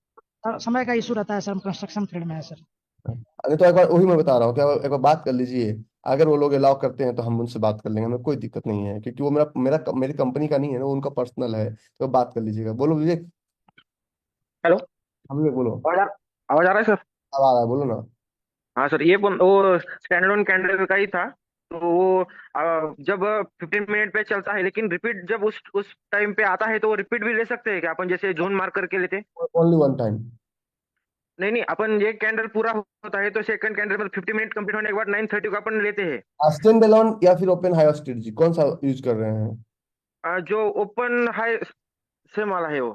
समय का इशू रहता है सर, हम कंस्ट्रक्शन फील्ड में है सर। अरे तो एक बार वही मैं बता रहा हूँ, क्या एक बार बात कर लीजिए। अगर वो लोग अलाउ करते हैं तो हम उनसे बात कर लेंगे, हमें कोई दिक्कत नहीं है, क्योंकि वो मेरी कंपनी का नहीं है ना, वो उनका पर्सनल है। तो बात कर लीजिएगा। बोलो विवेक। हेलो। हाँ विवेक बोलो। आवाज आ रहा है सर? अब आ रहा है, बोलो ना। हाँ सर, ये वो स्टैंड अलोन कैंडल का ही था। तो वो जब 15 मिनट पे चलता है, लेकिन रिपीट जब उस टाइम पे आता है, तो वो रिपीट भी ले सकते हैं क्या अपन, जैसे जोन मार्क करके लेते? Only 1 time. नहीं नहीं, अपन ये कैंडल पूरा होता है तो सेकंड कैंडल मतलब 50 मिनट कंप्लीट होने के बाद 9:30 को अपन लेते हैं। स्टैंड अलोन या फिर ओपन हाई स्ट्रेटजी, कौन सा यूज कर रहे हैं? जो ओपन हाई सेम वाला है वो।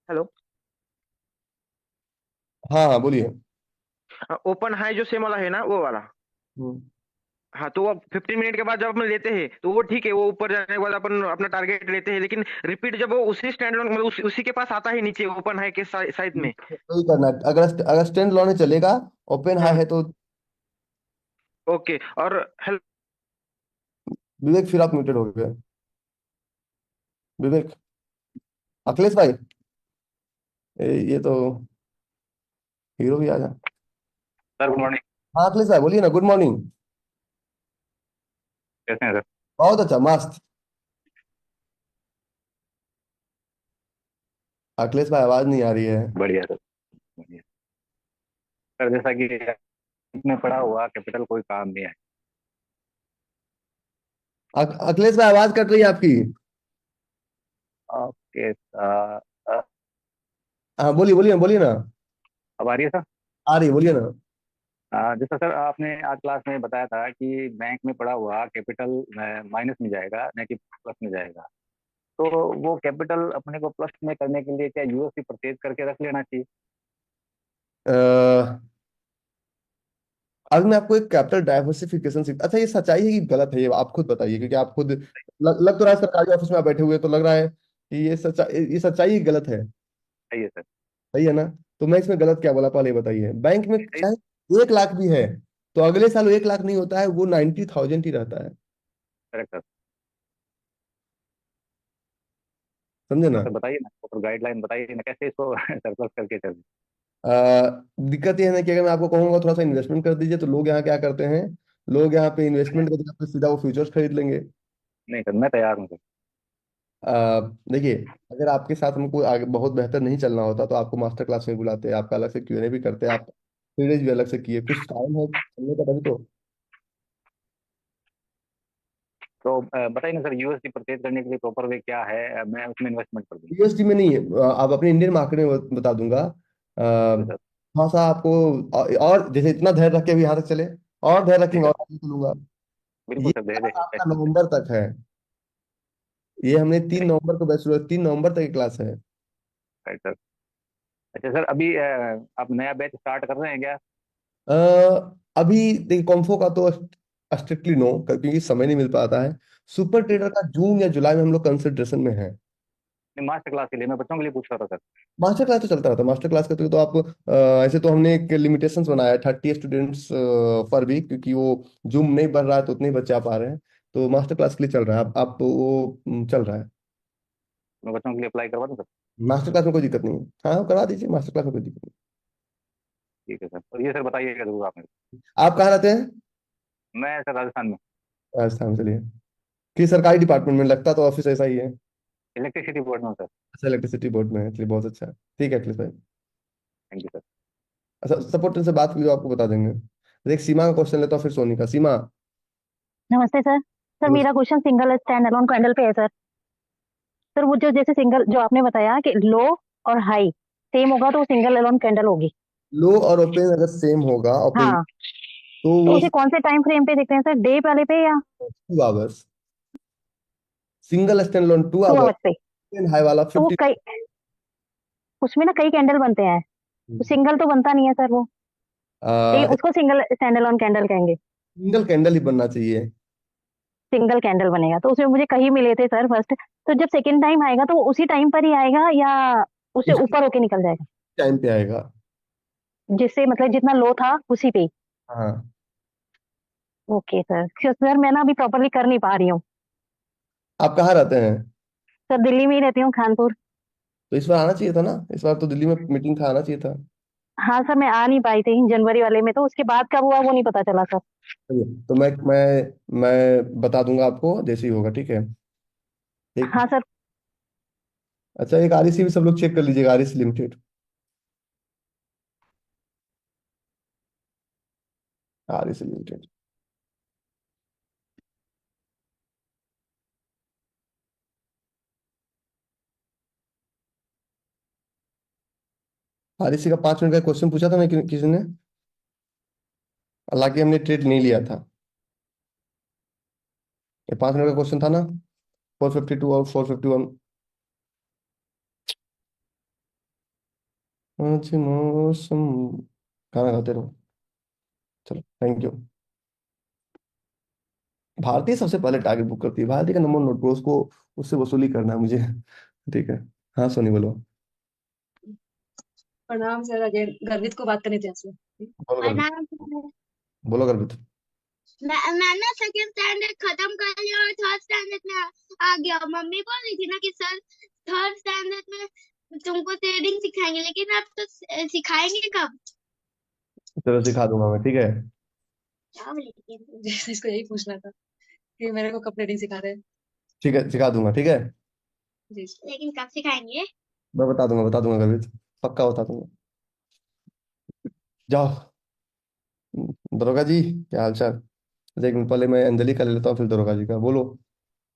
हेलो। हाँ हाँ बोलिए। ओपन हाई जो सेम वाला है ना, वो वाला। हाँ, तो वो 15 मिनट के बाद जब अपन लेते हैं तो वो ठीक है, वो ऊपर जाने के बाद अपन अपना टारगेट लेते हैं, लेकिन रिपीट जब वो उसी स्टैंड मतलब उसी के पास आता है नीचे ओपन हाई के साइड में। वही करना है। अगर स्टैंड अलोन चलेगा, ओपन हाई है तो। ओके। और विवेक फिर आप म्यूटेड हो गए। विवेक, अखिलेश भाई, ये तो हीरो भी आ जा। Sir good morning. हाँ अखिलेश भाई बोलिए ना, गुड मॉर्निंग। कैसे हैं सर? बहुत अच्छा, मस्त। अखिलेश भाई आवाज नहीं आ रही है। बढ़िया सर, बढ़िया। सर जैसा कि में पड़ा हुआ कैपिटल कोई काम नहीं है। अखिलेश भाई आवाज कट रही है आपकी। ओके। हाँ बोलिए बोलिए बोलिए ना। अब आ रही है सर? आ रही है, बोलिए ना। जैसा सर आपने आज क्लास में बताया था कि बैंक में पड़ा हुआ कैपिटल माइनस में जाएगा, न कि प्लस में जाएगा। तो वो कैपिटल अपने को प्लस में करने के लिए क्या यूएसडी परचेज करके रख लेना चाहिए? अब मैं आपको एक कैपिटल डाइवर्सिफिकेशन अच्छा, ये सच्चाई है कि गलत है, ये आप खुद बताइए, क्योंकि आप खुद लग तो रहा है सरकारी ऑफिस में आप बैठे हुए, तो लग रहा है कि ये सच्चाई ही गलत है। सही है सर। सही है ना? तो मैं इसमें गलत क्या बोला, पहले ये बताइए। बैंक में चाहे 1 लाख भी है, तो अगले साल वो 1 लाख नहीं होता है, वो 90,000 ही रहता है। Correct sir. समझे ना? सर बताइए ना, तो गाइडलाइन बताइए ना, कैसे इसको सरप्लस करके चलें। दिक्कत ये है ना कि अगर मैं आपको कहूंगा थोड़ा सा इन्वेस्टमेंट कर दीजिए, तो लोग यहाँ क्या करते हैं, लोग यहाँ पे इन्वेस्टमेंट की जगह पे सीधा वो फ्यूचर्स खरीद लेंगे। नहीं सर, मैं तैयार हूँ सर। देखिए, अगर आपके साथ हमको आगे बहुत बेहतर नहीं चलना होता तो आपको मास्टर क्लास में बुलाते हैं, आपका अलग से क्यूएनए भी करते हैं, आप पीरियड भी अलग से किए, कुछ टाइम है चलने का तभी तो। तो बताइए ना सर, यूएसडी परचेज करने के लिए प्रॉपर वे क्या है, मैं उसमें इन्वेस्टमेंट कर दूँ? यूएसडी में नहीं है, आप अपने इंडियन मार्केट में बता दूंगा। हाँ सा आपको, और जैसे इतना धैर्य रख के भी यहाँ तक चले, और धैर्य रखेंगे और आगे चलूंगा। बिल्कुल ये सर, दे दे। आपका नवंबर तक है, ये हमने 3 नवंबर को बैच शुरू, 3 नवंबर तक की क्लास है। Right sir. अच्छा सर, अभी आप नया बैच स्टार्ट कर रहे हैं क्या? अभी देखिए कॉम्फो का तो स्ट्रिक्टली नो, क्योंकि समय नहीं मिल पाता है। सुपर ट्रेडर का जून या जुलाई में हम लोग कंसिडरेशन में है। मास्टर क्लास के लिए मैं बच्चों के लिए पूछ रहा था सर। मास्टर क्लास तो चलता रहता है। मास्टर क्लास का तो आप ऐसे तो हमने एक लिमिटेशंस बनाया है 30 स्टूडेंट्स पर वीक, क्योंकि वो जूम नहीं बढ़ रहा है तो उतने ही बच्चे आ पा रहे हैं। तो मास्टर क्लास के लिए चल रहा है। आप वो चल रहा है। मैं बच्चों के लिए अप्लाई करवा दूं सर? मास्टर क्लास में कोई दिक्कत नहीं है। हाँ करा दीजिए, मास्टर क्लास में कोई दिक्कत ठीक है सर, और ये सर बताइएगा जरूर आप मेरे नहीं। आप कहाँ रहते हैं? को। मैं सर राजस्थान में। राजस्थान, चलिए। कि सरकारी डिपार्टमेंट में लगता तो ऑफिस ऐसा ही है। इलेक्ट्रिसिटी बोर्ड में हूँ सर। अच्छा, इलेक्ट्रिसिटी बोर्ड में है, चलिए बहुत अच्छा है। ठीक है अखिलेश भाई। Thank you sir. अच्छा, सपोर्ट से बात की जो आपको बता देंगे। देख सीमा का क्वेश्चन लेता हूँ, फिर सोनी का। सीमा। नमस्ते सर। सर नमस्ते। मेरा question single stand alone candle पे है सर। सर वो जो जैसे सिंगल जो आपने बताया कि लो और हाई सेम होगा तो वो सिंगल अलोन कैंडल होगी। लो और ओपन अगर सेम होगा ओपन, हाँ, तो तो वो उसे कौन से टाइम फ्रेम पे देखते हैं सर, डे वाले पे या 2 hours. Single stand loan 2 2 hours. Hours पे? हाई वाला तो वो 50। कई उसमें ना कई कैंडल बनते हैं, तो सिंगल तो बनता नहीं है सर वो, लेकिन उसको सिंगल स्टैंड अलोन कैंडल कहेंगे। सिंगल कैंडल ही बनना चाहिए। सिंगल कैंडल बनेगा तो उसमें मुझे कहीं मिले थे सर फर्स्ट, तो जब सेकंड टाइम आएगा तो वो उसी टाइम पर ही आएगा या उससे उस ऊपर होके निकल जाएगा? टाइम पे आएगा। जिससे मतलब जितना लो था उसी पे ही। हाँ। Okay sir. सर मैं ना अभी प्रॉपरली कर नहीं पा रही हूँ। आप कहाँ रहते हैं? सर दिल्ली में ही रहती हूँ, खानपुर। तो इस बार आना चाहिए था ना, इस बार तो दिल्ली में मीटिंग था, आना चाहिए था। हाँ सर, मैं आ नहीं पाई थी जनवरी वाले में, तो उसके बाद कब हुआ वो नहीं पता चला सर। चलिए, तो मैं बता दूंगा आपको जैसे ही होगा, ठीक है। एक। हाँ सर। अच्छा, एक आरईसी भी सब लोग चेक कर लीजिएगा, REC limited. REC limited. REC का 5 मिनट का क्वेश्चन पूछा था ना किसी ने। हालांकि हमने ट्रेड नहीं लिया था। ये 5 मिनट का क्वेश्चन था ना। 452 और 451। आज मौसम। गाना गाते रहो। चलो, थैंक यू। भारतीय सबसे पहले टारगेट बुक करती है। भारतीय का नंबर नोट करो उसको, उससे वसूली करना है मुझे। ठीक है। हाँ सोनी बोलो। प्रणाम सर, अजय गर्वित को बात करनी थी आपसे। बोलो गर्भित। प्रणाम सर। बोलो गर्भित। मैंने सेकंड स्टैंडर्ड खत्म कर लिया और थर्ड स्टैंडर्ड में आ गया। मम्मी बोल रही थी ना कि सर थर्ड स्टैंडर्ड में तुमको ट्रेडिंग सिखाएंगे, लेकिन आप तो सिखाएंगे कब? चलो सिखा दूंगा मैं, ठीक है। क्या बोली? मुझे इसको यही पूछना था कि मेरे को कब ट्रेडिंग सिखा रहे हैं। ठीक है, सिखा दूंगा, ठीक है। जी। लेकिन कब सिखाएंगे? मैं बता दूंगा गर्भित। पक्का बता दूंगा। जाओ। दरोगा जी, क्या हाल चाल? अच्छा, एक मिनट पहले मैं अंजलि का ले लेता हूँ, फिर दरोगा जी का। बोलो।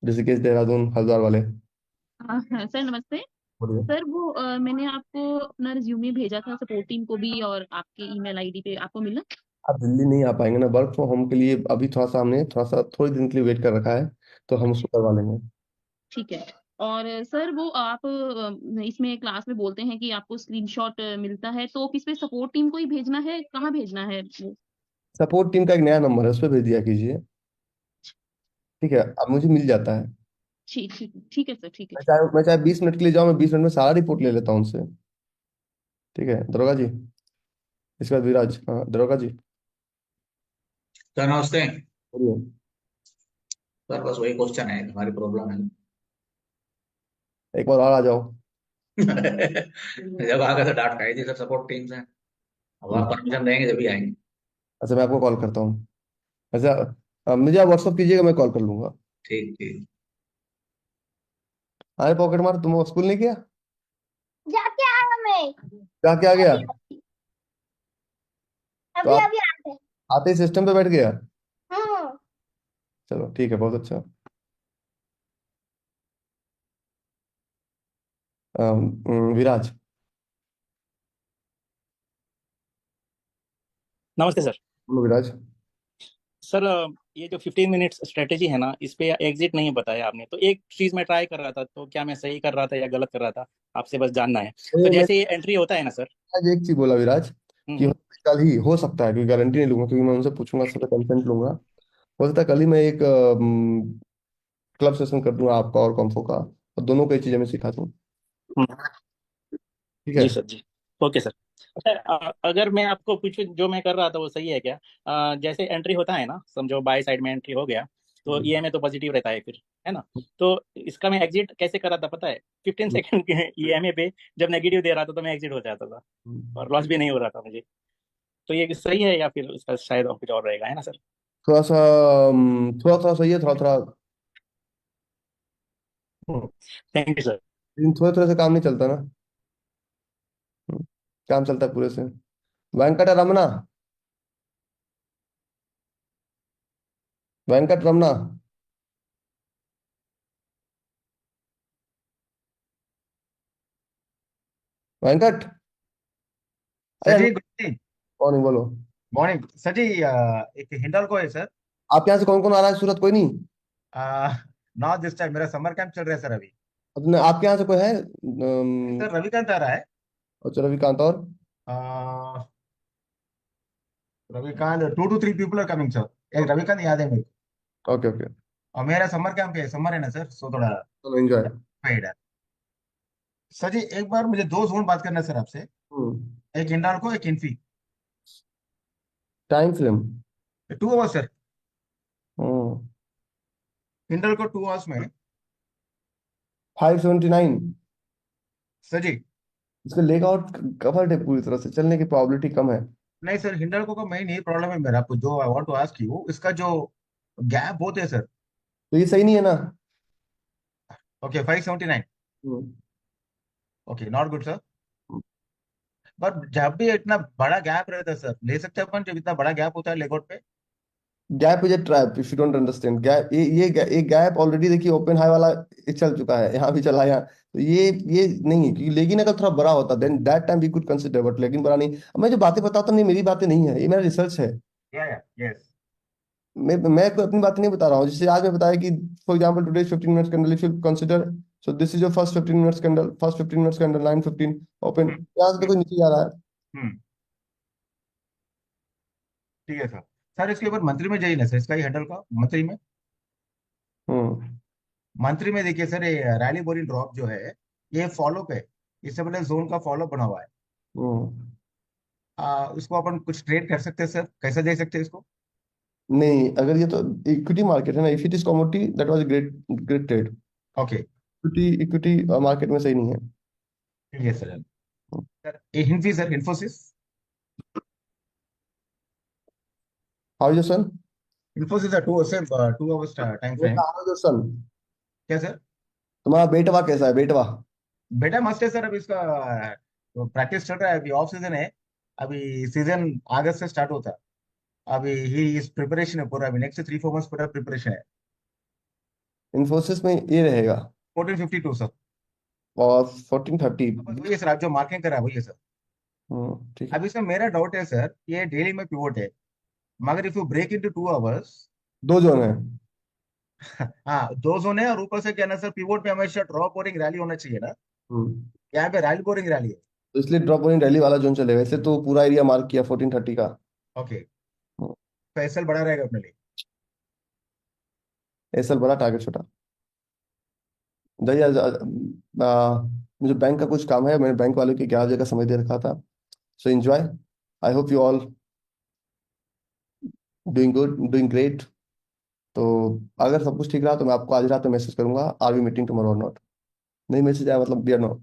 ऋषिकेश, देहरादून, हरिद्वार वाले। हाँ हाँ, सर नमस्ते। बोलिए। सर वो मैंने आपको अपना रिज्यूमे भेजा था सपोर्ट टीम को भी और आपके ईमेल आईडी पे, आपको मिला? आप दिल्ली नहीं आ पाएंगे ना, वर्क फ्रॉम होम के लिए अभी थोड़ा सा हमने थोड़ी दिन के लिए वेट कर रखा है। तो हम उसको करवा लेंगे। ठीक है। और सर वो आप इसमें क्लास में बोलते हैं कि आपको स्क्रीनशॉट मिलता है, तो किस पे, सपोर्ट टीम को ही भेजना है, कहाँ भेजना है वो? सपोर्ट टीम का एक नया नंबर है, उस पर भेज दिया कीजिए। ठीक है, अब मुझे मिल जाता है। ठीक ठीक ठीक है सर, ठीक है। मैं चाहे 20 मिनट के लिए जाऊँ, मैं 20 मिनट में सारा रिपोर्ट ले लेता हूँ उनसे। ठीक है दरोगा जी। इसके बाद विराज। हाँ दरोगा जी। सर नमस्ते। बोलिए। सर बस वही क्वेश्चन है, हमारी प्रॉब्लम है। एक बार और आ जाओ। जब आगे तो डांट खाई थी सर सपोर्ट टीम से। अब आप परमिशन देंगे जब भी आएंगे। अच्छा, मैं आपको कॉल करता हूँ। अच्छा, मुझे आप व्हाट्सअप कीजिएगा, मैं कॉल कर लूंगा। ठीक ठीक। अरे पॉकेट मार, तुम स्कूल नहीं किया? जाके आया मैं। क्या क्या गया? तो अभी आप अभी आते। आते ही सिस्टम पे बैठ गया? हाँ। चलो ठीक है, बहुत अच्छा। विराज। नमस्ते सर। बोलो विराज। सर ये जो 15 मिनट्स स्ट्रेटेजी है ना, इस पे एग्जिट नहीं बताया आपने, तो एक चीज मैं ट्राई कर रहा था, तो क्या मैं सही कर रहा था या गलत कर रहा था, आपसे बस जानना है। तो मैं जैसे ये एंट्री होता है ना सर। आज एक चीज बोला विराज, कि कल ही हो सकता है, क्योंकि गारंटी नहीं लूंगा, क्योंकि मैं उनसे पूछूंगा, सबसे कंसेंट लूंगा। हो सकता है कल ही मैं एक क्लब सेशन कर दूंगा आपका और कॉम्फो का, और दोनों को ये चीजें मैं सिखा दूँ। ठीक है। जी सर जी। Okay sir. अच्छा, अगर मैं आपको पूछूं जो मैं कर रहा था वो सही है क्या? जैसे एंट्री होता है ना, समझो बाय साइड में एंट्री हो गया तो ईएमए तो पॉजिटिव रहता है फिर, है ना? तो इसका मैं एग्जिट कैसे कर रहा था पता है? 15 सेकंड के ईएमए पे जब नेगेटिव दे रहा था तो मैं एग्जिट हो जाता था और लॉस भी नहीं हो रहा था मुझे। तो ये सही है या फिर उसका शायद और कुछ और रहेगा, है ना सर? थोड़ा सा थोड़ा थोड़ा सही है, थोड़ा थोड़ा। Thank you sir. लेकिन थोड़े थोड़े से काम नहीं चलता ना। काम चलता है पूरे से। वेंकटरमना, वेंकटरमना। वेंकट, सर अरे जी, गुड इवनिंग। कौन है, बोलो। मॉर्निंग सर जी। एक हिंडाल्को है सर। आप यहाँ से कौन कौन आ रहा है? सूरत कोई नहीं? नॉट दिस टाइम, मेरा समर कैंप चल रहा है सर अभी। अपने आपके यहाँ से कोई है? सर रविकांत आ रहा है। अच्छा, रविकांत और अ, Ravikant 2 to 3 people are coming sir. एक रविकांत याद है मेरे को। ओके ओके, और मेरा समर कैंप है, समर है ना सर, सो थोड़ा चलो एंजॉय। पेड है। सर जी एक बार मुझे दो जोन बात करना है सर आपसे। एक हिंडाल्को, एक Infy. Time frame 2 hours sir. Hindalco 2 hours में 579। सर जी। इसका लेग आउट कवर्ड है पूरी तरह से, चलने की प्रोबेबिलिटी कम है। नहीं सर, हिंडाल्को का मेन यही प्रॉब्लम है मेरा, आपको जो I want to ask you, इसका जो गैप बहुत है सर। तो ये सही नहीं है ना? Okay 579। Okay not good sir. पर जब भी इतना बड़ा गैप रहता है सर, ले सकते हैं अपन जब इतना बड़ा गैप होता है लेगआउट पे। Gap is a trap, if you don't understand. Gap, ये गैप ऑलरेडी देखिए, ओपन हाई वाला ये चल चुका है, यहाँ भी चला यहाँ। तो ये नहीं है, क्योंकि लेकिन अगर थोड़ा बड़ा होता then that time we could consider, but लेकिन बड़ा नहीं। अब मैं जो बातें बताता हूँ, नहीं मेरी बातें नहीं है, ये मेरा रिसर्च है। या यस। मैं कोई अपनी बातें नहीं बता रहा हूँ। जैसे आज मैं बताया कि for example today 15 minutes candle, if you consider, so this is your first 15 minutes candle, first 15 minutes candle 9:15 open, यहाँ से देखो नीचे जा रहा है। ठीक है सर। सर इसके ऊपर मंथली में जाइए ना सर, इसका ही हैंडल का मंथली में। मंथली में देखिए सर, ये रैली बोरिंग ड्रॉप जो है ये फॉलो पे, इससे पहले जोन का फॉलो बना हुआ है। इसको अपन कुछ ट्रेड कर सकते हैं सर, कैसे दे सकते हैं इसको? नहीं, अगर ये तो इक्विटी मार्केट है ना, if it is commodity that was great, great trade. Okay equity equity market में सही नहीं है। ठीक है sir. Sir Infy sir, Infosys. How is your son? Infosys है 2 hours time frame. How is your son? क्या सर? तुम्हारा बेटवा कैसा है, बेटवा? बेटा मस्त है सर, अभी इसका प्रैक्टिस चल रहा है, अभी ऑफ सीजन है। अभी सीजन अगस्त से स्टार्ट होता है। अभी ही इस प्रिपरेशन है पूरा, अभी नेक्स्ट 3-4 मंथ्स पूरा प्रिपरेशन है। इन्फोसिस में ये रहेगा 1452 सर। और 1430। वही है सर, आप जो मार्किंग करा है वही है सर। ठीक है। अब इसमें मेरा डाउट है सर, ये डेली में पिवोट है, मगर if you break into 2 hours. दो जोन है। हाँ 2 जोन है, और ऊपर से क्या ना सर, पिवोट पे हमेशा ड्रॉप बोरिंग रैली होना चाहिए ना। यहाँ पे रैली बोरिंग रैली है। तो इसलिए ड्रॉप बोरिंग रैली वाला जोन चलेगा, वैसे तो पूरा एरिया मार्क किया 1430 का। ओके तो एसएल बड़ा रहेगा अपने लिए। एसएल बड़ा, टारगेट छोटा। दया मुझे बैंक का कुछ काम है, मैंने बैंक वालों के 11 बजे का समय दे रखा था। So enjoy, I hope you all doing good, doing great. तो अगर सब कुछ ठीक रहा तो मैं आपको आज रात में मैसेज करूंगा, आर वी मीटिंग टुमारो और नॉट। नहीं मैसेज आया मतलब वी आर नॉट।